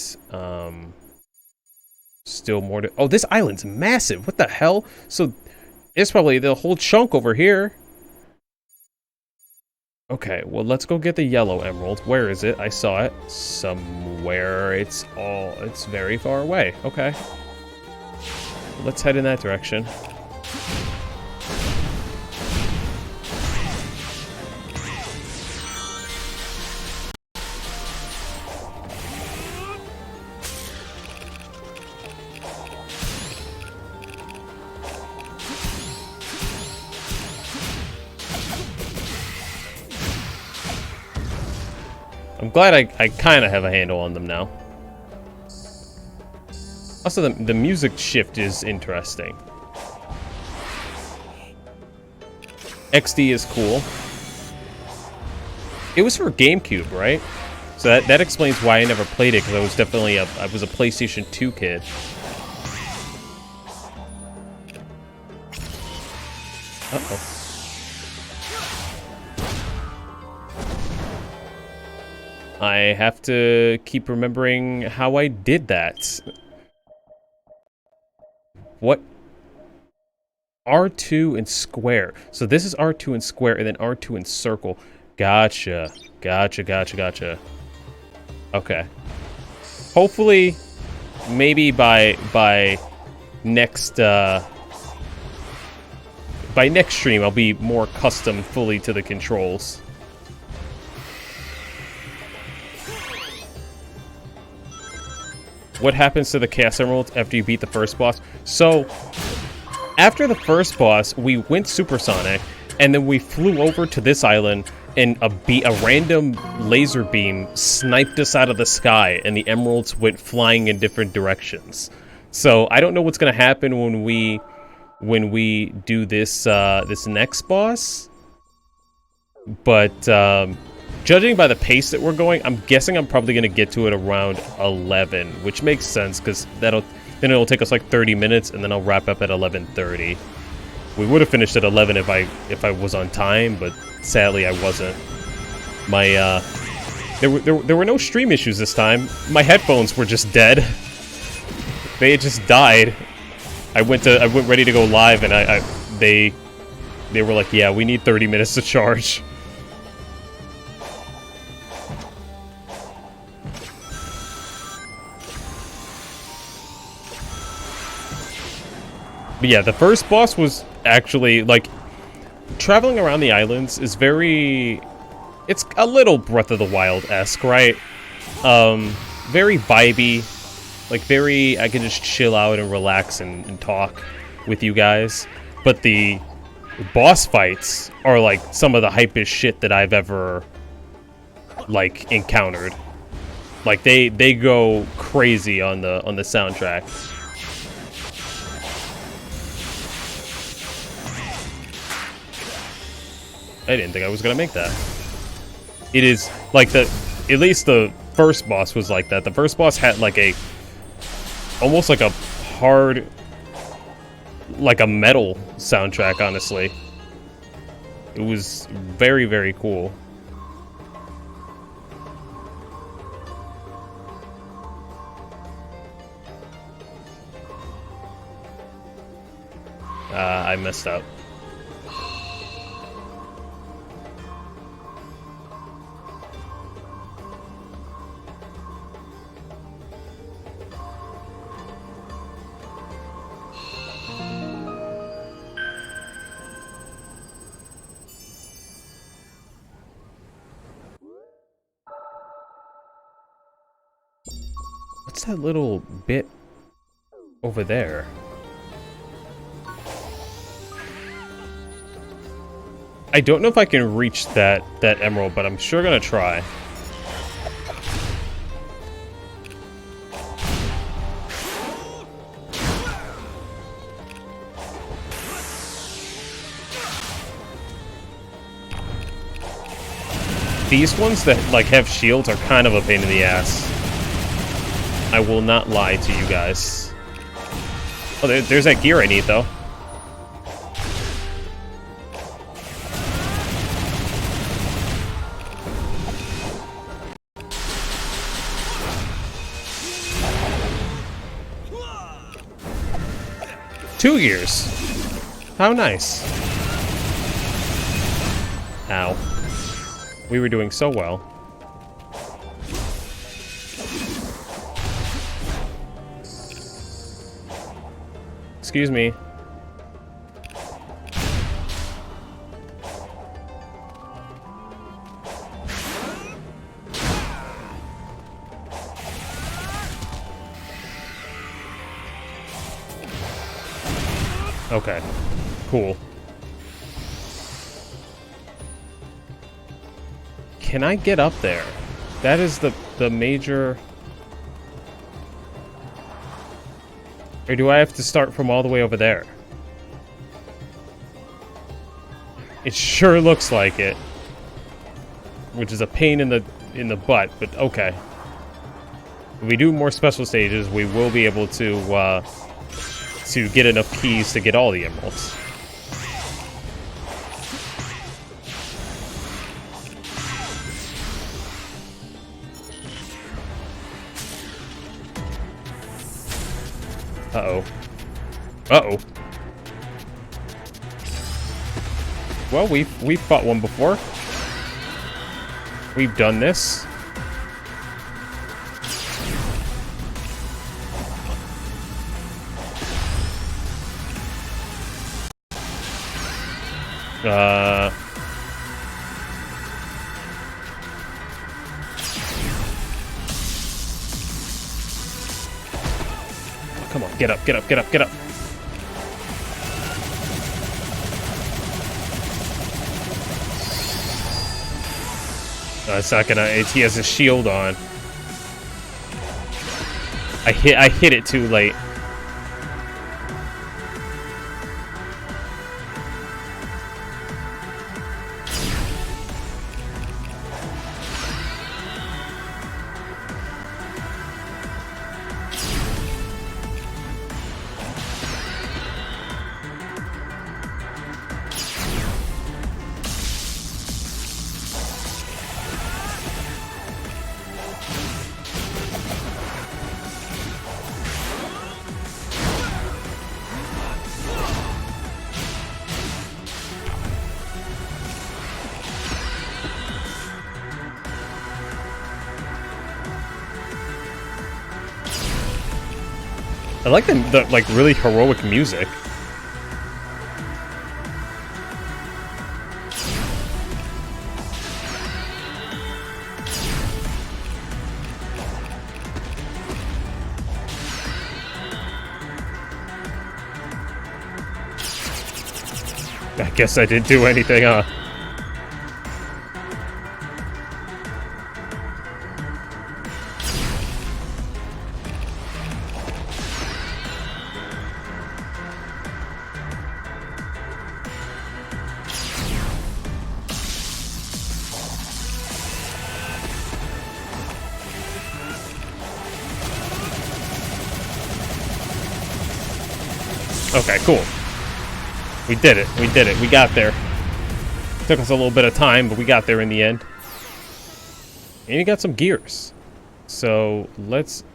still more to... Oh, this island's massive! What the hell? So, it's probably the whole chunk over here. Okay, well, let's go get the yellow emerald. Where is it? I saw it somewhere. It's very far away. Okay. Let's head in that direction. I'm glad I kind of have a handle on them now. Also, the music shift is interesting. XD is cool. It was for GameCube, right? So that explains why I never played it, because I was definitely I was a PlayStation 2 kid. Uh-oh. I have to keep remembering how I did that. What? R2 and square. So this is R2 and square, and then R2 and circle. Gotcha. Gotcha. Okay. Hopefully, maybe by next stream, I'll be more custom fully to the controls. What happens to the Chaos Emeralds after you beat the first boss? So, after the first boss, we went supersonic, and then we flew over to this island, and a random laser beam sniped us out of the sky, and the emeralds went flying in different directions. So, I don't know what's gonna happen when we do this this next boss, but judging by the pace that we're going, I'm guessing I'm probably gonna get to it around 11, which makes sense because then it'll take us like 30 minutes, and then I'll wrap up at 11:30. We would have finished at 11 if I was on time, but sadly I wasn't. My there were no stream issues this time. My headphones were just dead. They had just died. I went ready to go live, and they were like, yeah, we need 30 minutes to charge. But yeah, the first boss was actually, like, traveling around the islands is it's a little Breath of the Wild-esque, right? Very vibey, like I can just chill out and relax and talk with you guys. But the boss fights are like some of the hypest shit that I've ever, like, encountered. Like, they go crazy on the soundtrack. I didn't think I was gonna make that. It is like at least the first boss was like that. The first boss had like almost like a hard, like a metal soundtrack, honestly. It was very, very cool. I messed up. What's that little bit over there? I don't know if I can reach that emerald, but I'm sure gonna try. These ones that like have shields are kind of a pain in the ass. I will not lie to you guys. Oh, there's that gear I need though. Two gears. How nice. Ow. We were doing so well. Excuse me. Okay. Cool. Can I get up there? That is the major... Or do I have to start from all the way over there? It sure looks like it. Which is a pain in the butt, but okay. If we do more special stages, we will be able to get enough keys to get all the emeralds. Uh-oh. Uh-oh. Well, we've fought one before. We've done this. Come on, get up, get up, get up, get up. It's not gonna, he has a shield on. I hit it too late. I like the like really heroic music. I guess I didn't do anything, huh? Okay, cool. We did it. We did it. We got there. Took us a little bit of time, but we got there in the end. And you got some gears. So let's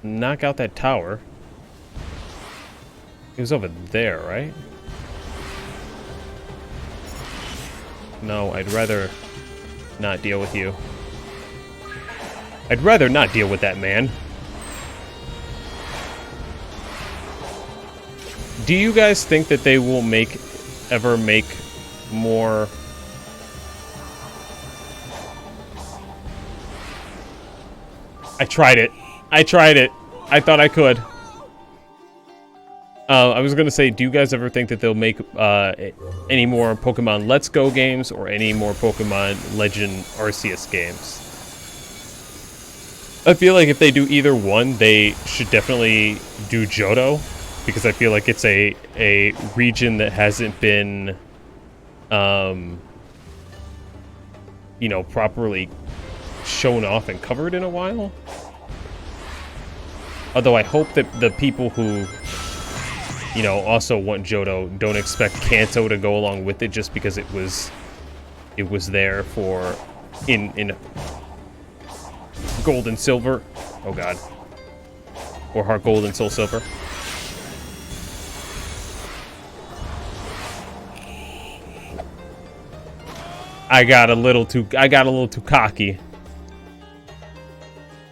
knock out that tower. It was over there, right? No, I'd rather not deal with you. I'd rather not deal with that man. Do you guys think that they will ever make more... I tried it. I tried it. I thought I could. I was gonna say, do you guys ever think that they'll make any more Pokemon Let's Go games or any more Pokemon Legend Arceus games? I feel like if they do either one, they should definitely do Johto, because I feel like it's a region that hasn't been, you know, properly shown off and covered in a while. Although I hope that the people who, you know, also want Johto don't expect Kanto to go along with it just because it was there for in Gold and Silver. Oh god. Or Heart Gold and Soul Silver. I got a little too cocky.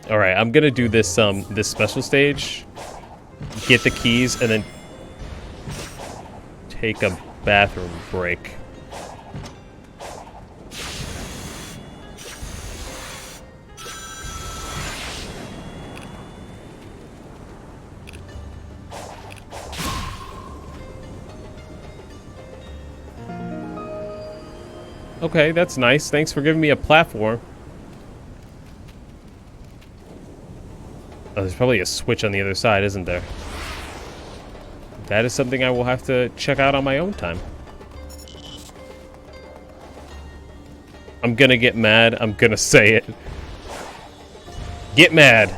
All right, I'm gonna do this this special stage, get the keys, and then take a bathroom break. Okay, that's nice. Thanks for giving me a platform. Oh, there's probably a switch on the other side, isn't there? That is something I will have to check out on my own time. I'm gonna get mad. I'm gonna say it. Get mad.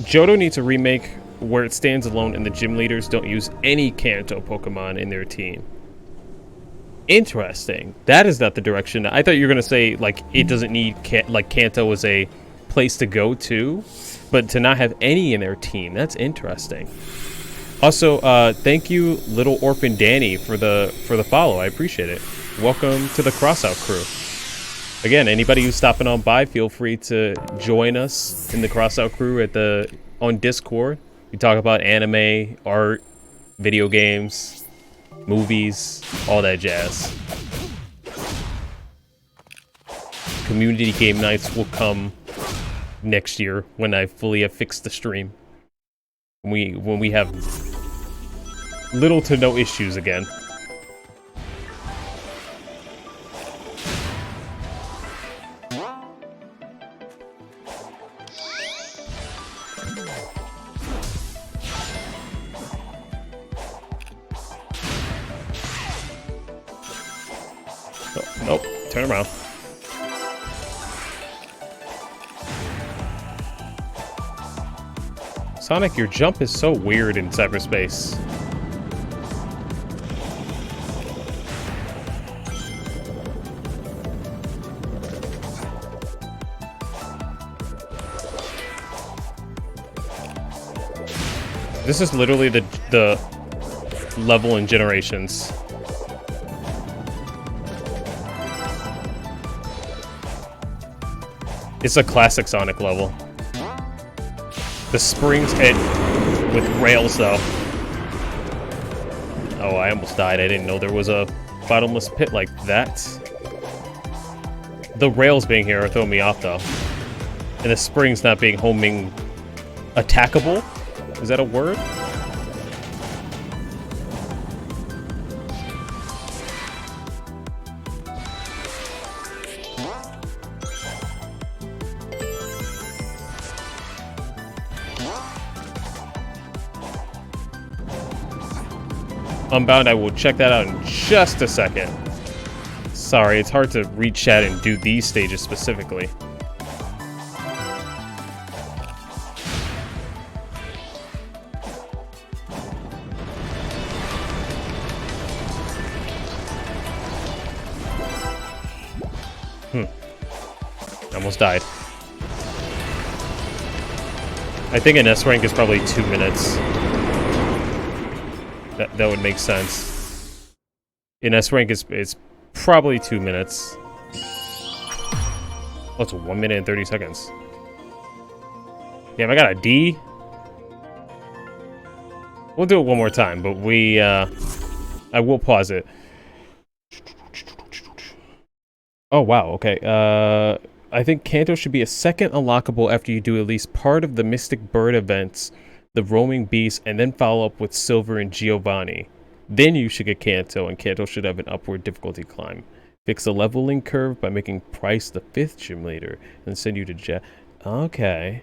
Johto needs a remake where it stands alone and the gym leaders don't use any Kanto Pokemon in their team. Interesting. That is not the direction. I thought you were going to say, like, it doesn't need, like, Kanto as a place to go to, but to not have any in their team. That's interesting. Also, thank you, Little Orphan Danny, for the follow. I appreciate it. Welcome to the Crossout crew. Again, anybody who's stopping on by, feel free to join us in the Crossout crew on Discord. We talk about anime, art, video games, movies, all that jazz. Community game nights will come next year when I fully have fixed the stream. When we have little to no issues again. Nope, turn around. Sonic, your jump is so weird in cyberspace. This is literally the level in Generations. It's a classic Sonic level. The springs hit with rails, though. Oh, I almost died. I didn't know there was a bottomless pit like that. The rails being here are throwing me off, though. And the springs not being homing attackable? Is that a word? Unbound, I will check that out in just a second. Sorry, it's hard to read chat and do these stages specifically. Almost died. I think an S rank is probably 2 minutes. That would make sense. In S rank is probably 2 minutes. Oh, it's 1 minute and 30 seconds. Damn, I got a D. We'll do it one more time, but I will pause it. Oh wow, okay. I think Kanto should be a second unlockable after you do at least part of the Mystic Bird events, the Roaming Beast, and then follow up with Silver and Giovanni. Then you should get Kanto, and Kanto should have an upward difficulty climb. Fix the leveling curve by making Price the 5th gym leader, and send you to Jet. Okay.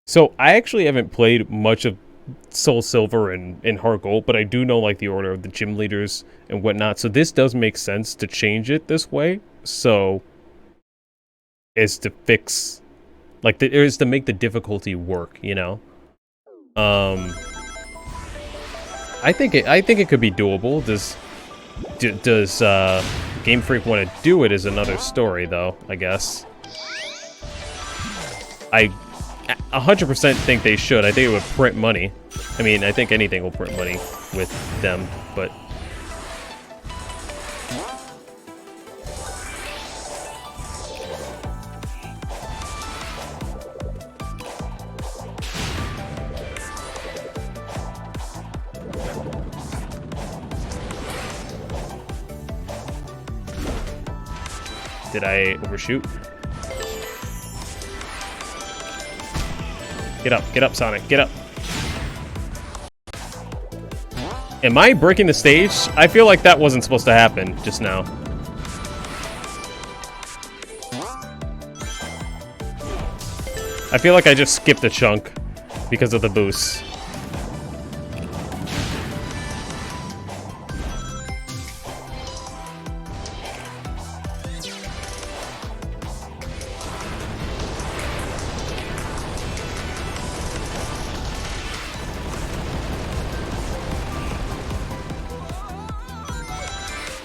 So I actually haven't played much of Soul Silver and Heart Gold, but I do know like the order of the gym leaders and whatnot. So this does make sense to change it this way. So is to fix, like, is to make the difficulty work, you know. I think it could be doable. Does Game Freak want to do it is another story, though. I guess. I 100% think they should. I think it would print money. I mean, I think anything will print money with them, but... Did I overshoot? Get up, Sonic, get up. Am I breaking the stage? I feel like that wasn't supposed to happen just now. I feel like I just skipped a chunk because of the boost.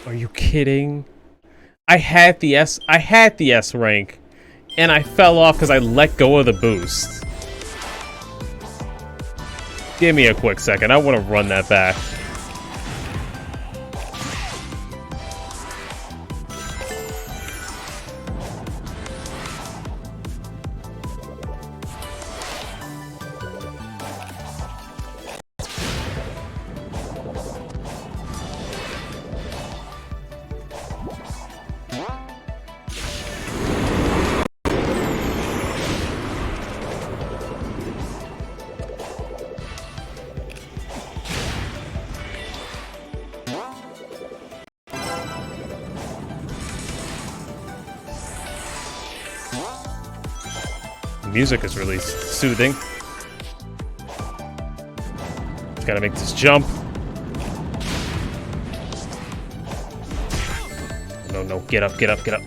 Are you kidding? I had the S rank, and I fell off because I let go of the boost. Give me a quick second. I want to run that back. Music is really soothing. Just gotta make this jump. No, get up, get up, get up.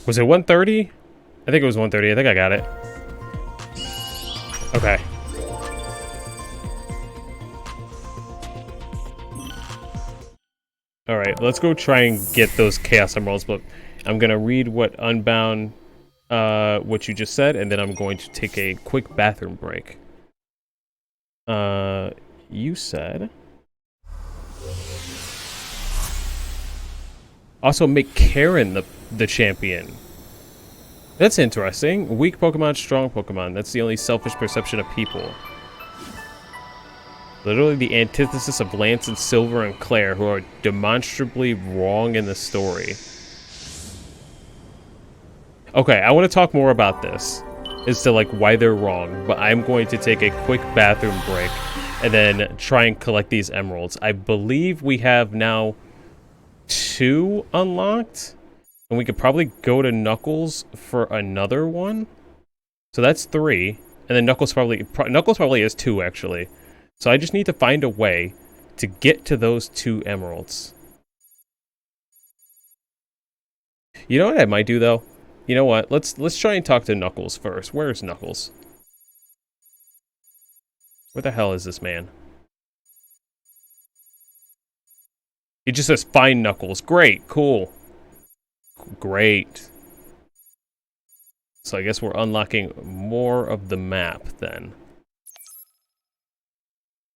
Was it 130? I think it was 130. I think I got it. Okay. Alright, let's go try and get those Chaos Emeralds, but I'm gonna read what Unbound, what you just said, and then I'm going to take a quick bathroom break. You said... Also make Karen the champion. That's interesting. Weak Pokemon, strong Pokemon. That's the only selfish perception of people. Literally the antithesis of Lance and Silver and Claire, who are demonstrably wrong in the story. Okay, I want to talk more about this. As to like why they're wrong, but I'm going to take a quick bathroom break and then try and collect these emeralds. I believe we have now 2 unlocked, and we could probably go to Knuckles for another one. So that's 3, and then Knuckles probably is 2 actually. So I just need to find a way to get to those 2 emeralds. You know what I might do though? You know what? Let's try and talk to Knuckles first. Where's Knuckles? Where the hell is this man? He just says, find Knuckles. Great, cool. Great. So I guess we're unlocking more of the map then.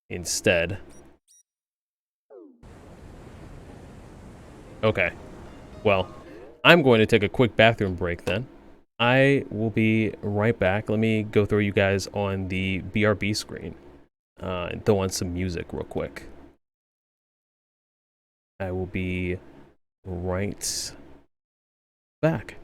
instead. Okay. Well, I'm going to take a quick bathroom break then. I will be right back. Let me go through you guys on the BRB screen and throw on some music real quick. I will be right back.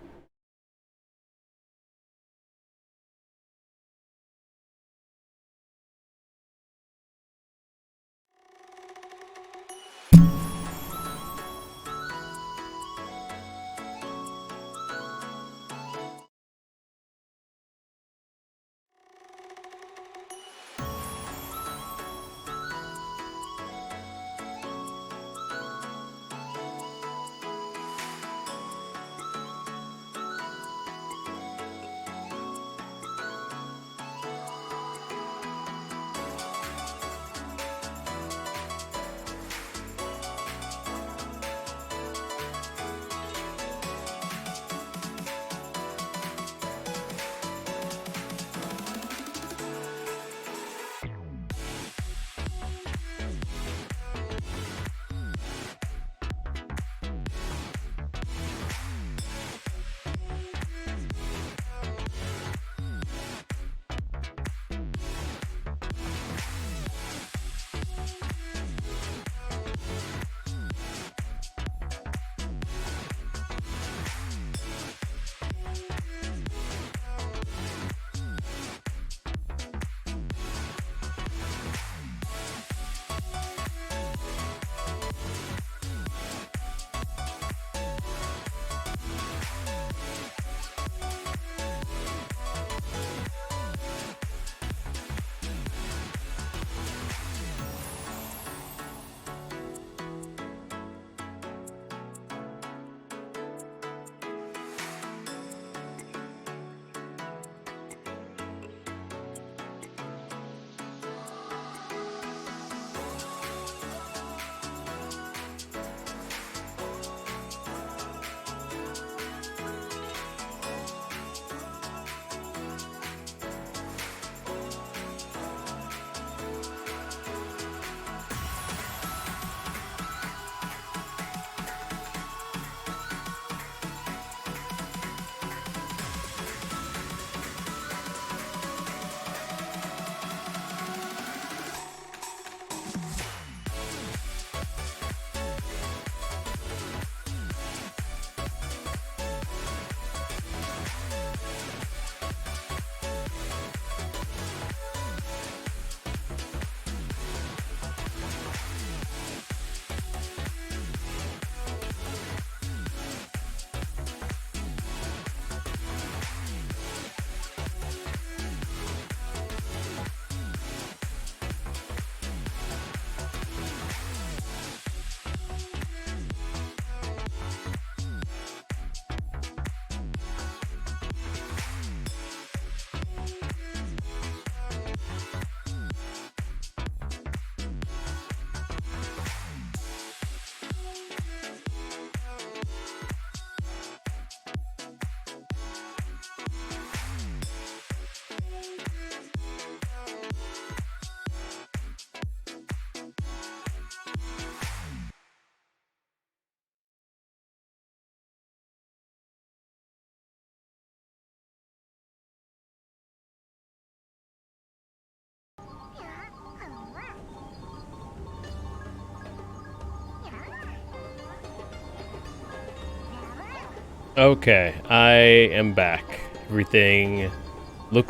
Okay, I am back. Everything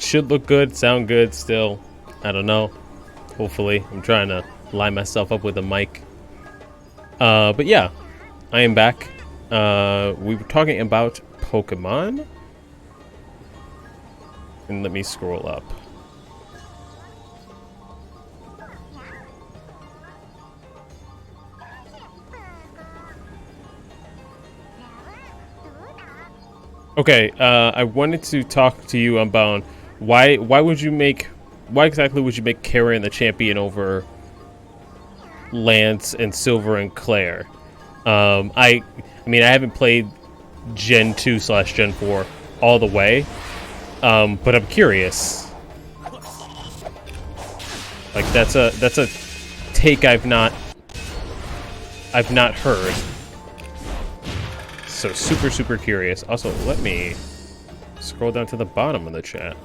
should look good, sound good still. I don't know. Hopefully. I'm trying to line myself up with a mic. But yeah, I am back. We were talking about Pokemon. And let me scroll up. Okay, I wanted to talk to you about why exactly would you make Karen the champion over Lance and Silver and Claire? I mean I haven't played Gen 2/Gen 4 all the way, but I'm curious. Like that's a take I've not heard. So super curious. Also, let me scroll down to the bottom of the chat.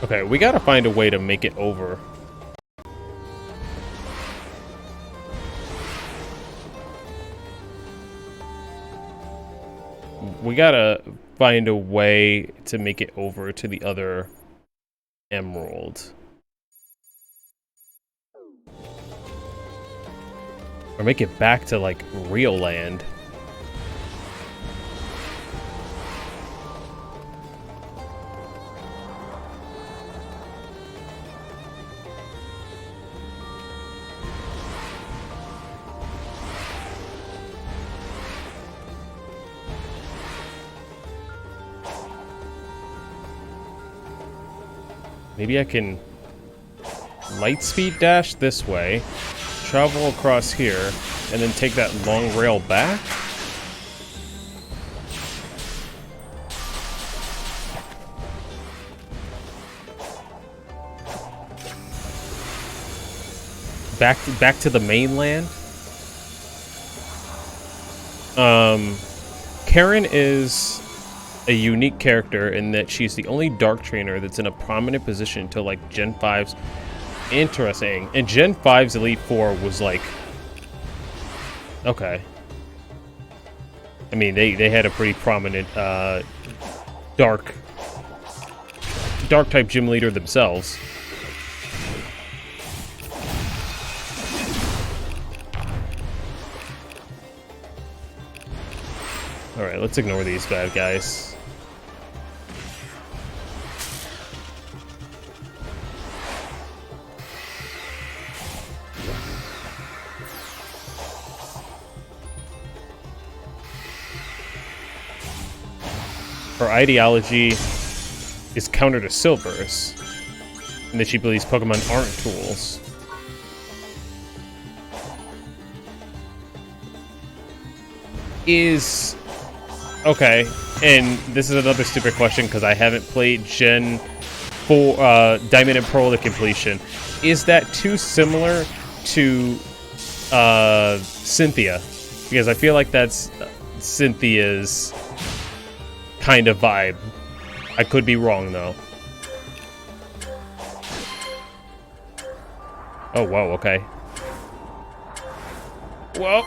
Okay, we gotta find a way to make it over. We gotta find a way to make it over to the other emerald. Or make it back to, like, real land. Maybe I can light speed dash this way, travel across here, and then take that long rail back? Back to the mainland? Karen is a unique character in that she's the only Dark Trainer that's in a prominent position till like Gen 5's. Interesting. And Gen 5's Elite Four was like, okay. I mean, they had a pretty prominent dark type gym leader themselves. All right, let's ignore these bad guys. Her ideology is counter to Silver's, and that she believes Pokemon aren't tools. Okay, and this is another stupid question because I haven't played Gen 4 Diamond and Pearl to completion. Is that too similar to Cynthia? Because I feel like that's Cynthia's kind of vibe. I could be wrong though. Oh wow, okay. Well,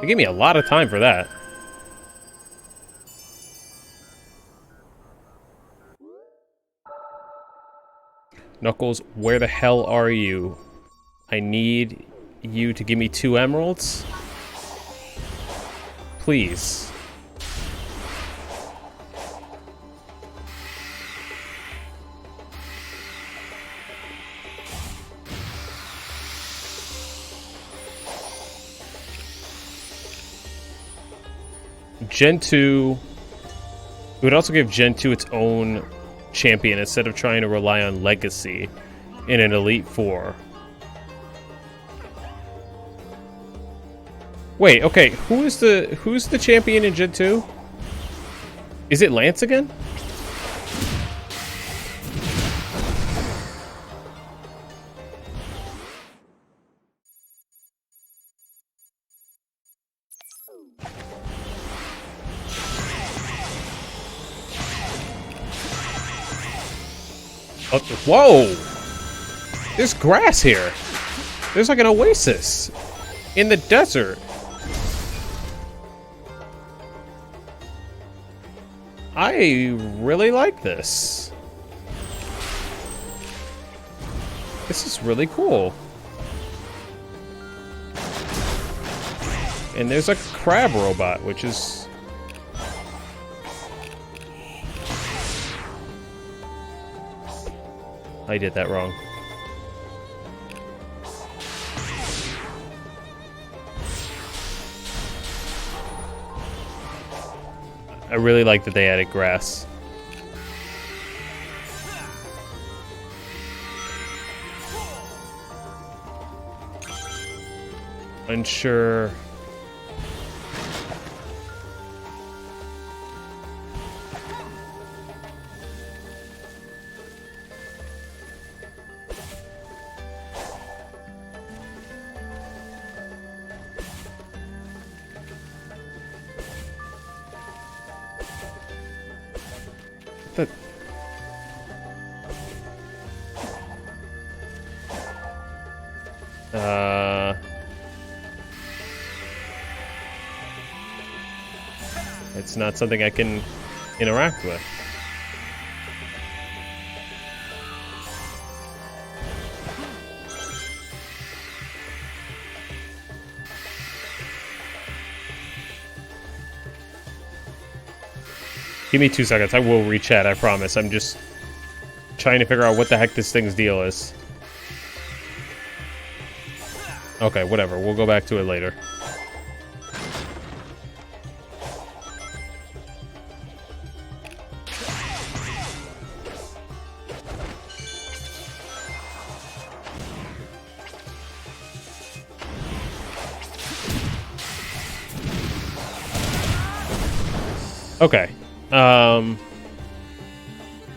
they gave me a lot of time for that. Knuckles, where the hell are you? I need you to give me 2 emeralds. Please. Gen 2... It would also give Gen 2 its own champion instead of trying to rely on Legacy in an Elite Four. Wait, okay, who's the champion in Gen 2? Is it Lance again? Whoa! There's grass here. There's like an oasis in the desert. I really like this. This is really cool. And there's a crab robot, which is... I did that wrong. I really like that they added grass. unsure. But it's not something I can interact with. Give me 2 seconds. I will re-chat, I promise. I'm just trying to figure out what the heck this thing's deal is. Okay, whatever. We'll go back to it later. Okay.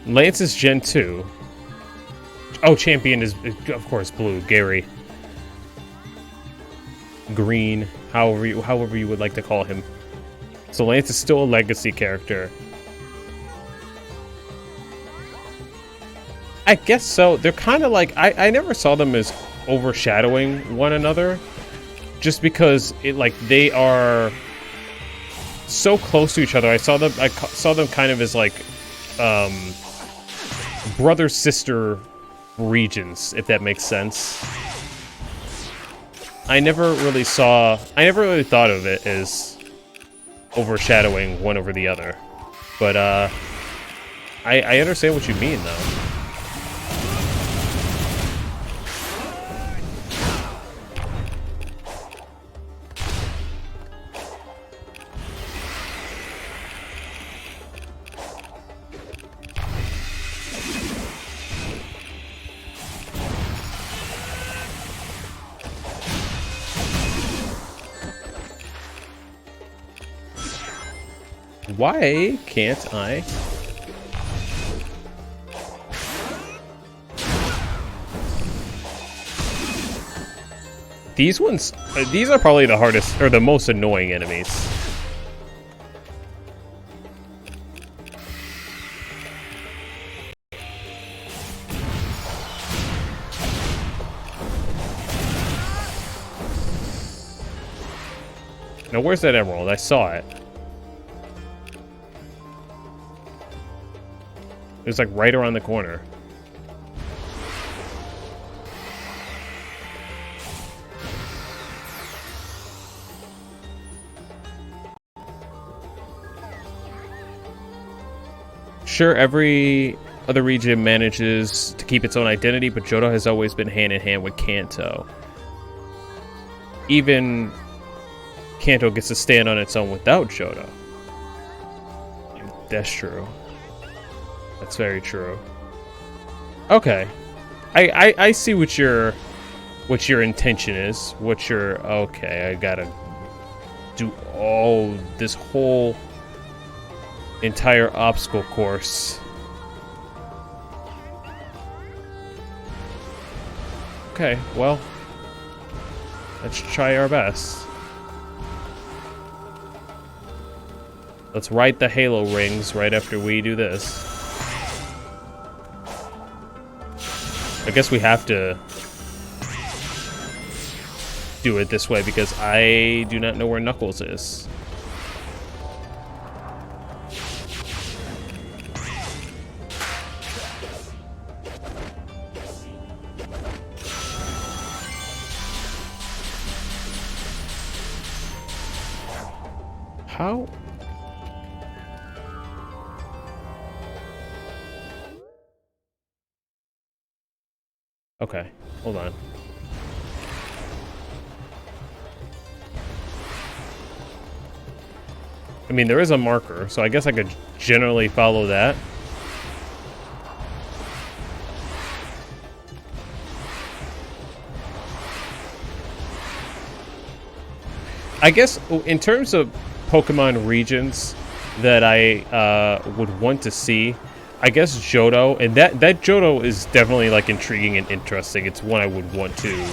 Lance is Gen 2. Oh, champion is, of course, blue. Gary. Green. However you would like to call him. So Lance is still a legacy character. I guess so. They're kind of like... I never saw them as overshadowing one another. Just because, they are... so close to each other. I saw them kind of as like brother sister regions, if that makes sense. I never really thought of it as overshadowing one over the other. But I understand what you mean though. Why can't I? These ones, these are probably the hardest, or the most annoying enemies. Now, where's that emerald? I saw it. It was like right around the corner. Sure, every other region manages to keep its own identity, but Johto has always been hand in hand with Kanto. Even Kanto gets to stand on its own without Johto. That's true. That's very true. Okay. I see what your intention is. Okay, I gotta do all this whole entire obstacle course. Okay, well, let's try our best. Let's ride the Halo rings right after we do this. I guess we have to do it this way because I do not know where Knuckles is. How? Okay, hold on. I mean, there is a marker, so I guess I could generally follow that. I guess in terms of Pokemon regions that I would want to see, I guess Johto, and that Johto is definitely like intriguing and interesting. It's one I would want to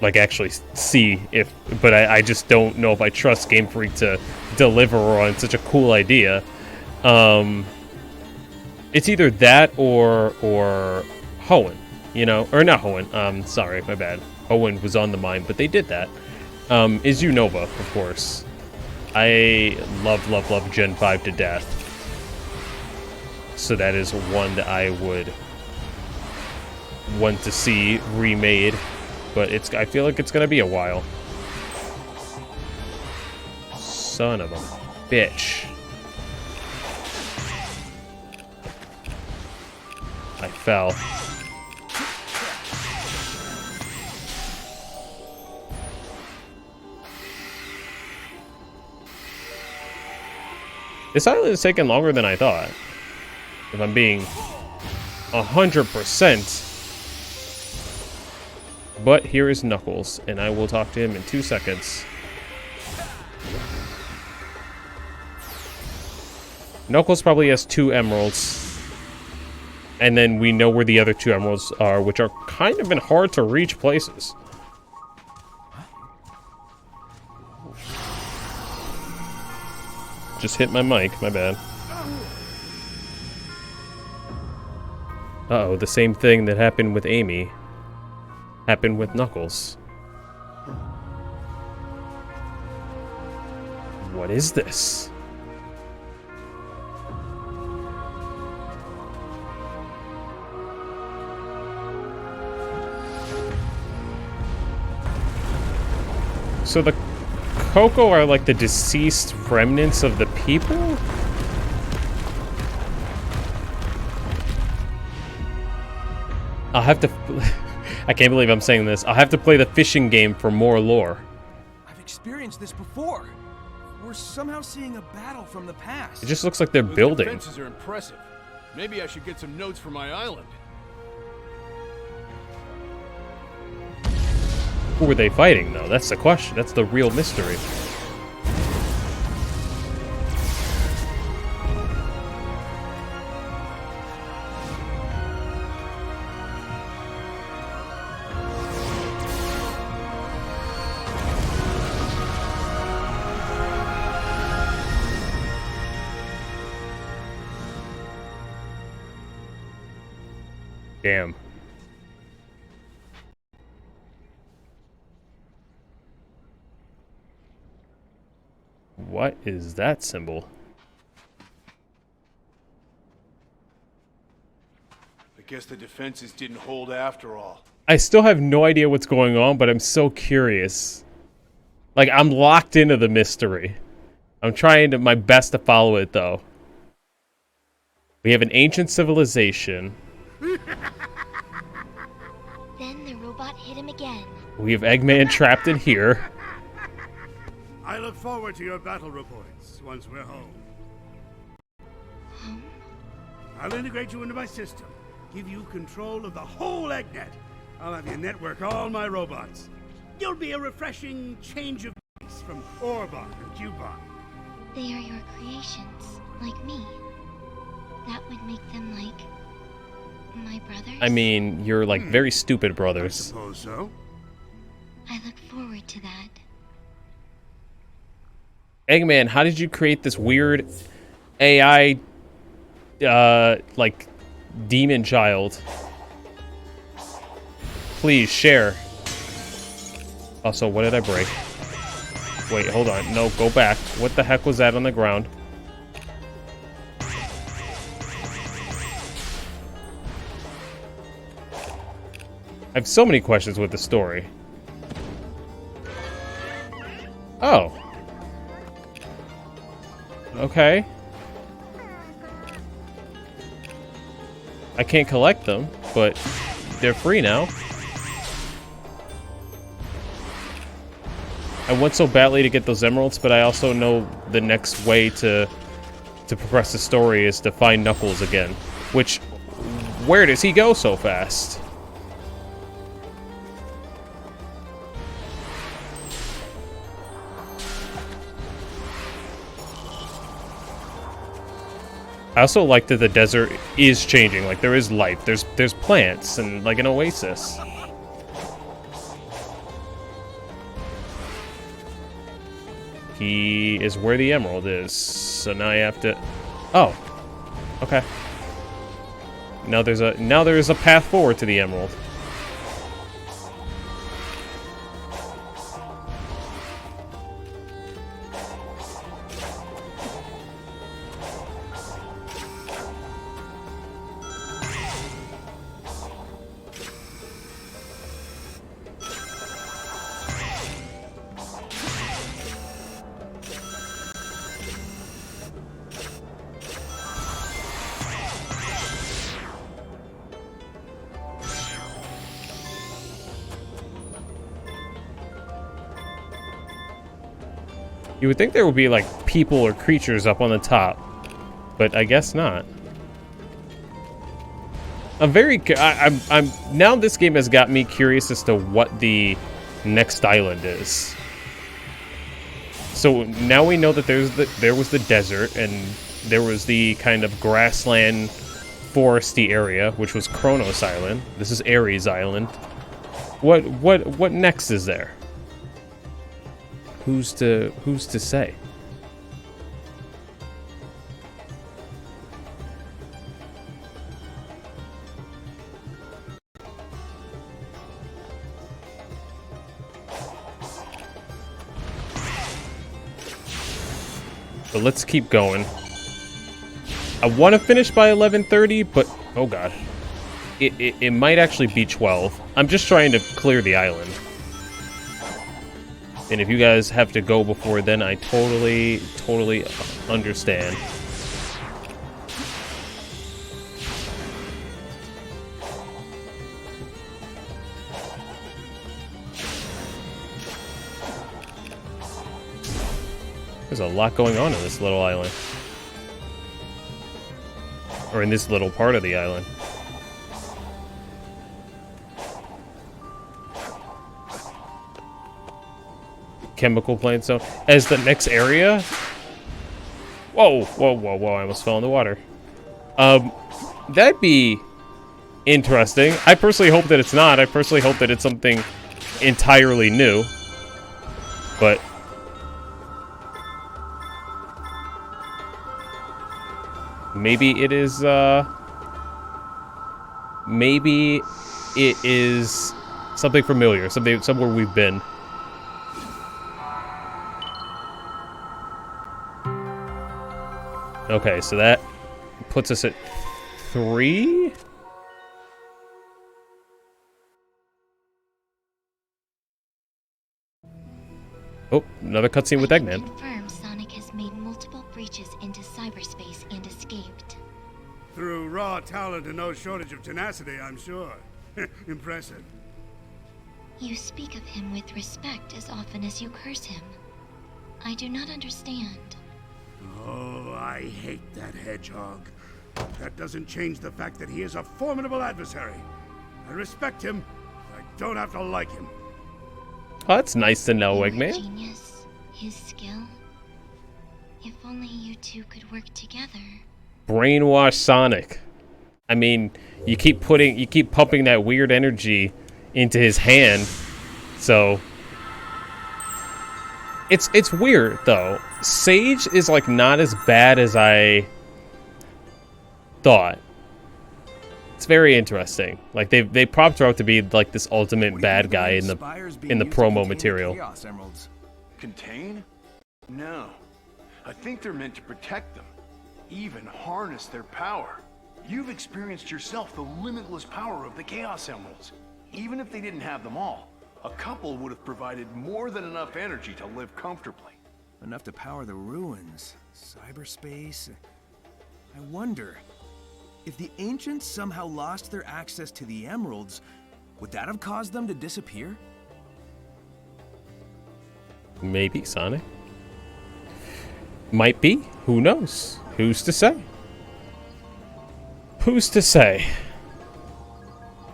like actually see but I just don't know if I trust Game Freak to deliver on such a cool idea. It's either that or Hoenn, you know, or not Hoenn. Sorry, my bad. Hoenn was on the mind, but they did that. Is Unova, of course. I love Gen 5 to death. So that is one that I would want to see remade, but I feel like it's gonna be a while. Son of a bitch. I fell. This island is taking longer than I thought. If I'm being 100%. But here is Knuckles, and I will talk to him in 2 seconds. Knuckles probably has 2 emeralds. And then we know where the other 2 emeralds are, which are kind of in hard to reach places. Just hit my mic, my bad. Uh-oh, the same thing that happened with Amy happened with Knuckles. What is this? So the Coco are like the deceased remnants of the people? I'll have to... I can't believe I'm saying this. I'll have to play the fishing game for more lore. I've experienced this before. We're somehow seeing a battle from the past. It just looks like they're Those building. defenses are impressive. Maybe I should get some notes for my island. Who were they fighting, though? That's the question. That's the real mystery. Damn. What is that symbol? I guess the defenses didn't hold after all. I still have no idea what's going on, but I'm so curious. Like, I'm locked into the mystery. I'm trying my best to follow it, though. We have an ancient civilization. Then the robot hit him again. We have Eggman trapped in here. I look forward to your battle reports once we're home. Home? I'll integrate you into my system, give you control of the whole EggNet. I'll have you network all my robots. You'll be a refreshing change of pace from Orbot and Cubot. They are your creations, like me. That would make them like my brothers. I mean, you're like very stupid I brothers. suppose so. I look forward to that. Eggman, how did you create this weird AI, like, demon child? Please, share. Also, what did I break? Wait, hold on. No, go back. What the heck was that on the ground? I have so many questions with the story. Oh. Okay. I can't collect them, but they're free now. I want so badly to get those emeralds, but I also know the next way to progress the story is to find Knuckles again. Which, where does he go so fast? I also like that the desert is changing. Like, there is life. There's plants and, like, an oasis. He is where the emerald is. So now I have to... Oh. Okay. Now there is a path forward to the emerald. You would think there would be, like, people or creatures up on the top, but I guess not. I'm now this game has got me curious as to what the next island is. So now we know that there was the desert, and there was the kind of grassland, foresty area, which was Kronos Island. This is Ares Island. What next is there? Who's to say? But let's keep going. I want to finish by 11:30, but oh god. It might actually be 12. I'm just trying to clear the island. And if you guys have to go before then, I totally understand. There's a lot going on in this little island. Or in this little part of the island. Chemical plant zone as the next area. Whoa, whoa, whoa, whoa! I almost fell in the water. That'd be interesting. I personally hope that it's not. I personally hope that it's something entirely new. But maybe it is. Maybe it is something familiar. Somewhere we've been. Okay, so that puts us at 3? Oh, another cutscene with Eggman. Confirmed Sonic has made multiple breaches into cyberspace and escaped. Through raw talent and no shortage of tenacity, I'm sure. Impressive. You speak of him with respect as often as you curse him. I do not understand. Oh, I hate that hedgehog. That doesn't change the fact that he is a formidable adversary. I respect him. I don't have to like him. Oh, that's nice to know, Your Eggman. Genius, his skill. If only you two could work together. Brainwash Sonic. I mean, you keep pumping that weird energy into his hand, so it's weird though. Sage is like not as bad as I thought. It's very interesting. Like they propped her out to be like this ultimate bad guy in the promo material. Chaos Emeralds. Contain? No. I think they're meant to protect them. Even harness their power. You've experienced yourself the limitless power of the Chaos Emeralds. Even if they didn't have them all, a couple would have provided more than enough energy to live comfortably. Enough to power the ruins, cyberspace. I wonder, if the ancients somehow lost their access to the emeralds, would that have caused them to disappear? Maybe, Sonic. Might be. Who knows? Who's to say? Who's to say?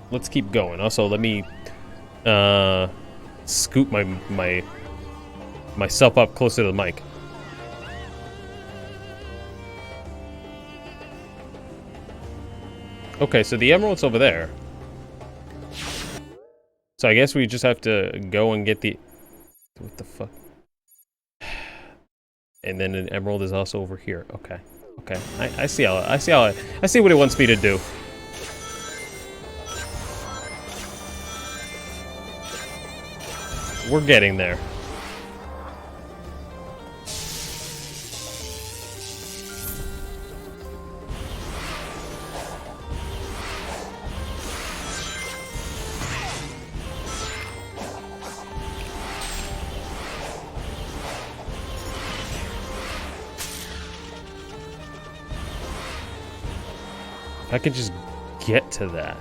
Let's keep going. Also, let me scoot myself up closer to the mic. Okay, so the emerald's over there. So I guess we just have to go and get the... What the fuck? And then an emerald is also over here. Okay. Okay. I see what it wants me to do. We're getting there. If I could just get to that.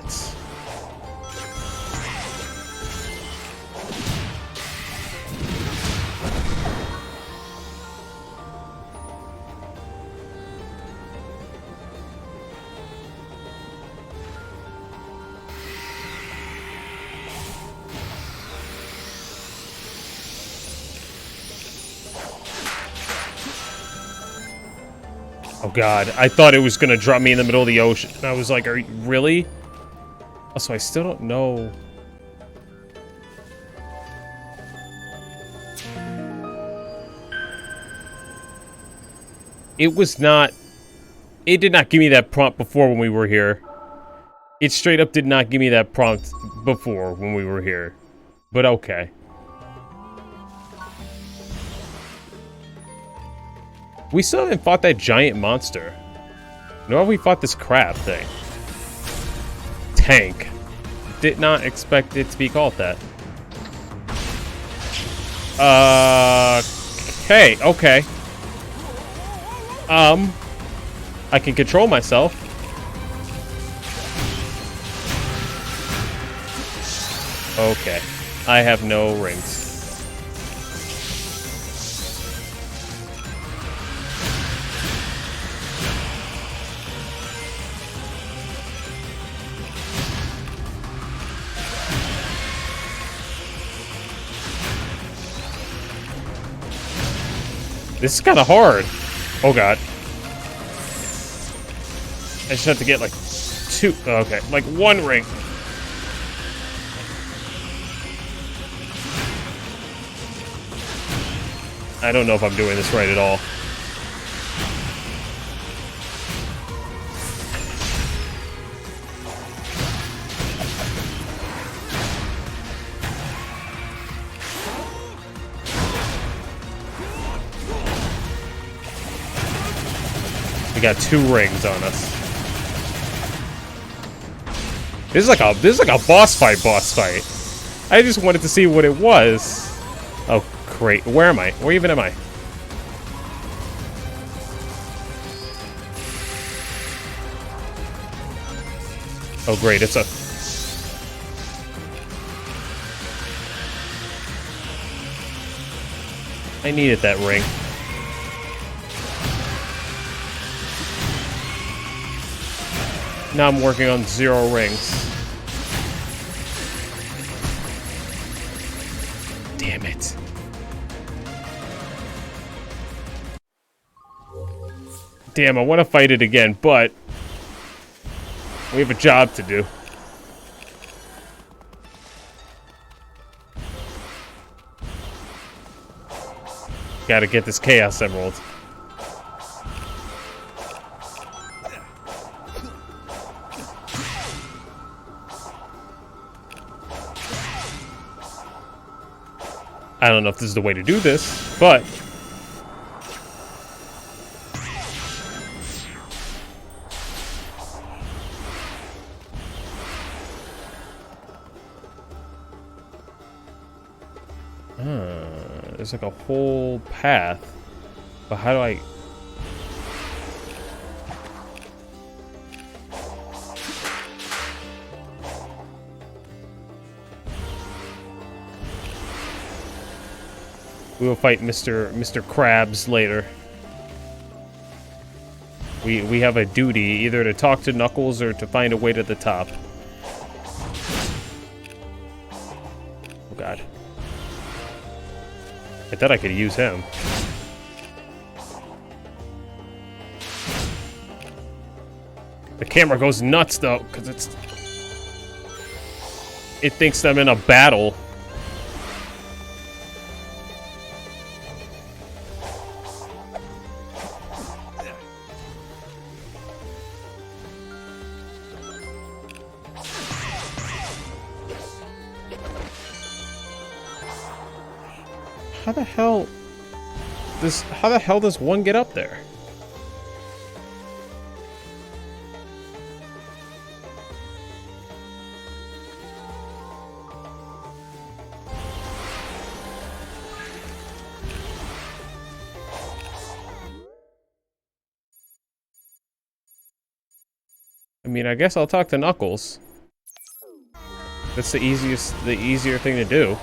Oh god, I thought it was gonna drop me in the middle of the ocean. And I was like, are you really? Also, I still don't know. It was not... It did not give me that prompt before when we were here. It straight up did not give me that prompt before when we were here. But okay. We still haven't fought that giant monster. Nor have we fought this crab thing. Tank. Did not expect it to be called that. Okay, okay. I can control myself. Okay. I have no rings. This is kind of hard. Oh god. I just have to get like two. Okay, like one ring. I don't know if I'm doing this right at all. We got 2 rings on us. This is like a boss fight. I just wanted to see what it was. Oh, great. Where am I? Where even am I? Oh, great. It's a... I needed that ring. Now I'm working on 0 rings. Damn it. Damn, I want to fight it again, but we have a job to do. Gotta get this Chaos Emerald. I don't know if this is the way to do this, but... there's like a whole path. But how do I... We will fight Mr. Krabs later. We have a duty either to talk to Knuckles or to find a way to the top. Oh god. I thought I could use him. The camera goes nuts though, because it thinks I'm in a battle. How the hell does one get up there? I mean, I guess I'll talk to Knuckles. That's the easier thing to do.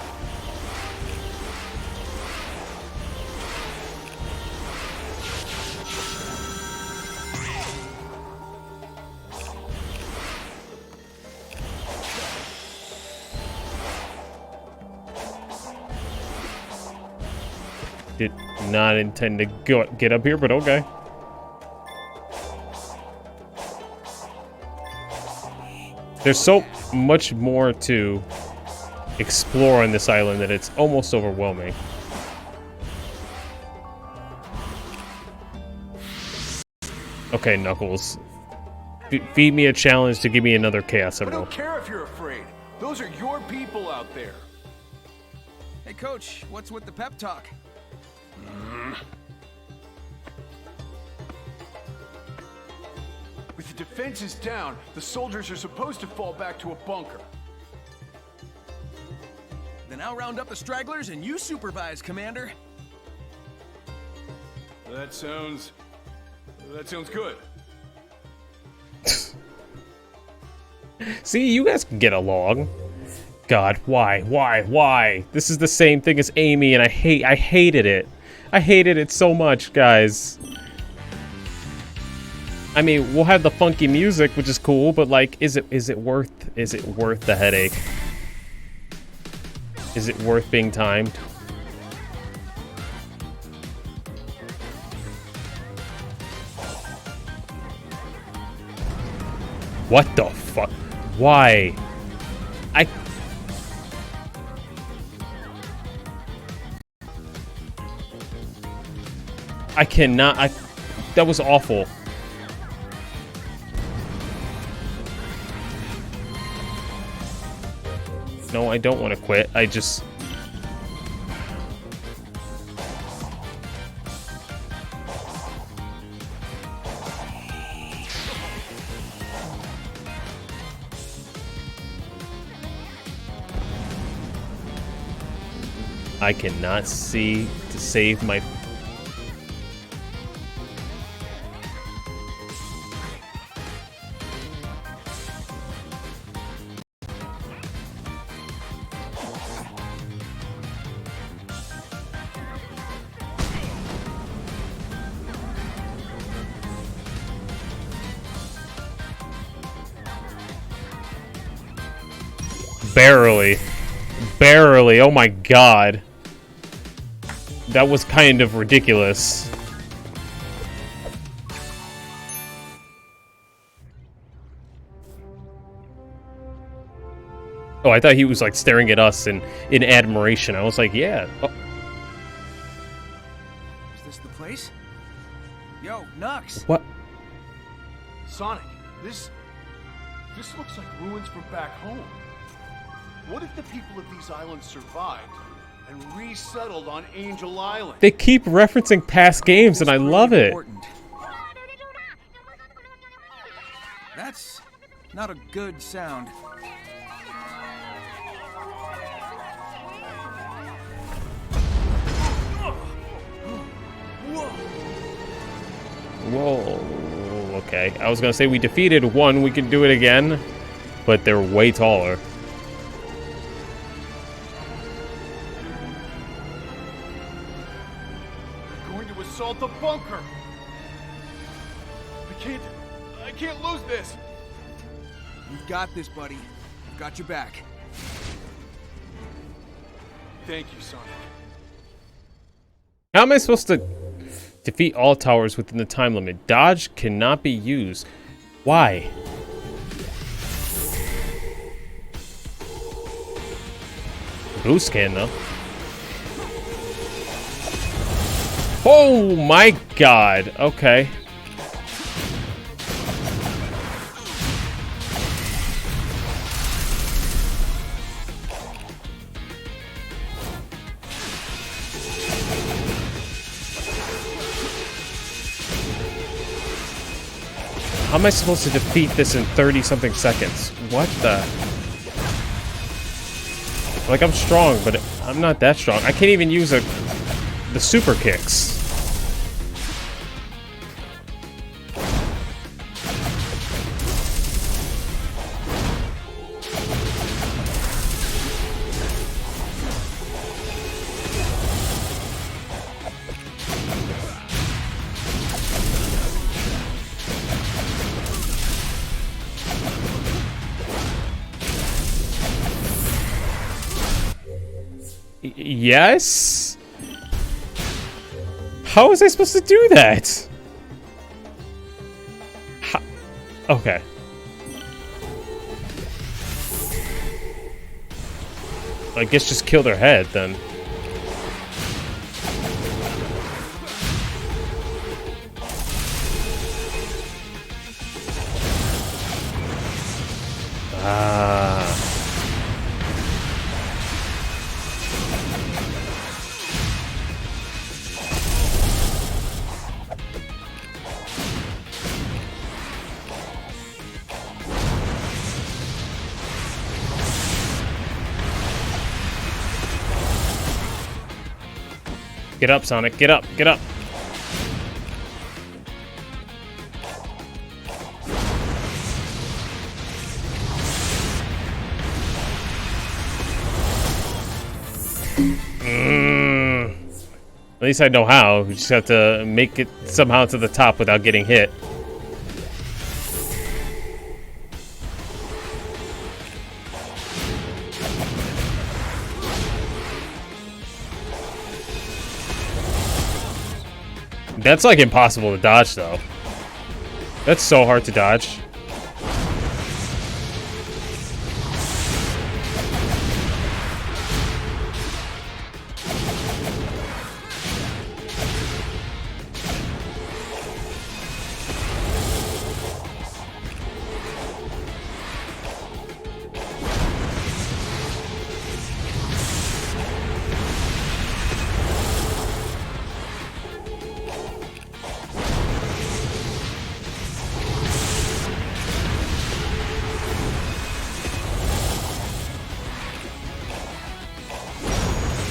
Did not intend to get up here, but okay. There's so much more to explore on this island that it's almost overwhelming. Okay, Knuckles. Feed me a challenge to give me another Chaos I Emerald. don't care if you're afraid. Those are your people out there. Hey, Coach, what's with the pep talk? With the defenses down, the soldiers are supposed to fall back to a bunker. Then I'll round up the stragglers and you supervise, Commander. That sounds good. See, you guys can get along. God, why? This is the same thing as Amy, and I hated it. I hated it so much, guys. I mean, we'll have the funky music, which is cool, but like, is it worth the headache? Is it worth being timed? What the fuck? Why? I cannot. That was awful. No, I don't want to quit. I just... I cannot see to save my... Barely, oh my god. That was kind of ridiculous. Oh, I thought he was like staring at us in admiration. I was like, yeah. Oh. Is this the place? Yo, Nux! What? Sonic, this looks like ruins from back home. What if the people of these islands survived and resettled on Angel Island? They keep referencing past games, and I love it. That's not a good sound. Whoa. Okay. I was gonna say we defeated one, we could do it again, but they're way taller. Assault the bunker. I can't lose this. You've got this, buddy. I've got your back. Thank you, Sonic. How am I supposed to defeat all towers within the time limit? Dodge cannot be used. Why? Boost can though. Oh my god. Okay. How am I supposed to defeat this in 30-something seconds? What the? Like, I'm strong, but I'm not that strong. I can't even use the super kicks. Yes? How was I supposed to do that? Okay. I guess just kill their head then. Ah. Get up, Sonic. Get up. Get up. At least I know how. We just have to make it somehow to the top without getting hit. That's like impossible to dodge though. That's so hard to dodge.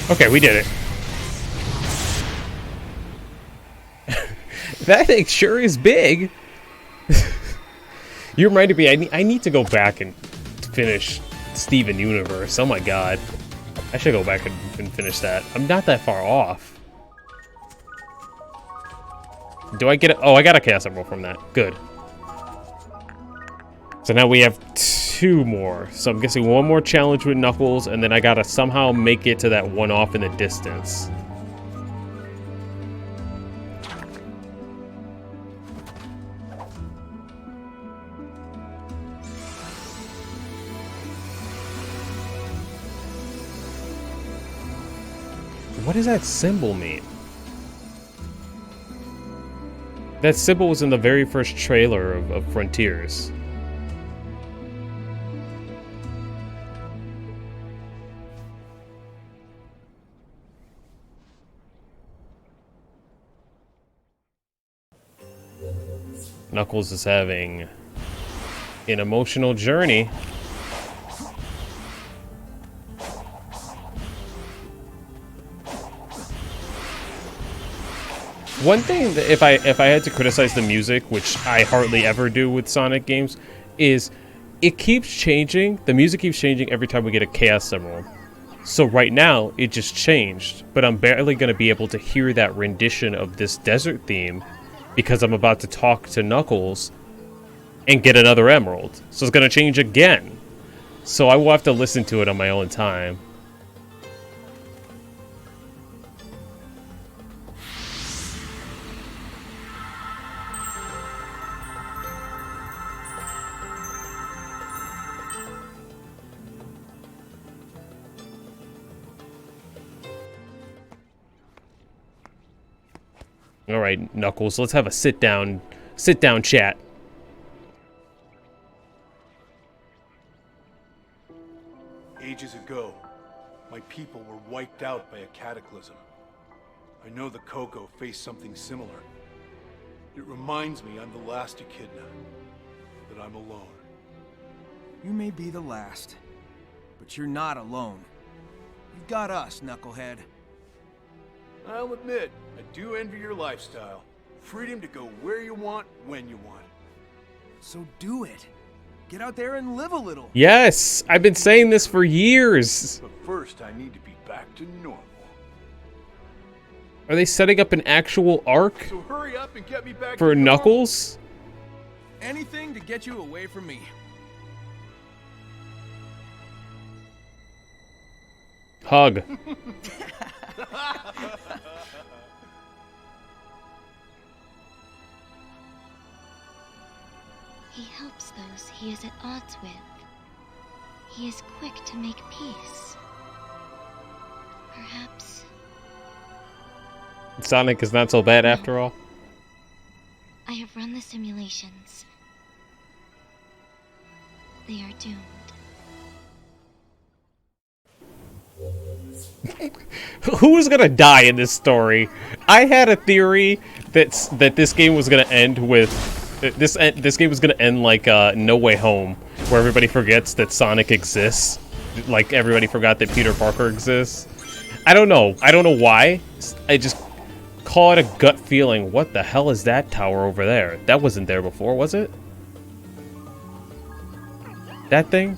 Okay, we did it. That thing sure is big. You reminded me, I need to go back and finish Steven Universe. Oh my god. I should go back and finish that. I'm not that far off. Do I get it? Oh, I got a Chaos Emerald from that. Good. So now we have 2 more. So I'm guessing 1 more challenge with Knuckles, and then I gotta somehow make it to that one off in the distance. What does that symbol mean? That symbol was in the very first trailer of Frontiers. Knuckles is having an emotional journey. One thing that if I had to criticize the music, which I hardly ever do with Sonic games, is it keeps changing. The music keeps changing every time we get a Chaos Emerald. So right now it just changed, but I'm barely going to be able to hear that rendition of this desert theme because I'm about to talk to Knuckles and get another emerald. So it's going to change again. So I will have to listen to it on my own time. All right, Knuckles, let's have a sit down chat. Ages ago, my people were wiped out by a cataclysm. I know the Coco faced something similar. It reminds me I'm the last Echidna, that I'm alone. You may be the last, but you're not alone. You've got us, Knucklehead. I'll admit, I do envy your lifestyle. Freedom to go where you want, when you want. So do it. Get out there and live a little. Yes, I've been saying this for years. But first, I need to be back to normal. Are they setting up an actual arc So hurry up and get me back for to normal. Knuckles? Anything to get you away from me. Hug. He helps those he is at odds with. He is quick to make peace. Perhaps Sonic is not so bad after all. I have run the simulations. They are doomed. Who's gonna die in this story? I had a theory that this game was gonna end with this game was gonna end like No Way Home, where everybody forgets that Sonic exists, like everybody forgot that Peter Parker exists. I don't know why. I just call it a gut feeling. What the hell is that tower over there? That wasn't there before, was it? That thing?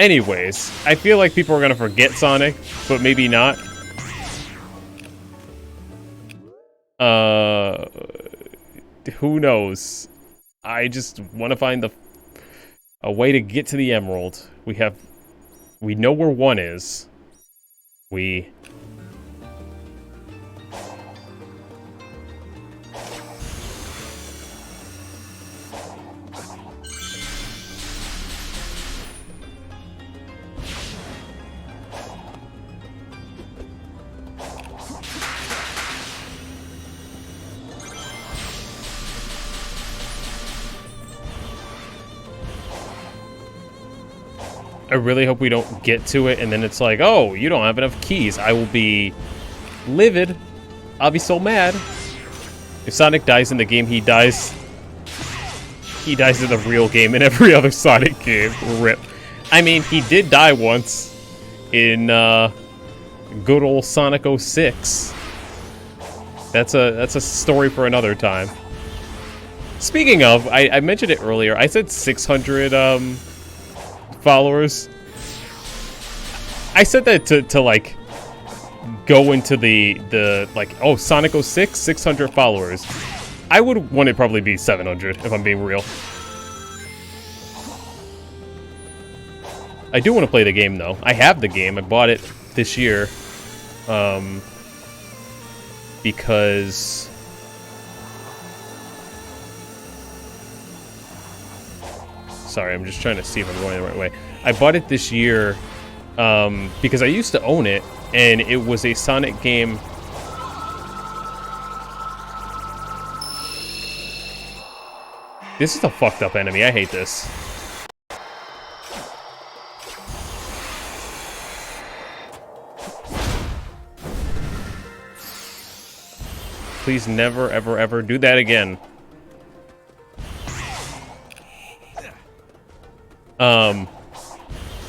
Anyways, I feel like people are gonna forget Sonic, but maybe not. Who knows? I just want to find a way to get to the Emerald. We know where one is. I really hope we don't get to it and then it's like, oh, you don't have enough keys. I will be livid. I'll be so mad. If Sonic dies in the game, he dies in the real game in every other Sonic game. RIP. I mean, he did die once in good old Sonic 06. That's a story for another time. Speaking of, I mentioned it earlier. I said 600 followers. I said that to like go into the like, oh, Sonic 06, 600 followers. I would want it probably be 700 if I'm being real. I do want to play the game though. I have the game. I bought it this year because sorry, I'm just trying to see if I'm going the right way. I bought it this year because I used to own it, and it was a Sonic game. This is a fucked up enemy. I hate this. Please never, ever, ever do that again.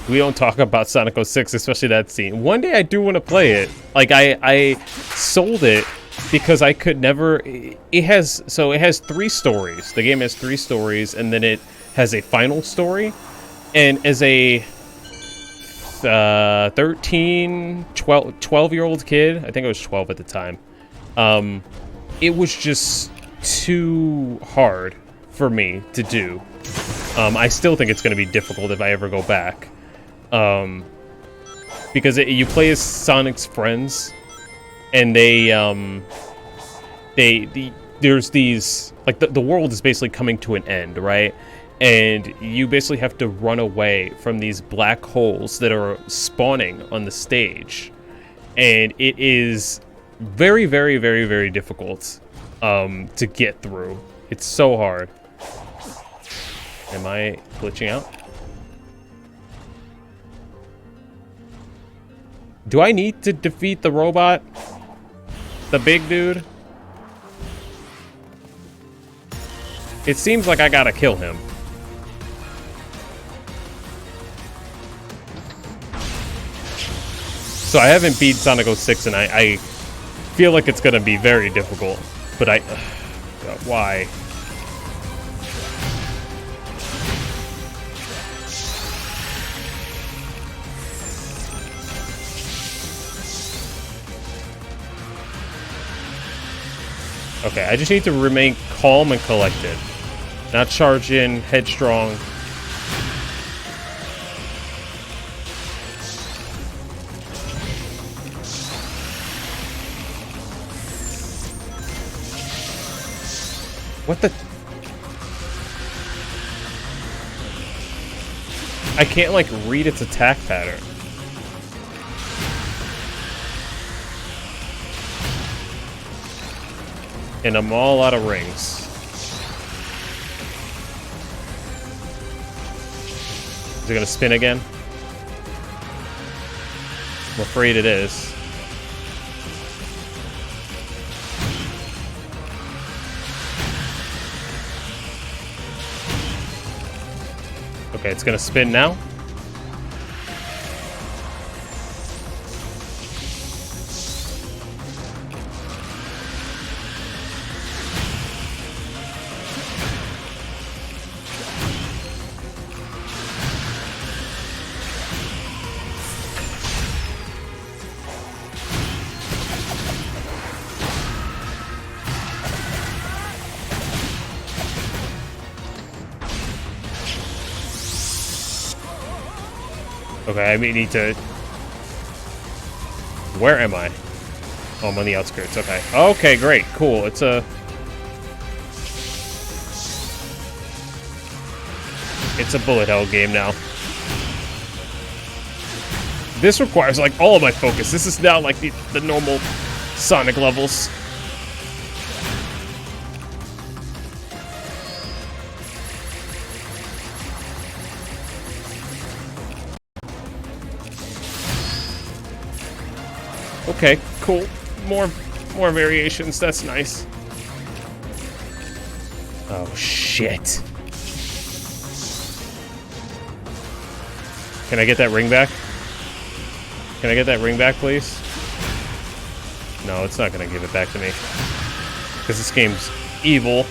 We don't talk about Sonic 06, especially that scene. One day I do want to play it. Like, I sold it because I could never... It has 3 stories. The game has 3 stories, and then it has a final story. And as a 12-year-old kid, I think I was 12 at the time, it was just too hard for me to do. I still think it's going to be difficult if I ever go back. Because you play as Sonic's friends, and there's these, like, the world is basically coming to an end, right? And you basically have to run away from these black holes that are spawning on the stage. And it is very, very, very, very difficult to get through. It's so hard. Am I glitching out? Do I need to defeat the robot? The big dude? It seems like I gotta kill him. So I haven't beat Sonic 06 and I feel like it's gonna be very difficult. But God, why? Okay, I just need to remain calm and collected. Not charge in, headstrong. What the? I can't, like, read its attack pattern. And I'm all out of rings. Is it gonna spin again? I'm afraid it is. Okay, it's gonna spin now. Okay, I need to... Where am I? Oh, I'm on the outskirts. Okay. Okay, great. Cool. It's a... It's a bullet hell game now. This requires, like, all of my focus. This is not like the normal Sonic levels. Okay, cool. More variations. That's nice. Oh, shit. Can I get that ring back? Can I get that ring back, please? No, it's not gonna give it back to me. Because this game's evil.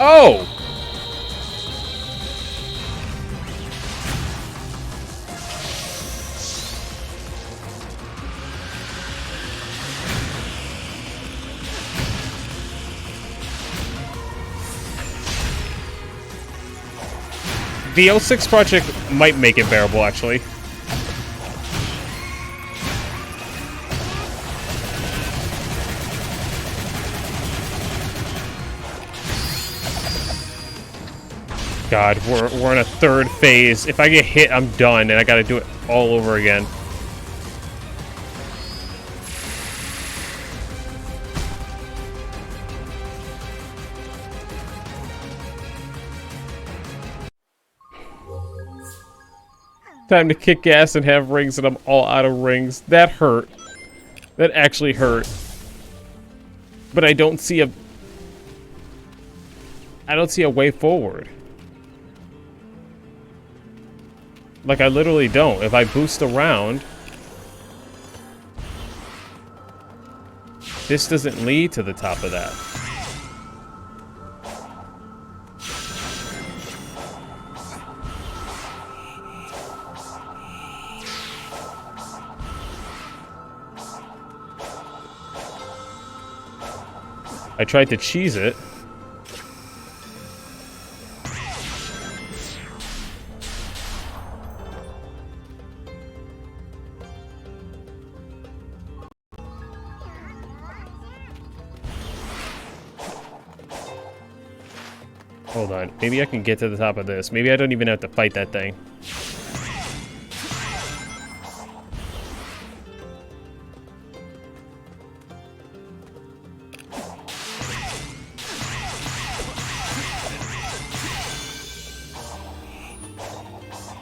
Oh! The 06 project might make it bearable, actually. God, we're in a third phase. If I get hit, I'm done, and I gotta do it all over again. Time to kick ass and have rings, and I'm all out of rings. That hurt. That actually hurt. But I don't see a way forward. Like, I literally don't. If I boost around, this doesn't lead to the top of that. I tried to cheese it. Hold on. Maybe I can get to the top of this. Maybe I don't even have to fight that thing.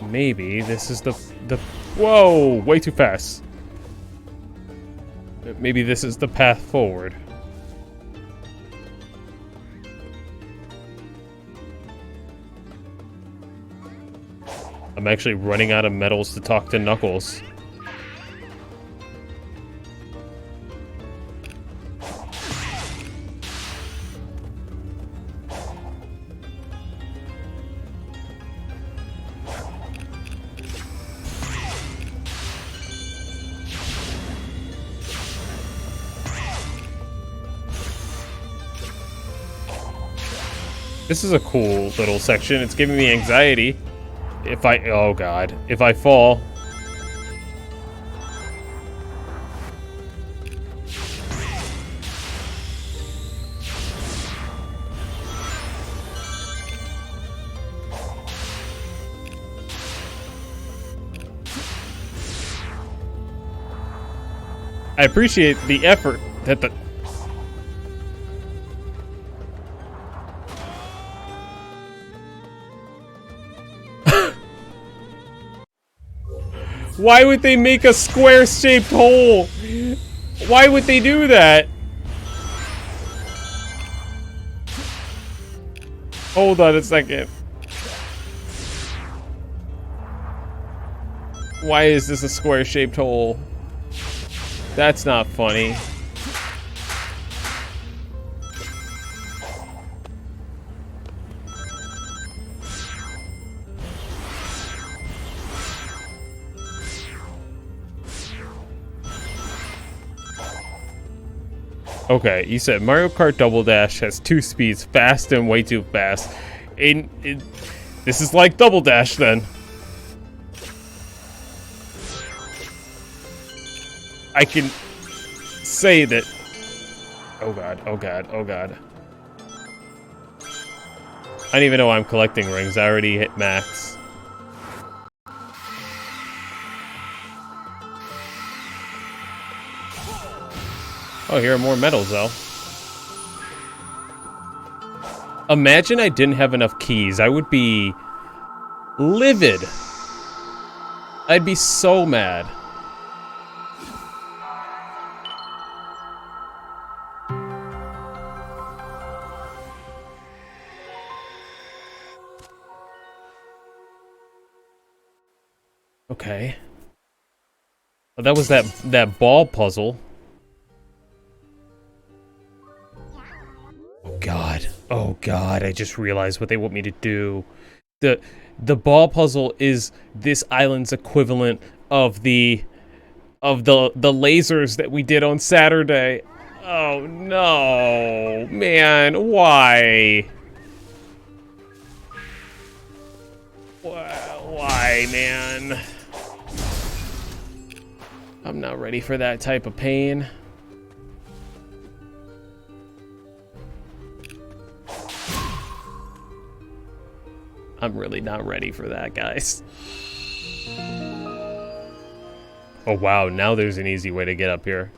Maybe this is the whoa, way too fast. Maybe this is the path forward. I'm actually running out of medals to talk to Knuckles. This is a cool little section. It's giving me anxiety. If I... Oh, God. If I fall... I appreciate the effort that the... Why would they make a square-shaped hole? Why would they do that? Hold on a second. Why is this a square-shaped hole? That's not funny. Okay, you said Mario Kart Double Dash has 2 speeds, fast and way too fast. This is like Double Dash then. I can say that... Oh god, oh god, oh god. I don't even know why I'm collecting rings. I already hit max. Oh, here are more medals, though. Imagine I didn't have enough keys. I would be livid. I'd be so mad. Okay. Well, that was that ball puzzle. Oh god, I just realized what they want me to do. The ball puzzle is this island's equivalent of the lasers that we did on Saturday. Oh no, man, why? Why, man? I'm not ready for that type of pain. I'm really not ready for that, guys. Oh wow, now there's an easy way to get up here.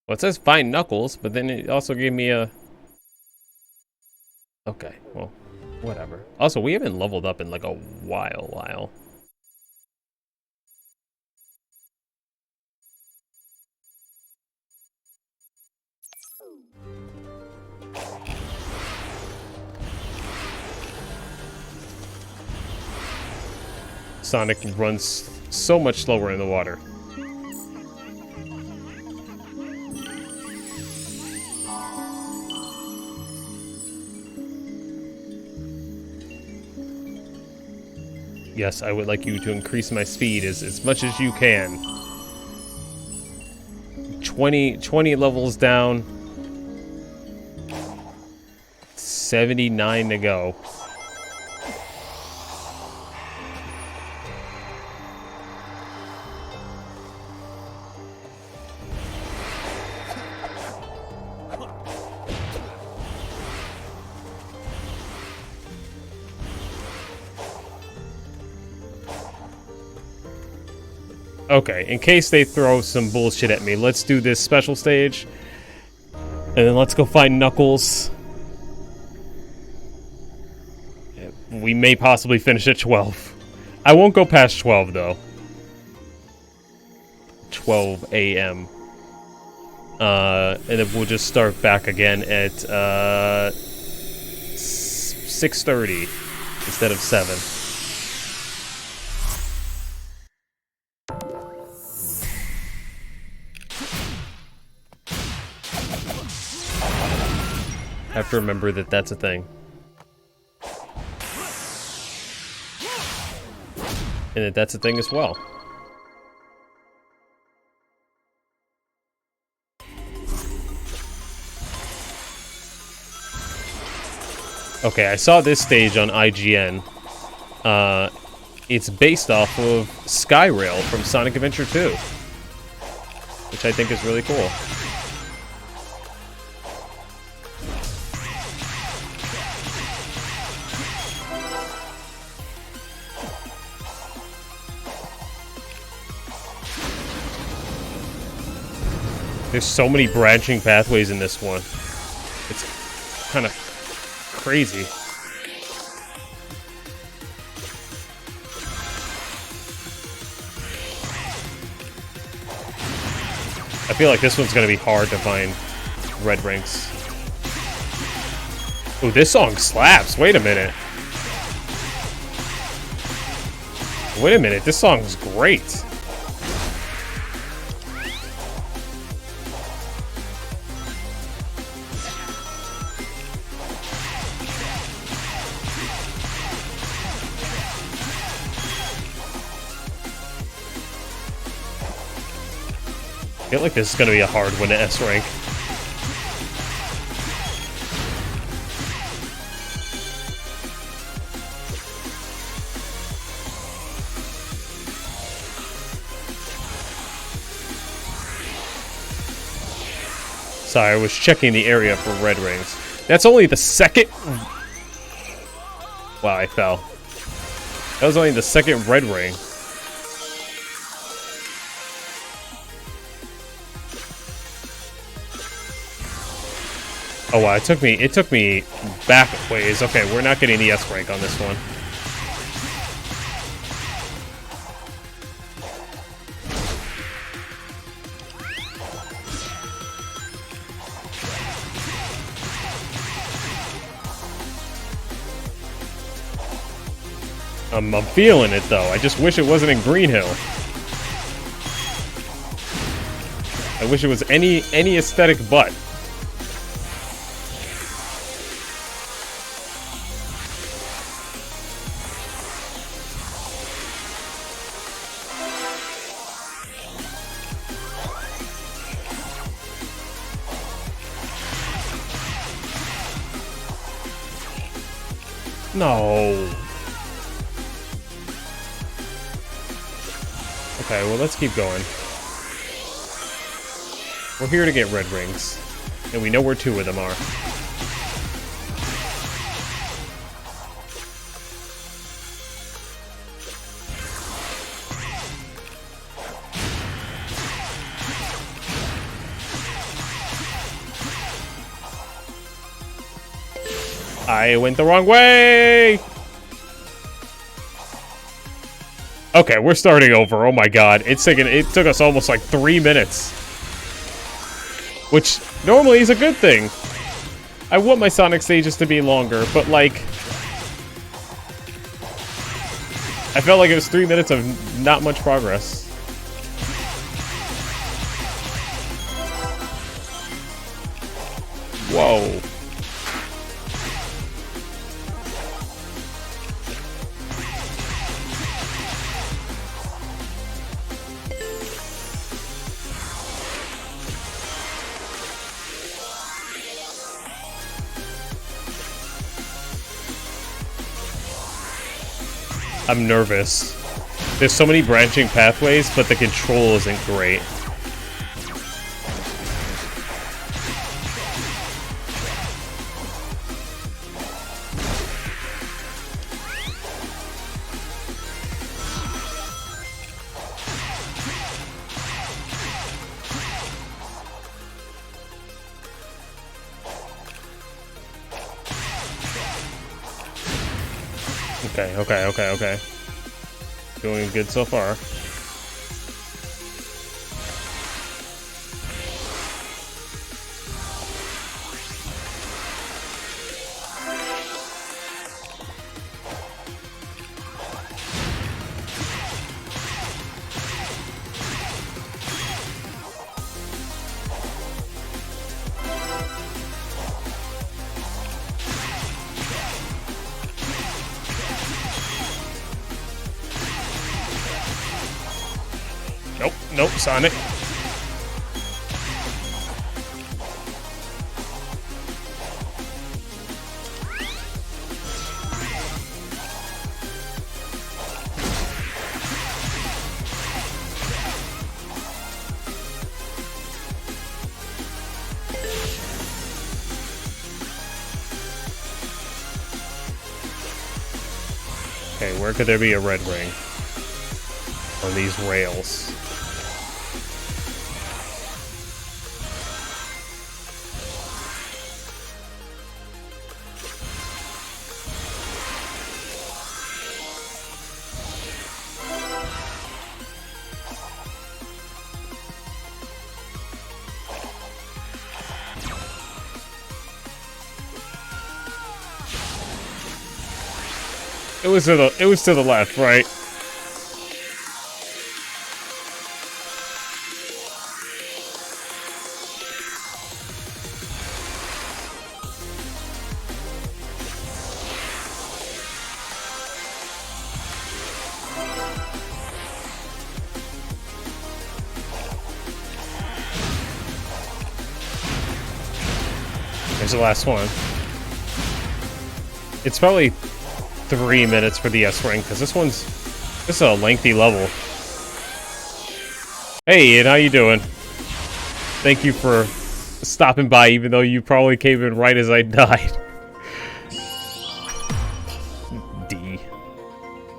Well, it says find Knuckles, but then it also gave me a... Okay, well, whatever. Also, we haven't leveled up in like a while. Sonic runs so much slower in the water. Yes, I would like you to increase my speed as much as you can. 20 levels down. 79 to go. Okay, in case they throw some bullshit at me, let's do this special stage. And then let's go find Knuckles. We may possibly finish at 12. I won't go past 12, though. 12 a.m. And then we'll just start back again at 6:30 instead of 7. I have to remember that that's a thing. And that that's a thing as well. Okay, I saw this stage on IGN. It's based off of Skyrail from Sonic Adventure 2. Which I think is really cool. There's so many branching pathways in this one. It's kind of crazy. I feel like this one's gonna be hard to find red rings. Ooh, this song slaps. Wait a minute. Wait a minute, this song's great. I feel like this is going to be a hard one to S rank. Sorry, I was checking the area for red rings. That's only the second... Wow, I fell. That was only the second red ring. Oh wow, it took me back ways. Okay, we're not getting the S rank on this one. I'm feeling it though. I just wish it wasn't in Green Hill. I wish it was any aesthetic but. No. Okay, well, let's keep going. We're here to get red rings, and we know where 2 of them are. I went the wrong way! Okay, we're starting over. Oh my god. It took us almost like 3 minutes. Which normally is a good thing. I want my Sonic stages to be longer, but like... I felt like it was 3 minutes of not much progress. Whoa. I'm nervous. There's so many branching pathways, but the control isn't great. Okay. Doing good so far. Nope, Sonic. Okay, where could there be a red ring on these rails? It was to the left, right? There's the last one. It's probably 3 minutes for the S ring, because this is a lengthy level. Hey, Ian, how you doing? Thank you for stopping by, even though you probably came in right as I died. D.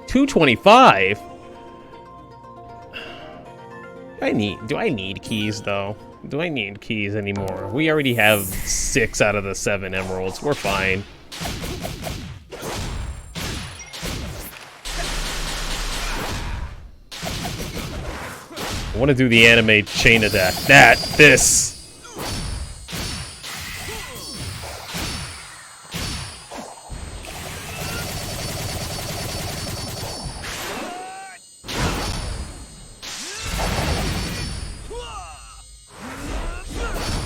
225? Do I need keys, though? Do I need keys anymore? We already have 6 out of the 7 emeralds. We're fine. I want to do the anime chain attack. This.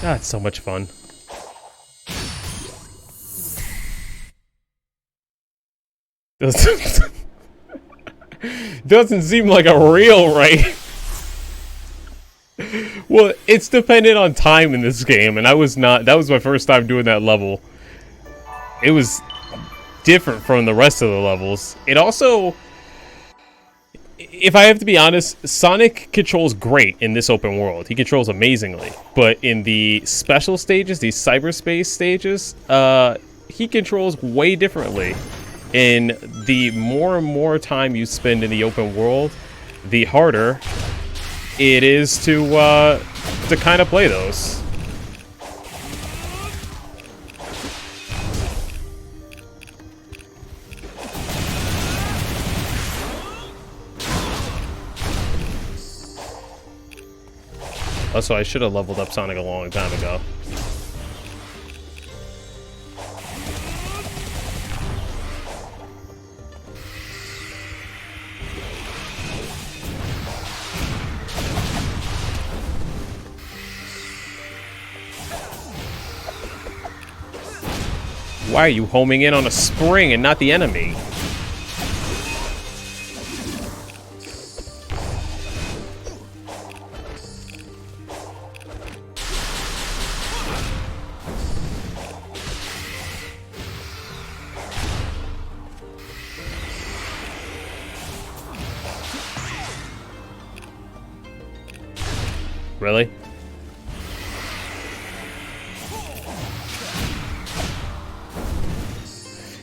Ah, it's so much fun. Doesn't seem like a real right. Well, it's dependent on time in this game, and that was my first time doing that level. It was different from the rest of the levels. It also, if I have to be honest, Sonic controls great in this open world. He controls amazingly. But in the special stages, these cyberspace stages, he controls way differently. And the more and more time you spend in the open world, the harder it is to kind of play those. Also, I should have leveled up Sonic a long time ago. Why are you homing in on a spring and not the enemy? Really?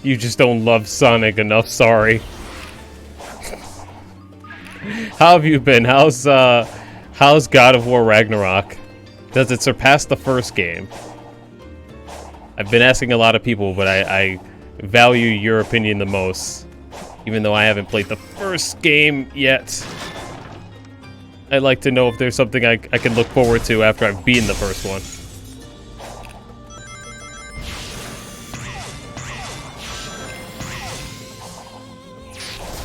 You just don't love Sonic enough, sorry. How have you been? How's God of War Ragnarok? Does it surpass the first game? I've been asking a lot of people, but I value your opinion the most. Even though I haven't played the first game yet. I'd like to know if there's something I can look forward to after I've beaten the first one.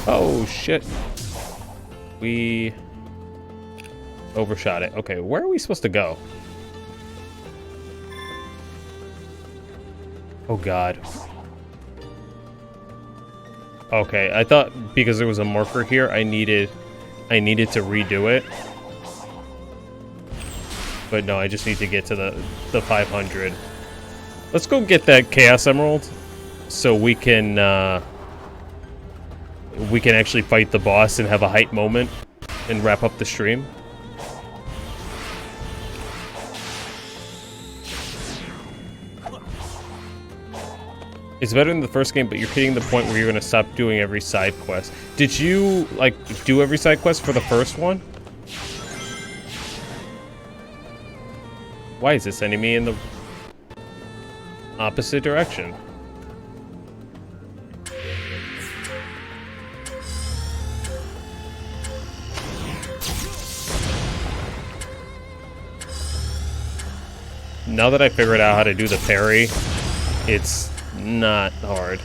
Oh, shit. We overshot it. Okay, where are we supposed to go? Oh, God. Okay, I thought because there was a marker here, I needed to redo it. But no, I just need to get to the 500. Let's go get that Chaos Emerald so we can actually fight the boss and have a hype moment and wrap up the stream. It's better than the first game, but you're hitting the point where you're going to stop doing every side quest. Did you, like, do every side quest for the first one? Why is it sending me in the opposite direction? Now that I figured out how to do the parry, it's not hard.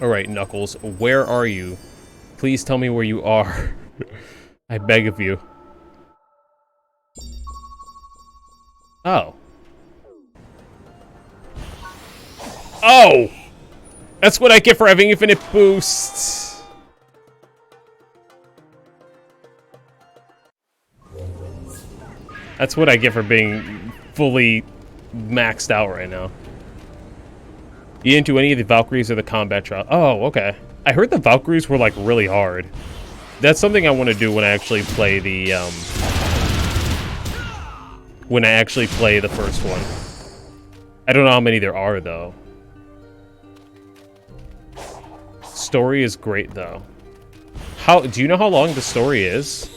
Alright, Knuckles, where are you? Please tell me where you are. I beg of you. Oh. Oh! That's what I get for having infinite boosts. That's what I get for being fully maxed out right now. You didn't do any of the Valkyries or the combat trial. Oh, okay. I heard the Valkyries were, like, really hard. That's something I want to do when I actually play the, when I actually play the first one. I don't know how many there are, though. Story is great, though. Do you know how long the story is?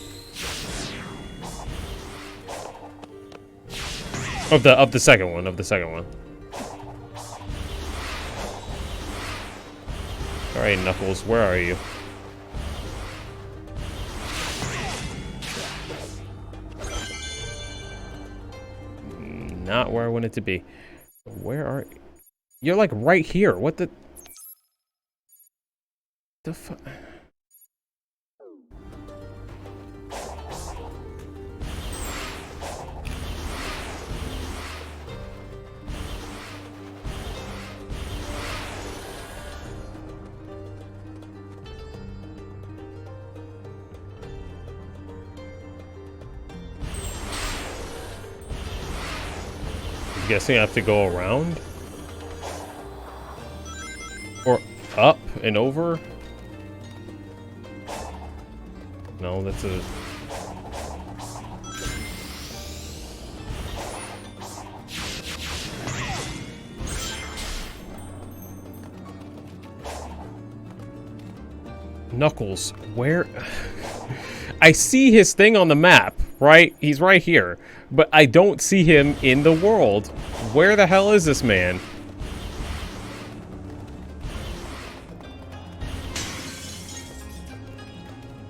Of the second one, Alright, Knuckles, where are you? Not where I want it to be. Where are you? You're like right here. What the fuck? I'm guessing I have to go around? Or up and over? No, that's a... Knuckles, where... I see his thing on the map, right? He's right here. But I don't see him in the world. Where the hell is this man?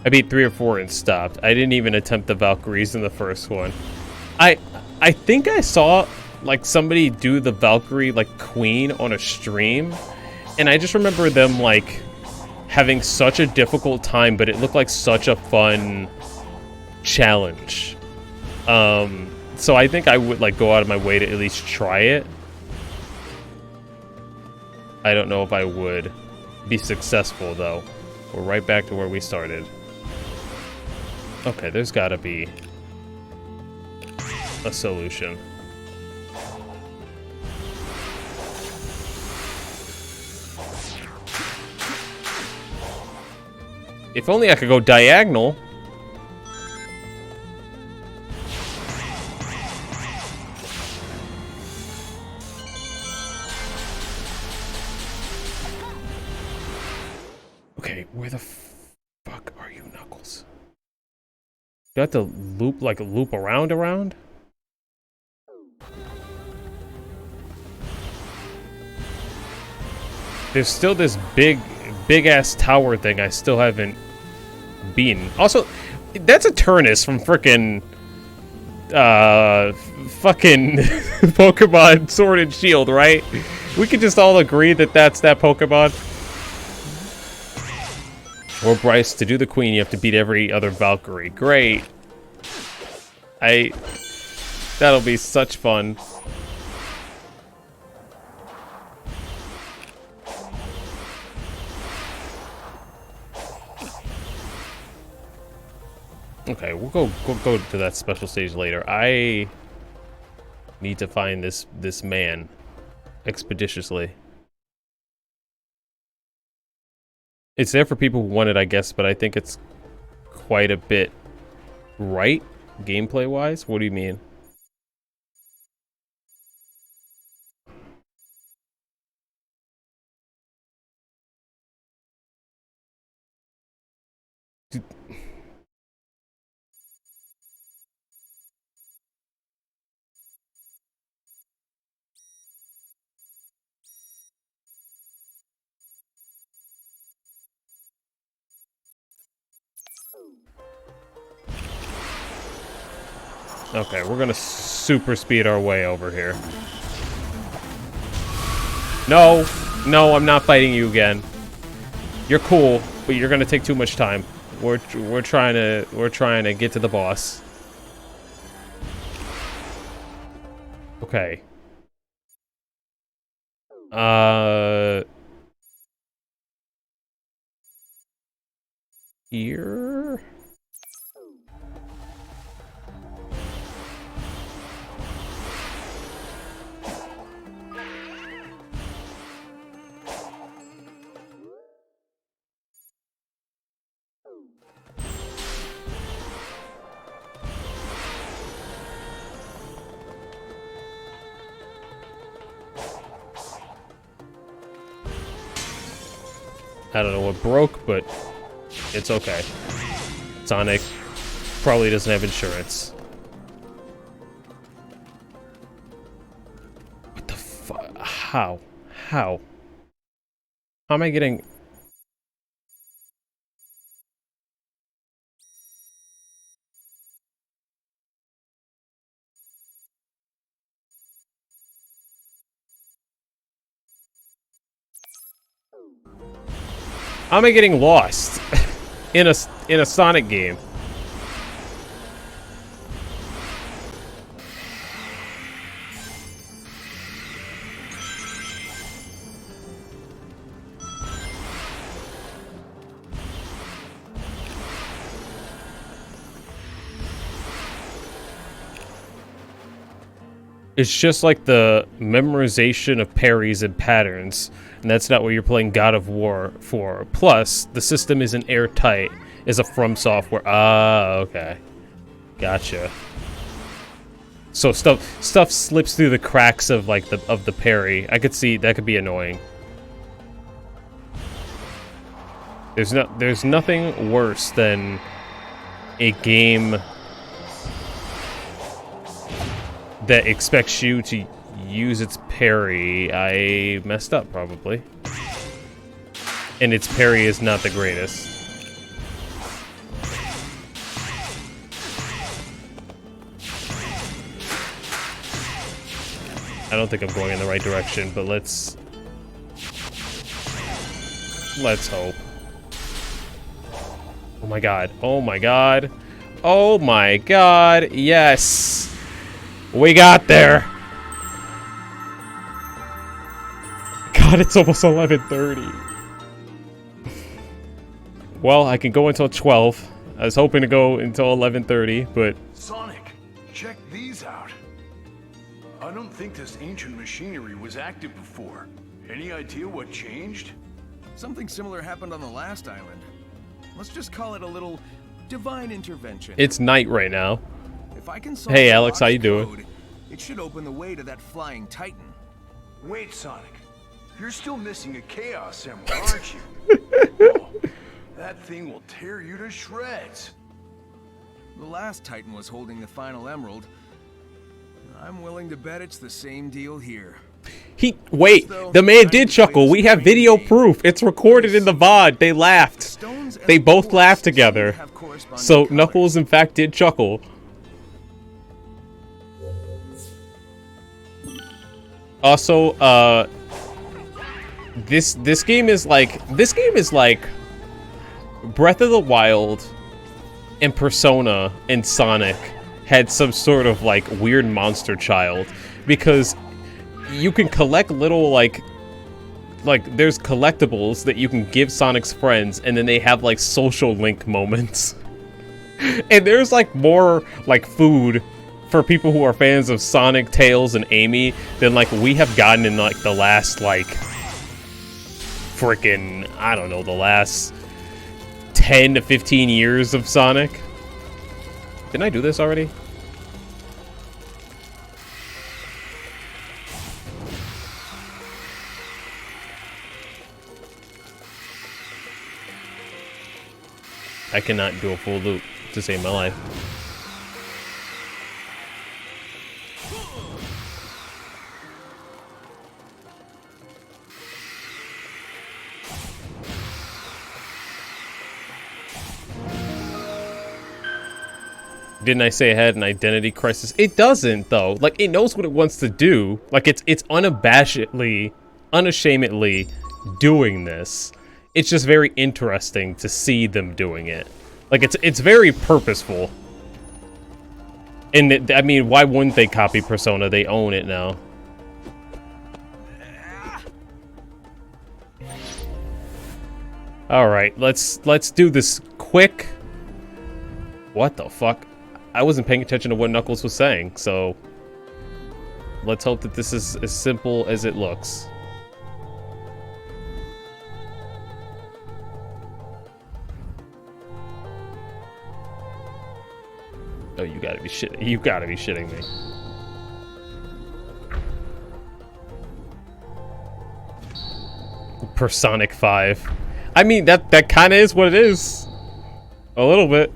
I beat 3 or 4 and stopped. I didn't even attempt the Valkyries in the first one. I think I saw like somebody do the Valkyrie like Queen on a stream, and I just remember them like having such a difficult time, but it looked like such a fun challenge. So I think I would like go out of my way to at least try it. I don't know if I would be successful though. We're right back to where we started. Okay, there's gotta be a solution. If only I could go diagonal. Okay, where the fuck are you, Knuckles? Do I have to loop, like, loop around? There's still this big ass tower thing I still haven't beaten. Also, that's a Turnus from frickin' fucking Pokemon Sword and Shield, right? We could just all agree that that's that Pokemon. Or Bryce, to do the queen, you have to beat every other Valkyrie. Great. That'll be such fun. Okay, we'll go to that special stage later. I need to find this man expeditiously. It's there for people who want it, I guess, but I think it's quite a bit right, gameplay-wise. What do you mean? Okay, we're gonna super speed our way over here. No, I'm not fighting you again. You're cool, but you're gonna take too much time. We're trying to get to the boss. Okay. Here. I don't know what broke, but it's okay. Sonic probably doesn't have insurance. What the fuck? How? How am I getting... How am I getting lost in a Sonic game? It's just like the memorization of parries and patterns, and that's not what you're playing God of War for. Plus, the system isn't airtight, is a From Software. Ah, okay. Gotcha. So stuff slips through the cracks of like the parry. I could see that could be annoying. There's nothing worse than a game that expects you to use its parry. I messed up, probably. And its parry is not the greatest. I don't think I'm going in the right direction, but let's hope. Oh my god. Oh my god. Oh my god. Yes. We got there. God, it's almost 11:30. Well, I can go until 12. I was hoping to go until 11:30, but... Sonic, check these out. I don't think this ancient machinery was active before. Any idea what changed? Something similar happened on the last island. Let's just call it a little divine intervention. It's night right now. If I can solve Hey, the Alex, how you code, doing? it should open the way to that flying titan. Wait, Sonic. You're still missing a Chaos Emerald, aren't you? Oh, that thing will tear you to shreds. The last titan was holding the final emerald. I'm willing to bet it's the same deal here. Wait, the man did chuckle. We have video proof. It's recorded in the VOD. They laughed. They both laughed together. So Knuckles, in fact, did chuckle. Also, this game is like Breath of the Wild and Persona and Sonic had some sort of like weird monster child, because you can collect little like there's collectibles that you can give Sonic's friends, and then they have like social link moments. And there's like more like food for people who are fans of Sonic, Tails, and Amy than like we have gotten in like the last like frickin', I don't know, the last 10 to 15 years of Sonic. Didn't I do this already? I cannot do a full loop to save my life. Didn't I say it had an identity crisis? It doesn't, though. Like, it knows what it wants to do. Like, it's unabashedly, unashamedly doing this. It's just very interesting to see them doing it. Like, it's very purposeful. And, I mean, why wouldn't they copy Persona? They own it now. Alright, let's do this quick. What the fuck? I wasn't paying attention to what Knuckles was saying, so let's hope that this is as simple as it looks. Oh, you gotta be shitting. You gotta be shitting me. Personic 5. I mean, that kind of is what it is. A little bit.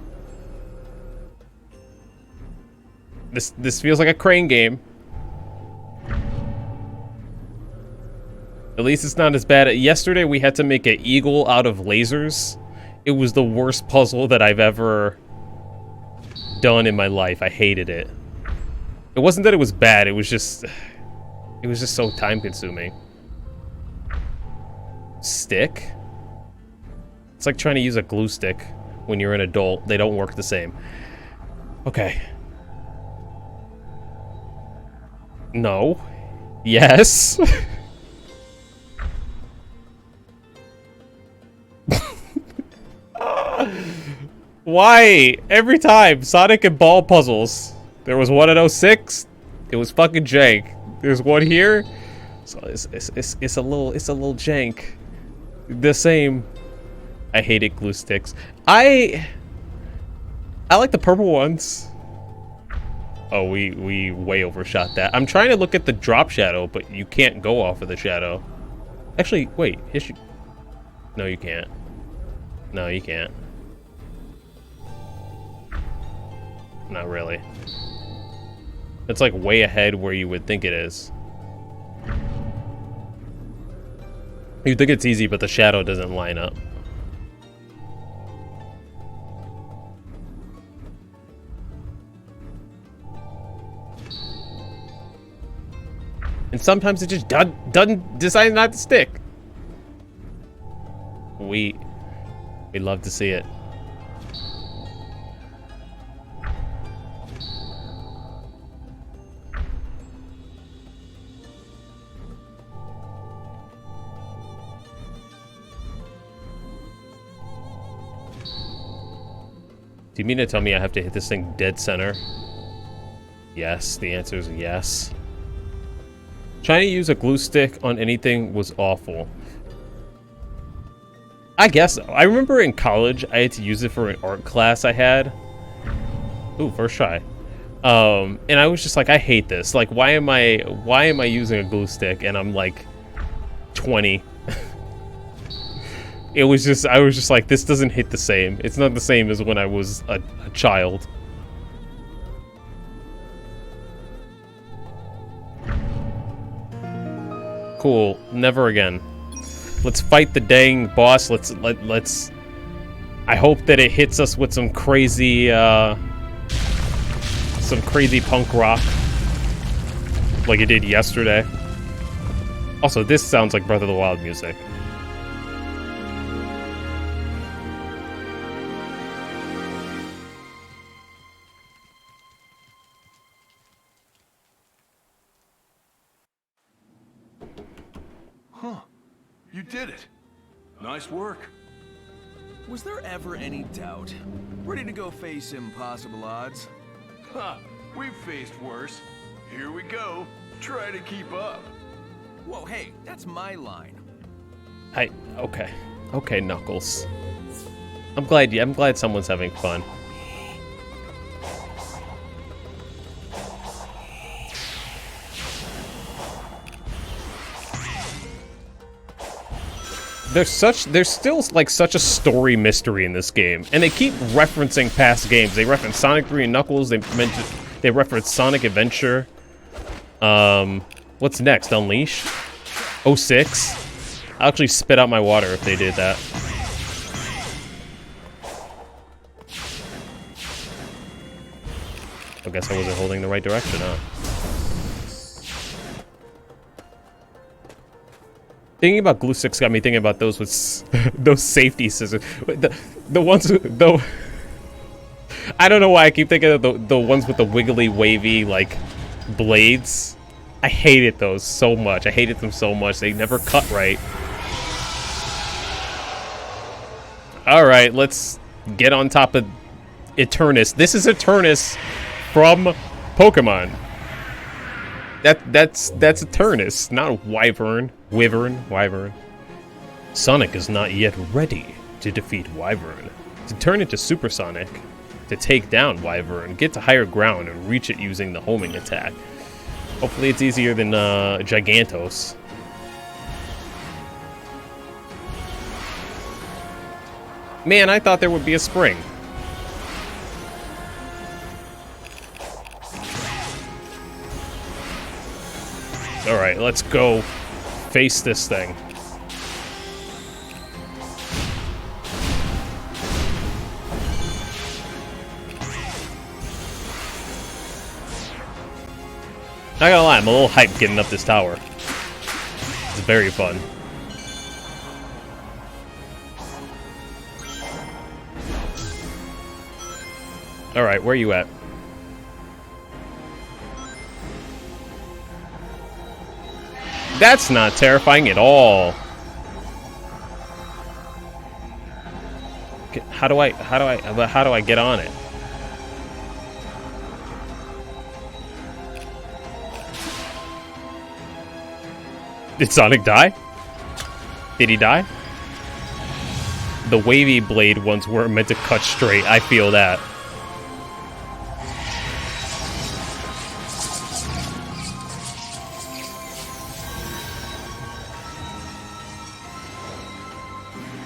This feels like a crane game. At least it's not as bad. Yesterday we had to make an eagle out of lasers. It was the worst puzzle that I've ever done in my life. I hated it. It wasn't that it was bad, it was just so time consuming. Stick? It's like trying to use a glue stick when you're an adult. They don't work the same. Okay. No. Yes. Why? Every time. Sonic and Ball puzzles. There was one at 06. It was fucking jank. There's one here. So it's a little jank. The same. I hated glue sticks. I like the purple ones. Oh, we way overshot that. I'm trying to look at the drop shadow, but you can't go off of the shadow. Actually, wait. No, you can't. No, you can't. Not really. It's like way ahead where you would think it is. You think it's easy, but the shadow doesn't line up. And sometimes it just doesn't decide not to stick. We love to see it. Do you mean to tell me I have to hit this thing dead center? Yes, the answer is yes. Trying to use a glue stick on anything was awful. I guess so. I remember in college I had to use it for an art class I had. Ooh, first try. And I was just like, I hate this. Like, why am I using a glue stick and I'm like 20? I was just like, this doesn't hit the same. It's not the same as when I was a child. Cool. Never again. Let's fight the dang boss. Let's. I hope that it hits us with some crazy punk rock, like it did yesterday. Also, this sounds like Breath of the Wild music. Huh. You did it. Nice work. Was there ever any doubt? Ready to go face impossible odds? Ha! We've faced worse. Here we go. Try to keep up. Whoa, hey, that's my line. Okay. Okay, Knuckles. I'm glad someone's having fun. There's still like such a story mystery in this game, and they keep referencing past games. They reference Sonic 3 and Knuckles. They reference Sonic Adventure. What's next? Unleash? 06? I'll actually spit out my water if they did that. I guess I wasn't holding the right direction, huh? Thinking about glue sticks got me thinking about those with those safety scissors. The ones though. I don't know why I keep thinking of the ones with the wiggly, wavy like blades. I hated those so much. I hated them so much. They never cut right. All right, let's get on top of Eternus. This is Eternus from Pokemon. That's Eternus, not Wyvern. Wyvern. Sonic is not yet ready to defeat Wyvern. To turn into Supersonic, to take down Wyvern, get to higher ground and reach it using the homing attack. Hopefully it's easier than Gigantos. Man, I thought there would be a spring. Alright, let's go face this thing. Not gonna lie, I'm a little hyped getting up this tower. It's very fun. Alright, where are you at? That's not terrifying at all. How do I get on it? Did Sonic die? Did he die? The wavy blade ones weren't meant to cut straight. I feel that.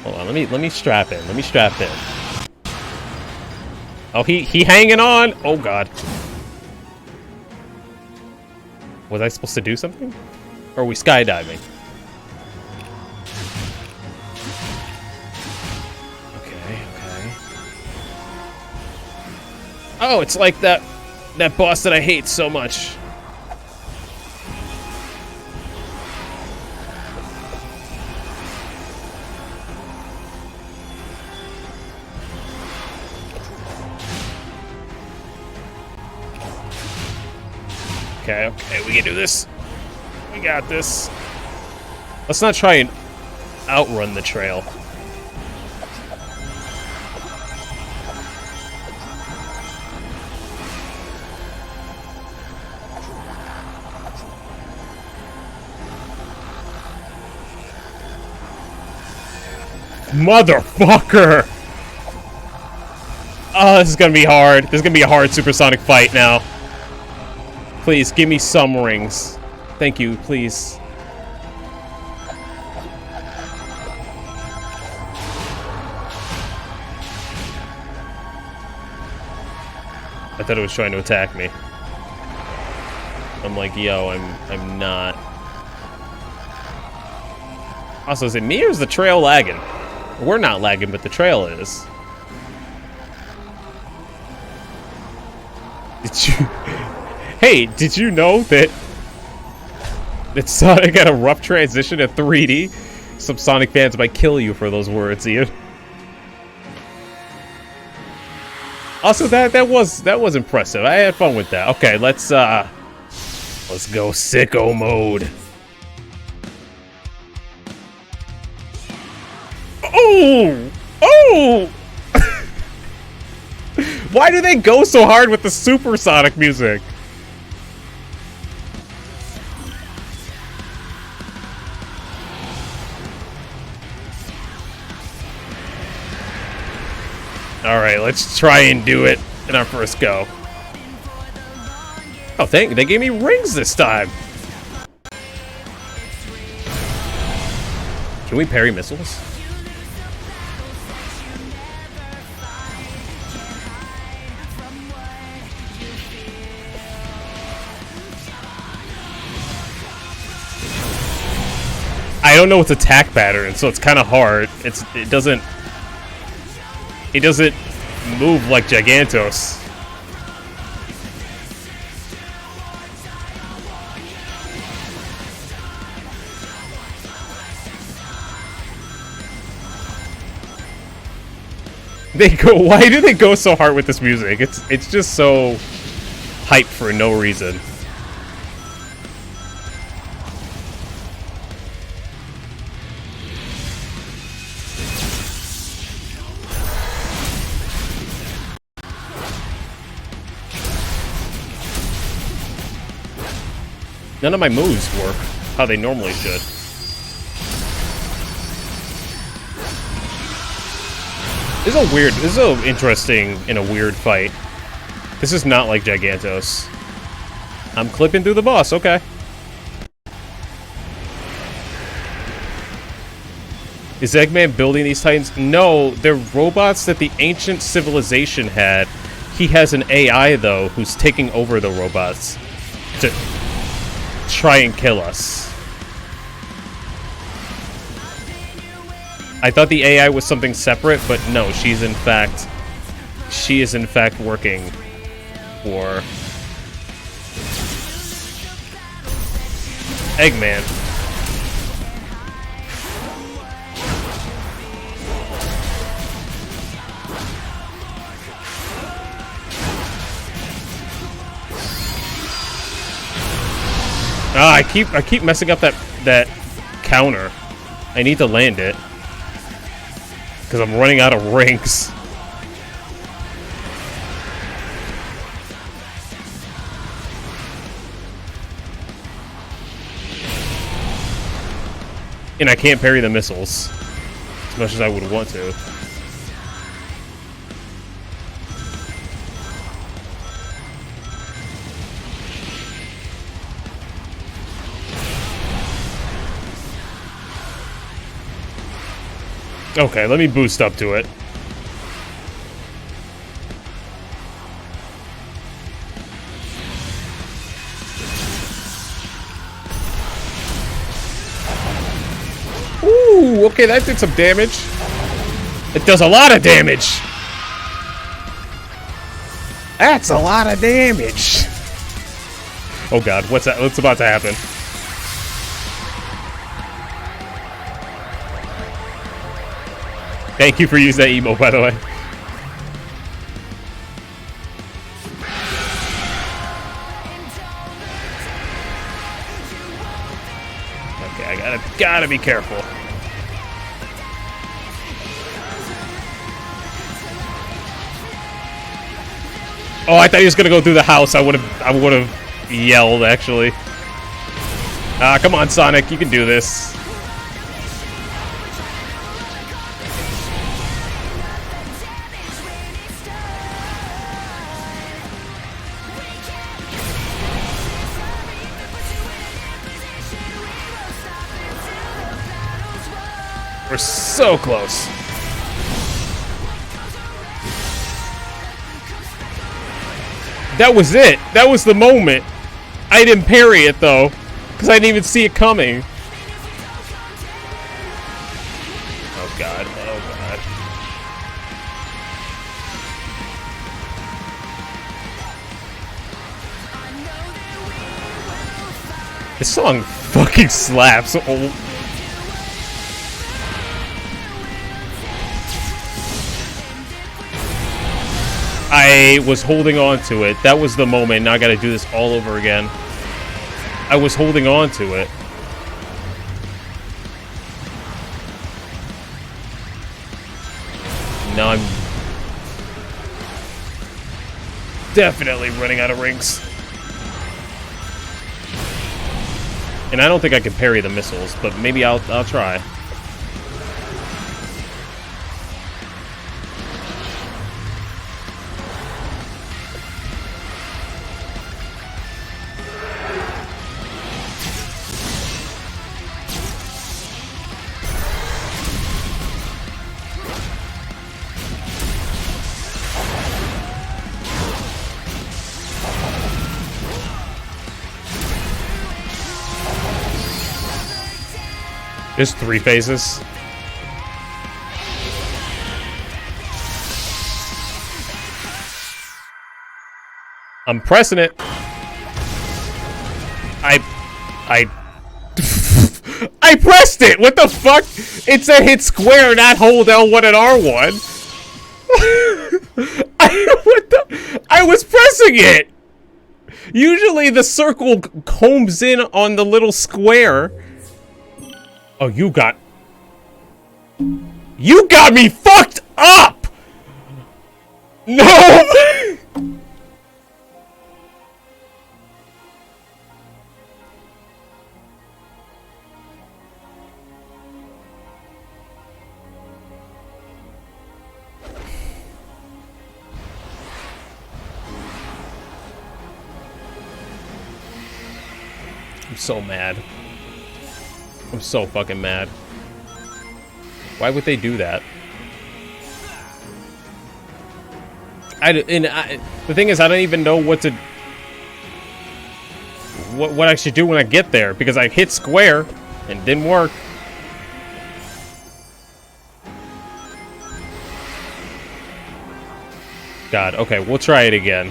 Hold on, let me strap in. Let me strap in. Oh, he hanging on. Oh god. Was I supposed to do something? Or are we skydiving? Okay. Oh, it's like that boss that I hate so much. Okay, we can do this. We got this. Let's not try and outrun the trail. Motherfucker! Oh, this is gonna be hard. This is gonna be a hard supersonic fight now. Please, give me some rings. Thank you, please. I thought it was trying to attack me. I'm like, yo, I'm not. Also, is it me or is the trail lagging? We're not lagging, but the trail is. Did you... Hey, did you know that Sonic had a rough transition to 3D? Some Sonic fans might kill you for those words, Ian. Also, that was impressive. I had fun with that. Okay, let's go sicko mode. Oh! Oh! Why do they go so hard with the supersonic music? Alright, let's try and do it in our first go. Oh, they gave me rings this time. Can we parry missiles? I don't know its attack pattern, so it's kind of hard. It doesn't move like Gigantos. Why do they go so hard with this music? It's just so hype for no reason. None of my moves work how they normally should. This is so interesting in a weird fight. This is not like Gigantos. I'm clipping through the boss, okay. Is Eggman building these Titans? No, they're robots that the ancient civilization had. He has an AI, though, who's taking over the robots to try and kill us. I thought the AI was something separate, but no, she is in fact working for Eggman. Ah, I keep messing up that counter. I need to land it because I'm running out of rings. And I can't parry the missiles as much as I would want to. Okay, let me boost up to it. Ooh, okay, that did some damage. It does a lot of damage. That's a lot of damage. Oh god, what's that? What's about to happen? Thank you for using that emote, by the way. Okay, I gotta be careful. Oh, I thought he was gonna go through the house. I would have yelled, actually. Ah, come on, Sonic, you can do this. We're so close. That was it. That was the moment. I didn't parry it, though, because I didn't even see it coming. god. Oh god. This song fucking slaps. Oh. I was holding on to it. That was the moment. Now I gotta do this all over again. I was holding on to it. Now I'm definitely running out of rings. And I don't think I can parry the missiles, but maybe I'll try. There's 3 phases. I'm pressing it. I I pressed it! What the fuck? It said hit square, not hold L1 and R1. I was pressing it! Usually the circle combs in on the little square. Oh, you got me fucked up! No! I'm so mad. I'm so fucking mad. Why would they do that? The thing is, I don't even know what I should do when I get there, because I hit square and it didn't work. God, okay, we'll try it again.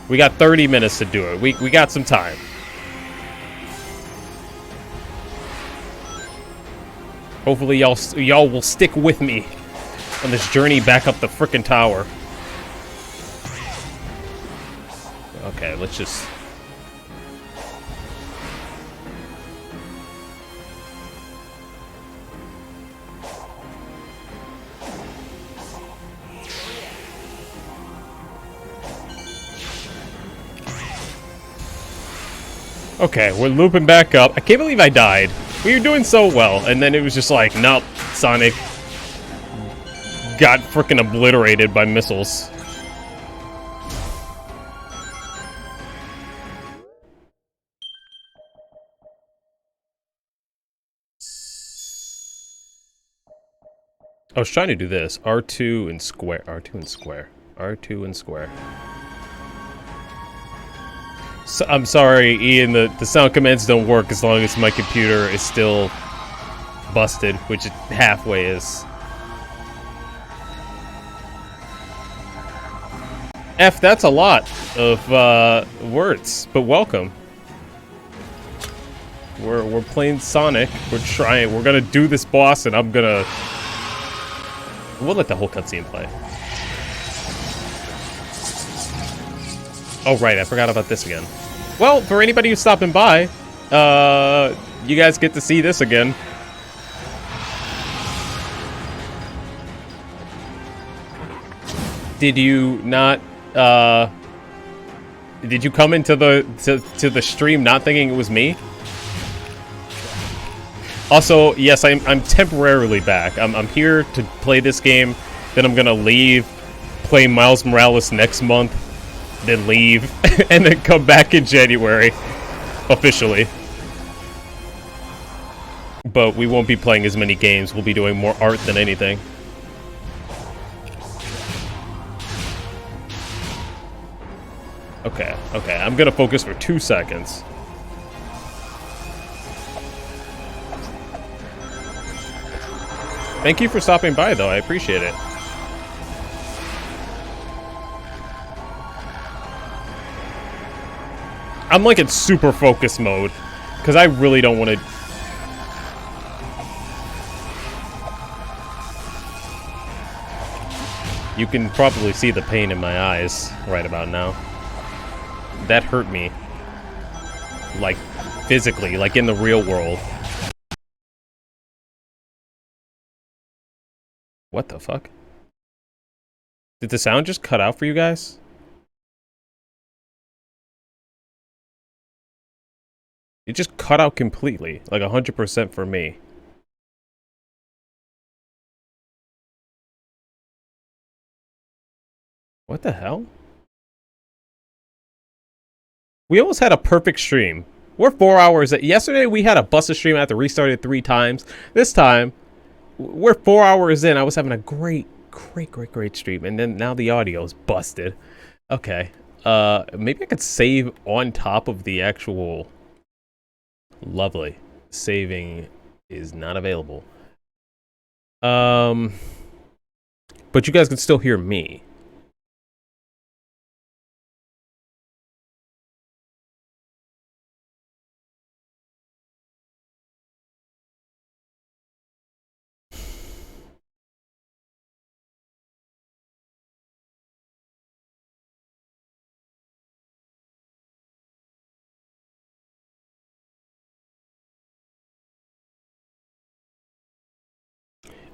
We got 30 minutes to do it. We got some time. Hopefully y'all will stick with me on this journey back up the frickin' tower. Okay, let's just... Okay, we're looping back up. I can't believe I died. We were doing so well, and then it was just like, nope, Sonic got frickin' obliterated by missiles. I was trying to do this. R2 and square. R2 and square. R2 and square. So, I'm sorry, Ian, the sound commands don't work as long as my computer is still busted, which it halfway is. F, that's a lot of words, but welcome. We're playing Sonic. We're gonna do this boss, and we'll let the whole cutscene play. Oh, right, I forgot about this again. Well, for anybody who's stopping by, you guys get to see this again. Did you not, did you come into the stream not thinking it was me? Also, yes, I'm temporarily back. I'm here to play this game, then I'm gonna leave, play Miles Morales next month, then leave, and then come back in January, officially. But we won't be playing as many games. We'll be doing more art than anything. Okay, I'm gonna focus for 2 seconds. Thank you for stopping by, though. I appreciate it. I'm like in super focus mode because I really don't want to. You can probably see the pain in my eyes right about now. That hurt me. Like, physically, like in the real world. What the fuck? Did the sound just cut out for you guys? It just cut out completely, like 100% for me. What the hell? We almost had a perfect stream. We're 4 hours. Yesterday we had a busted stream. I had to restart it 3 times. This time, we're 4 hours in. I was having a great stream, and then now the audio is busted. Okay. Maybe I could save on top of the actual. Lovely. Saving is not available. But you guys can still hear me.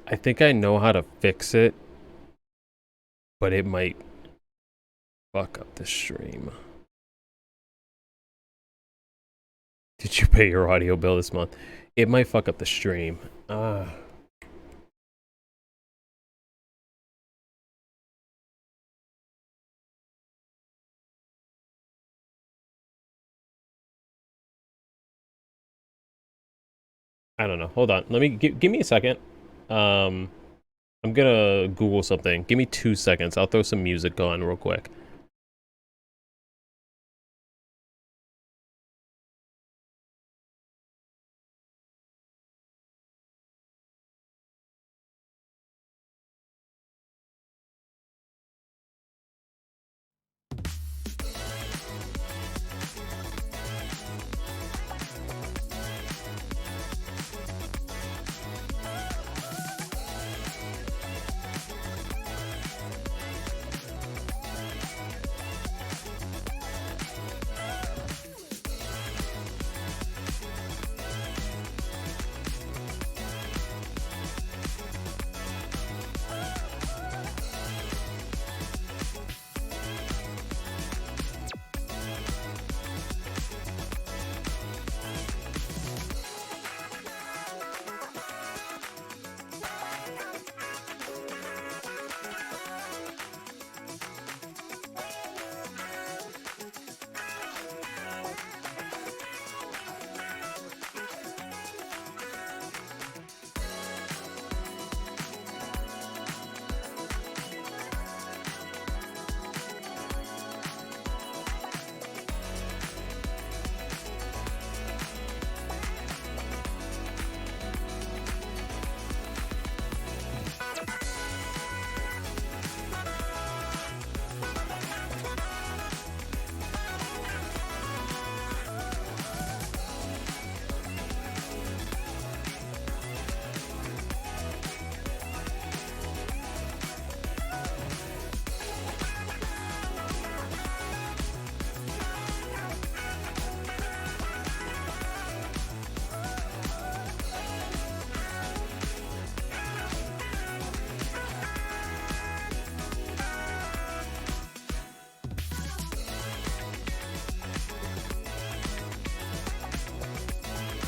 I think I know how to fix it, but it might fuck up the stream. Did you pay your audio bill this month? It might fuck up the stream. I don't know. Hold on. Let me give me a second. I'm gonna Google something. Give me 2 seconds. I'll throw some music on real quick.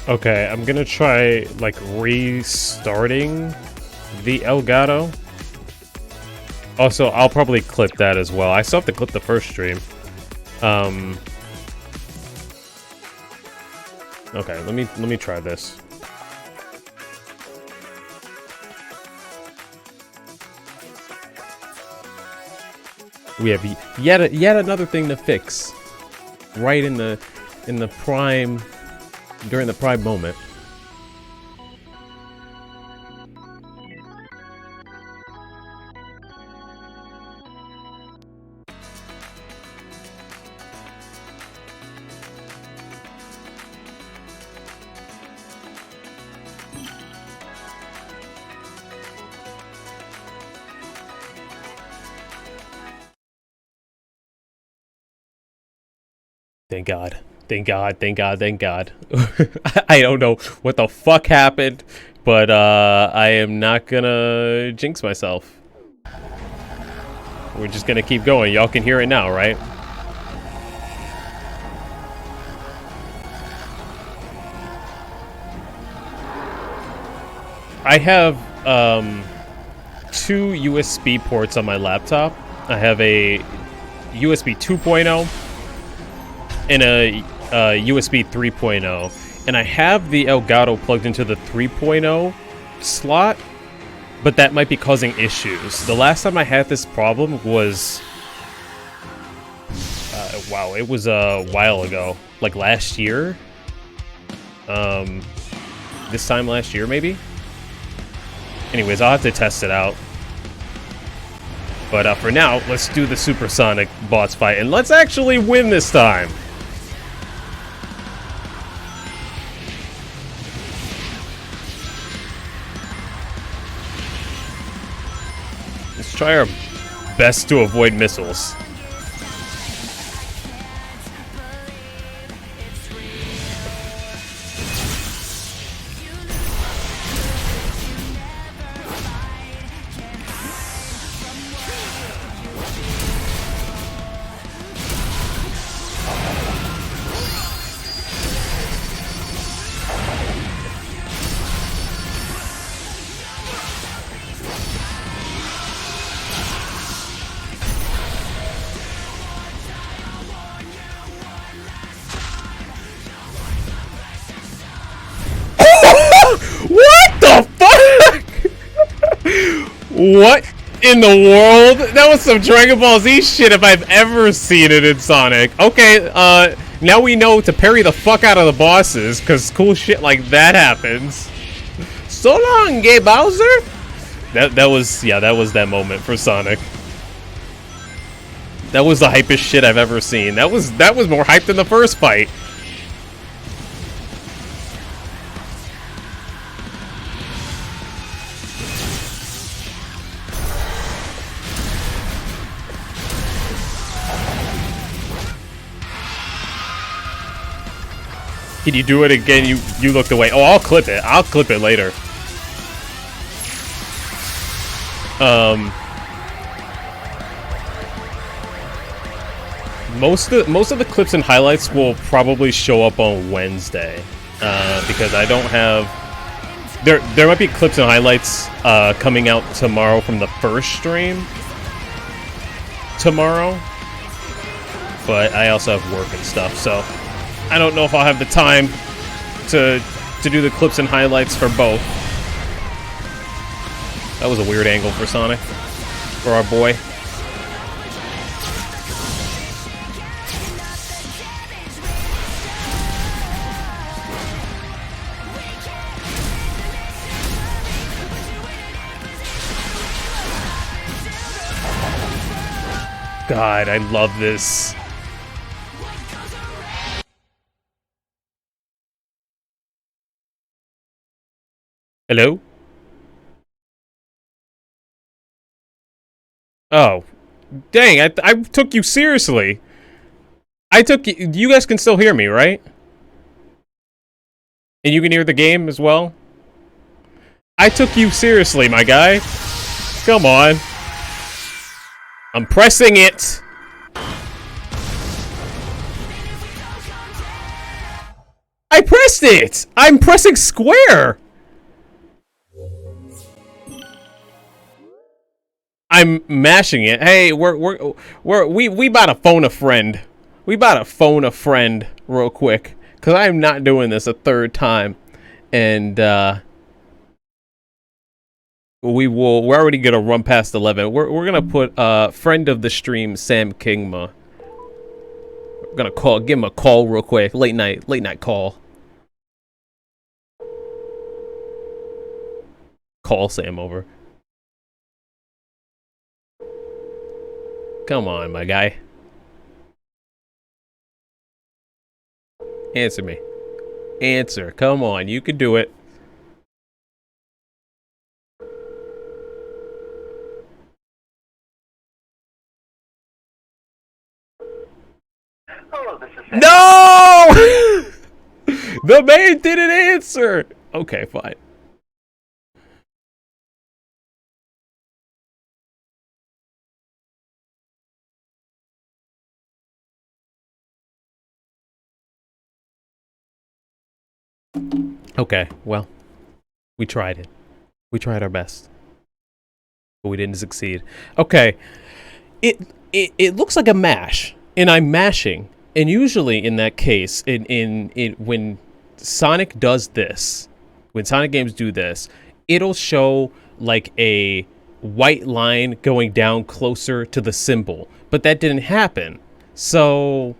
Okay, I'm gonna try, like, restarting the Elgato. Also, I'll probably clip that as well. I still have to clip the first stream. Okay, let me try this. We have yet another thing to fix. Right in the prime, during the prime moment. Thank God. Thank God, thank God, thank God. I don't know what the fuck happened, but I am not gonna jinx myself. We're just gonna keep going. Y'all can hear it now, right? I have two USB ports on my laptop. I have a USB 2.0 and a USB 3.0, and I have the Elgato plugged into the 3.0 slot, but that might be causing issues. The last time I had this problem was wow, it was a while ago, like last year. This time last year, maybe. Anyways, I'll have to test it out. But for now, let's do the supersonic boss fight, and let's actually win this time. Let's try our best to avoid missiles. What the fuck? What in the world? That was some Dragon Ball Z shit if I've ever seen it in Sonic. Okay, now we know to parry the fuck out of the bosses, because cool shit like that happens. So long, gay Bowser? That was that moment for Sonic. That was the hypest shit I've ever seen. That was more hype than the first fight. Can you do it again? You looked away. Oh, I'll clip it. I'll clip it later. Most of the clips and highlights will probably show up on Wednesday, because I don't have. There might be clips and highlights coming out tomorrow from the first stream tomorrow, but I also have work and stuff, so I don't know if I'll have the time to do the clips and highlights for both. That was a weird angle for Sonic, for our boy. God, I love this. Hello? Oh. Dang, I took you seriously. You guys can still hear me, right? And you can hear the game as well? I took you seriously, my guy. Come on. I'm pressing it. I pressed it. I'm pressing square. I'm mashing it. Hey, we about to phone a friend. We about to phone a friend real quick, cause I am not doing this a third time, and we're already gonna run past 11. We're gonna put friend of the stream Sam Kingma. We're gonna give him a call real quick. Late night call. Call Sam over. Come on, my guy. Answer me. Answer. Come on, you can do it. No! The man didn't answer. Okay, fine. Okay, well, we tried it. We tried our best, but we didn't succeed. Okay, it looks like a mash, and I'm mashing. And usually in that case, when Sonic does this, when Sonic games do this, it'll show like a white line going down closer to the symbol, but that didn't happen. So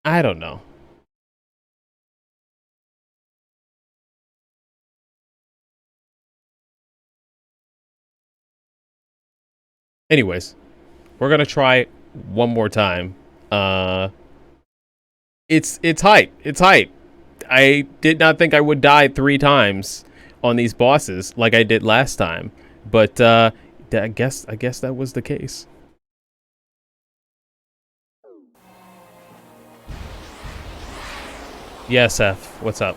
I don't know. Anyways, we're gonna try one more time. It's hype. It's hype. I did not think I would die 3 times on these bosses like I did last time, but I guess that was the case. Yes, F. What's up?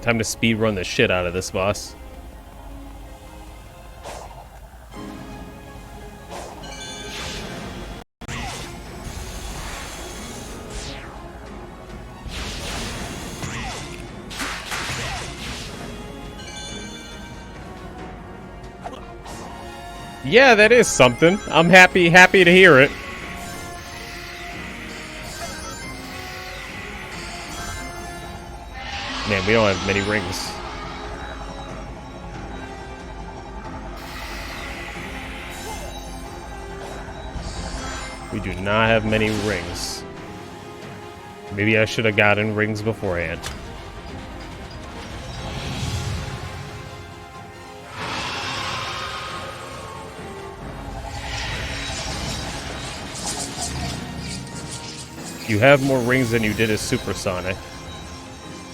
Time to speed run the shit out of this boss. Yeah, that is something. I'm happy to hear it. Man, we don't have many rings. We do not have many rings. Maybe I should have gotten rings beforehand. You have more rings than you did as Super Sonic.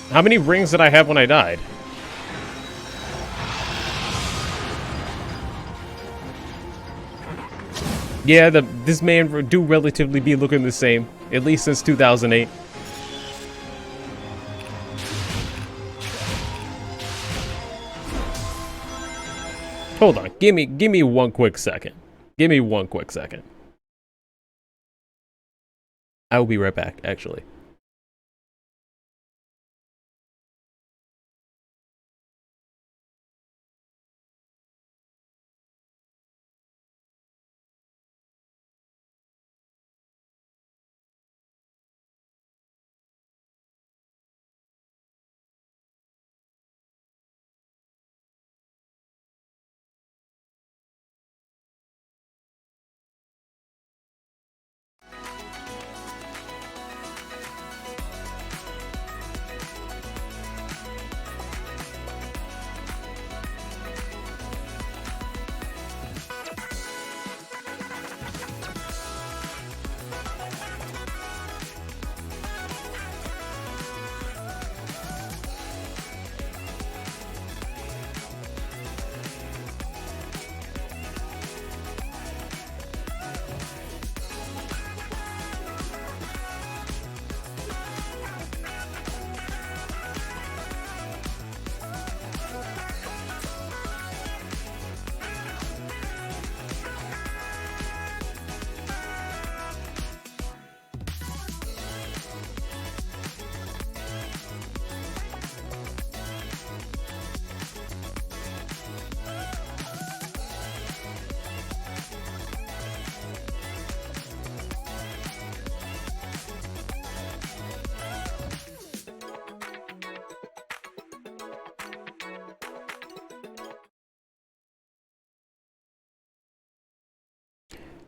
How many rings did I have when I died? Yeah, this man do relatively be looking the same, at least since 2008. Hold on, give me one quick second. Give me one quick second. I will be right back, actually.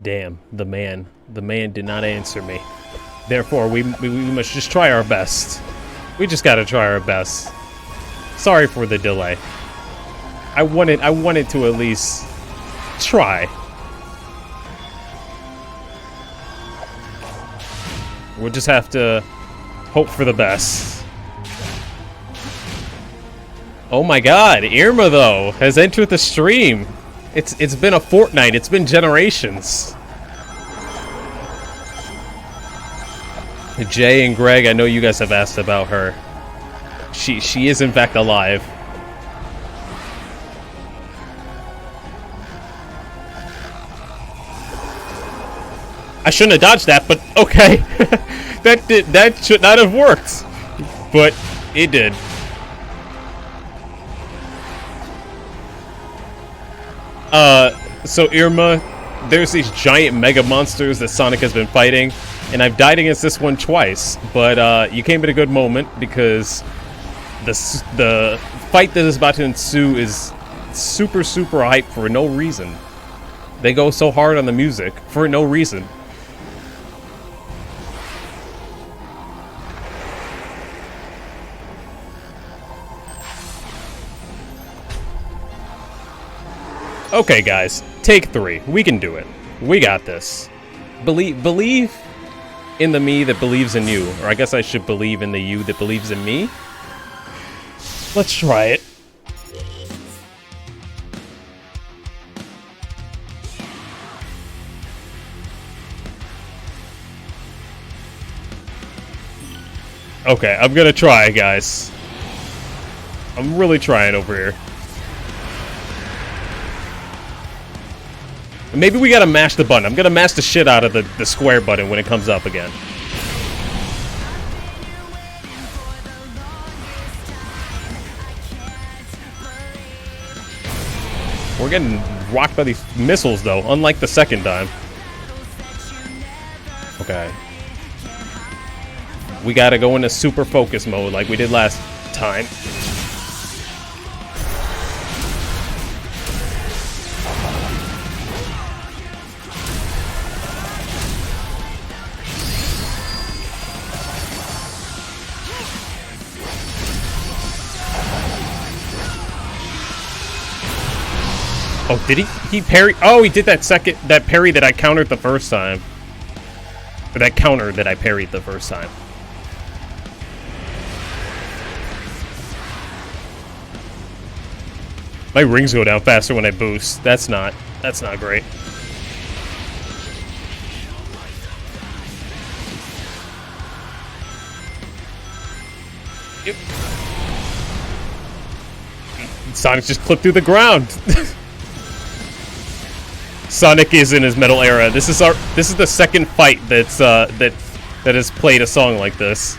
Damn, the man did not answer me. Therefore, we must just try our best. We just gotta try our best. Sorry for the delay. I wanted to at least try. We'll just have to hope for the best. Oh my god, Irma though has entered the stream. It's been a fortnight, it's been generations. Jay and Greg, I know you guys have asked about her. She is in fact alive. I shouldn't have dodged that, but okay. that should not have worked. But it did. So Irma, there's these giant mega monsters that Sonic has been fighting, and I've died against this one twice, but you came at a good moment because the fight that is about to ensue is super hype for no reason. They go so hard on the music for no reason. Okay, guys, take 3. We can do it. We got this. Believe in the me that believes in you, or I guess I should believe in the you that believes in me. Let's try it. Okay, I'm gonna try, guys. I'm really trying over here. Maybe we gotta mash the button. I'm gonna mash the shit out of the square button when it comes up again. We're getting rocked by these missiles, though, unlike the second time. Okay. We gotta go into super focus mode like we did last time. Oh, did he parry? Oh, he did that parry that I countered the first time. Or that counter that I parried the first time. My rings go down faster when I boost. That's not great. Yep. Sonic just clipped through the ground. Sonic is in his metal era. This is the second fight that's that has played a song like this.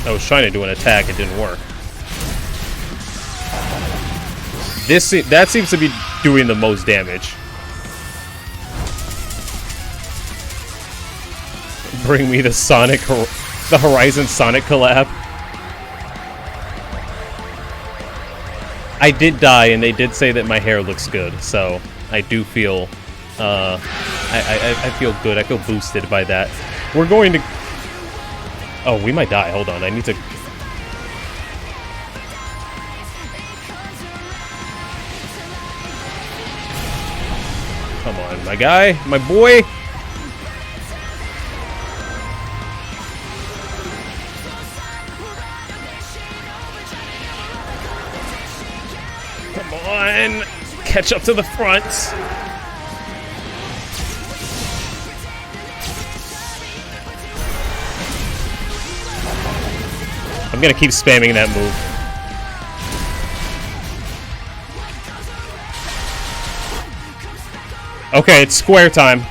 I was trying to do an attack, it didn't work. That seems to be doing the most damage. Bring me the Horizon Sonic collab. I did die, and they did say that my hair looks good, so I do feel, I feel good. I feel boosted by that. We're going to. Oh, we might die. Hold on, I need to. Come on, my guy, my boy. Come on, catch up to the front. I'm gonna keep spamming that move. Okay, it's square time.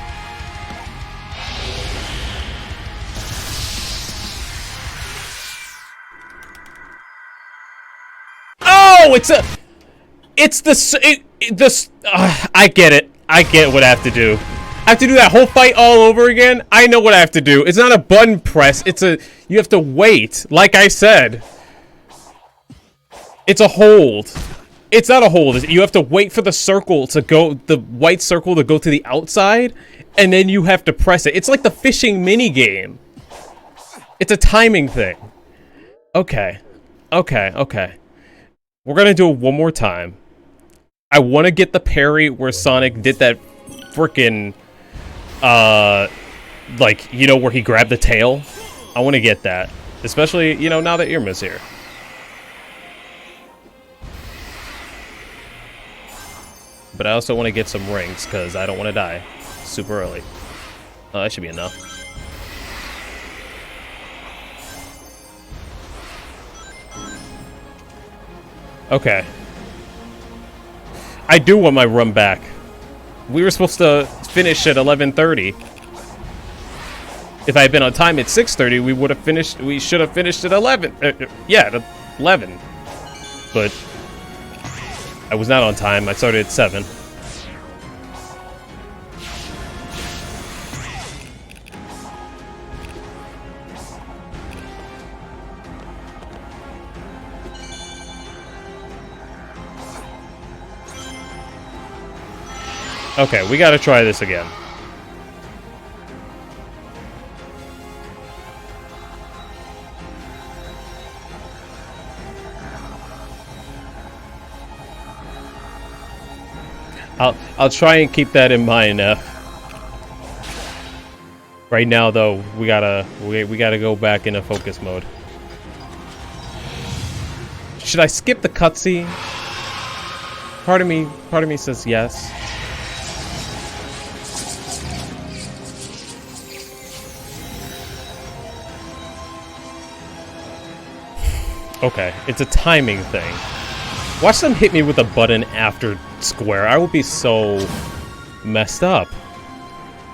Oh, I get it. I get what I have to do. I have to do that whole fight all over again? I know what I have to do. It's not a button press. You have to wait. Like I said. It's a hold. It's not a hold. You have to wait for the circle to go, the white circle to go to the outside, and then you have to press it. It's like the fishing mini game. It's a timing thing. Okay. Okay, okay. We're gonna do it one more time. I want to get the parry where Sonic did that freaking, like, you know, where he grabbed the tail. I want to get that, especially, you know, now that Irma's here. But I also want to get some rings because I don't want to die super early. Oh, that should be enough. Okay. I do want my run back. We were supposed to finish at 11:30. If I had been on time at 6:30, we would have finished. We should have finished at 11. Yeah, at 11. But I was not on time. I started at 7. Okay, we gotta try this again. I'll try and keep that in mind. Right now, though, we gotta go back into focus mode. Should I skip the cutscene? Part of me says yes. Okay, it's a timing thing. Watch them hit me with a button after square. I would be so messed up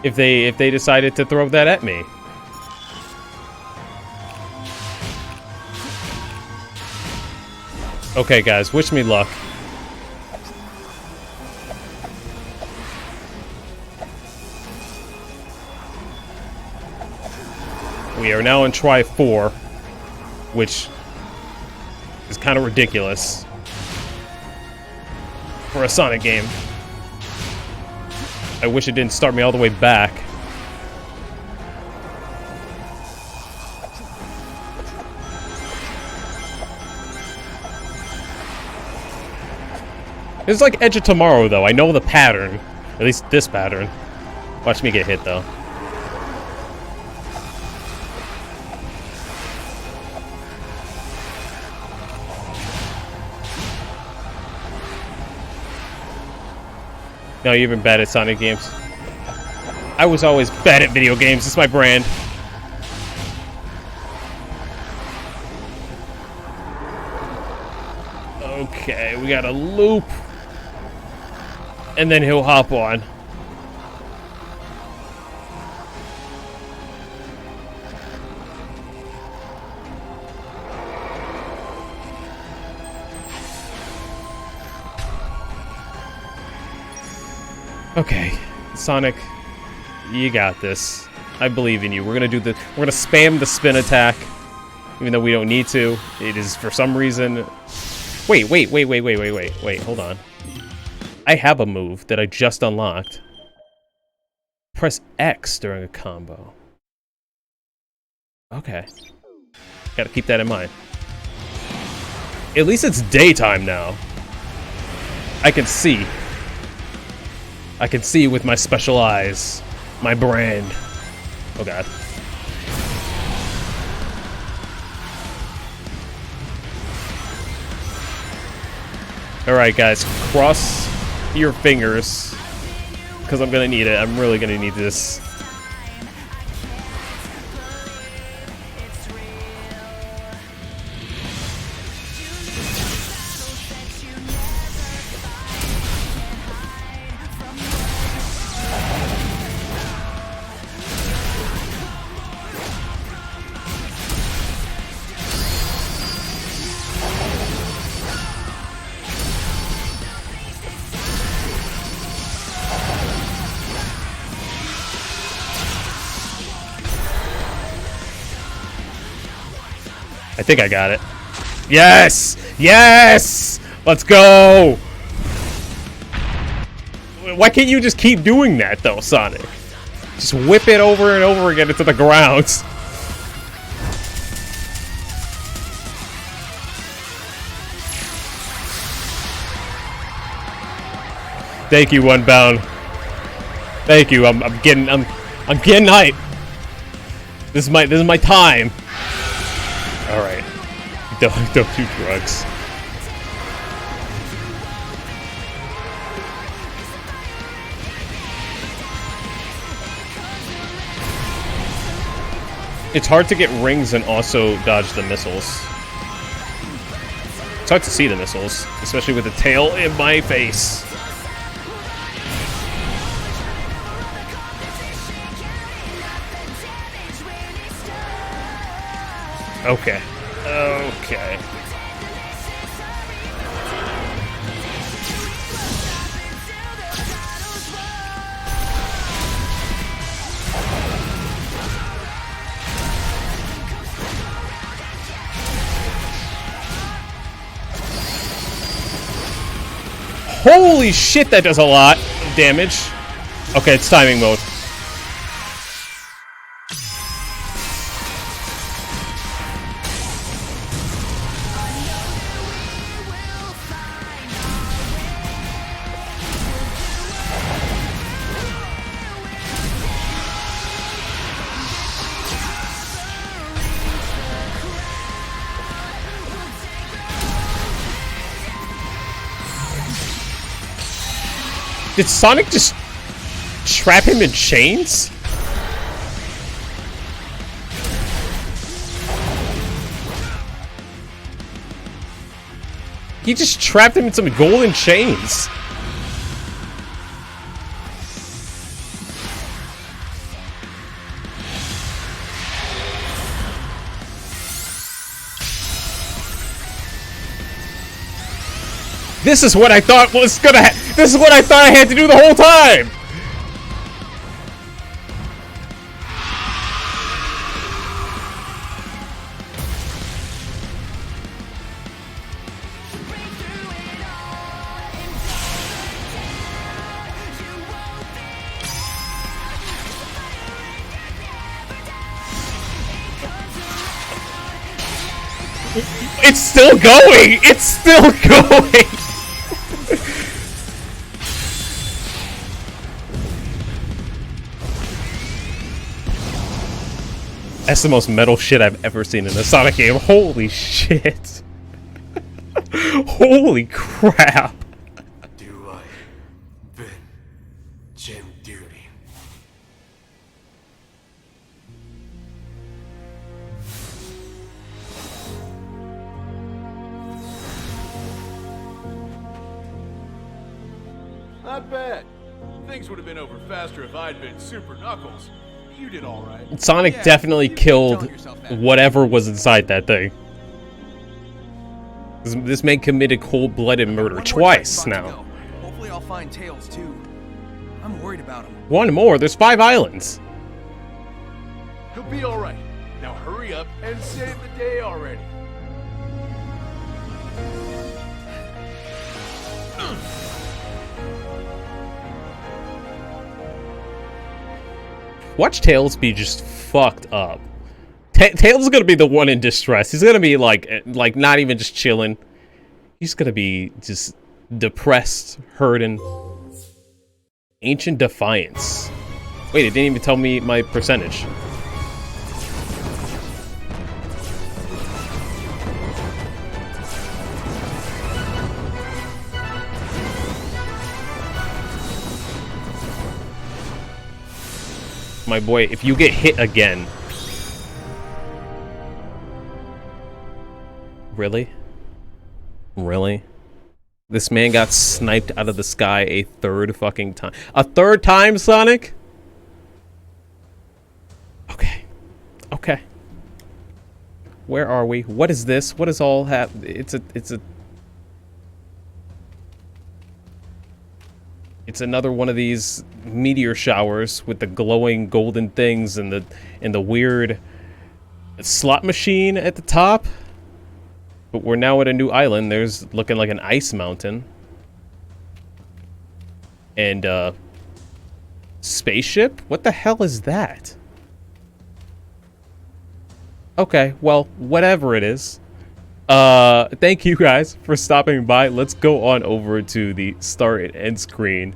if they decided to throw that at me. Okay, guys, wish me luck. We are now in try 4, which is kind of ridiculous for a Sonic game. I wish it didn't start me all the way back. It's like Edge of Tomorrow, though. I know the pattern. At least this pattern. Watch me get hit, though. No, you've been bad at Sonic games. I was always bad at video games. It's my brand. Okay, we got a loop. And then he'll hop on. Okay, Sonic, you got this. I believe in you. We're gonna spam the spin attack, even though we don't need to. It is for some reason. Wait, hold on. I have a move that I just unlocked. Press X during a combo. Okay. Gotta keep that in mind. At least it's daytime now. I can see. I can see with my special eyes. My brand. Oh god. Alright guys, cross your fingers. Because I'm gonna need it. I'm really gonna need this. I think I got it. Yes! Yes! Let's go! Why can't you just keep doing that, though, Sonic? Just whip it over and over again into the ground. Thank you, Unbound. Thank you. I'm getting hype. This is my time. All right. Don't do drugs. It's hard to get rings and also dodge the missiles. It's hard to see the missiles, especially with the tail in my face. Okay. Okay. Holy shit, that does a lot of damage. Okay, it's timing mode. Did Sonic just trap him in chains? He just trapped him in some golden chains. This is what I thought was gonna this is what I thought I had to do the whole time! It's still going! It's still going! That's the most metal shit I've ever seen in a Sonic game. Holy shit. Holy crap. Do I been Jim duty? Not bad. Things would have been over faster if I'd been Super Knuckles. You did all right. Sonic definitely killed whatever was inside that thing. This man committed cold-blooded murder twice now. Hopefully I'll find Tails too. I'm worried about him. One more. There's 5 islands. He'll be all right. Now hurry up and save the day already. Watch Tails be just fucked up. Tails is gonna be the one in distress. He's gonna be like not even just chilling. He's gonna be just depressed, hurting. Ancient Defiance. Wait, it didn't even tell me my percentage. My boy, if you get hit again. Really? Really? This man got sniped out of the sky a third fucking time. A third time, Sonic? Okay. Okay. Where are we? What is this? What is all it's another one of these meteor showers with the glowing golden things and the weird slot machine at the top. But we're now at a new island. There's looking like an ice mountain. And spaceship? What the hell is that? Okay, well, whatever it is. Thank you guys for stopping by. Let's go on over to the start and end screen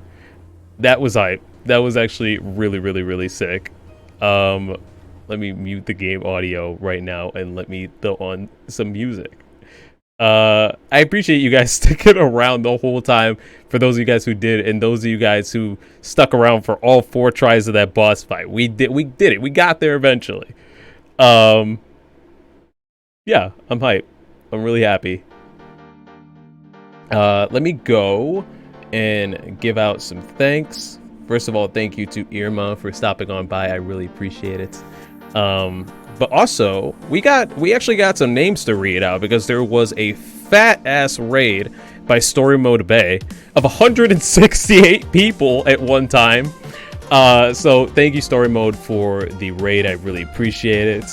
That was hype. That was actually really, really, really sick. Let me mute the game audio right now and let me throw on some music. I appreciate you guys sticking around the whole time, for those of you guys who did, and those of you guys who stuck around for all 4 tries of that boss fight. We did it. We got there eventually. Yeah, I'm hyped. I'm really happy. Let me go and give out some thanks. First of all, thank you to Irma for stopping on by. I really appreciate it. But also, we actually got some names to read out, because there was a fat ass raid by Story Mode Bay of 168 people at one time. So thank you, Story Mode, for the raid. I really appreciate it.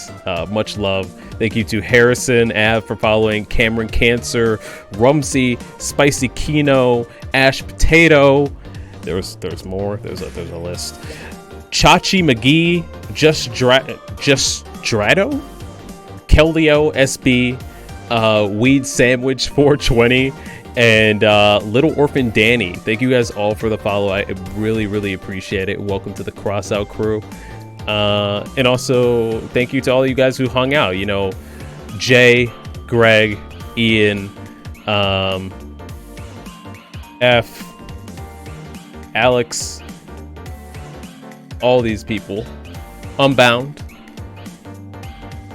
Much love. Thank you to Harrison Av for following, Cameron Cancer, Rumsey, Spicy Kino, Ash Potato. There's more. There's a list. Chachi McGee, Just Drado, Keldeo SB, Weed Sandwich 420, and Little Orphan Danny. Thank you guys all for the follow. I really, really appreciate it. Welcome to the Crossout crew. And also thank you to all you guys who hung out. You know, Jay, Greg, Ian, F, Alex, all these people, Unbound.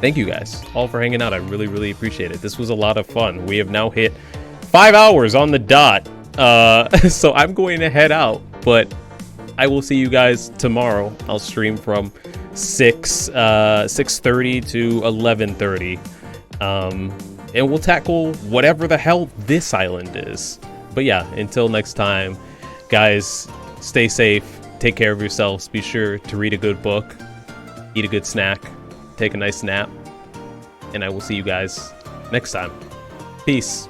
Thank you guys all for hanging out. I really, really appreciate it. This was a lot of fun. We have now hit 5 hours on the dot. So I'm going to head out, but I will see you guys tomorrow. I'll stream from 6:30 to 11:30. And we'll tackle whatever the hell this island is. But yeah, until next time, guys, stay safe. Take care of yourselves. Be sure to read a good book, eat a good snack, take a nice nap, and I will see you guys next time. Peace.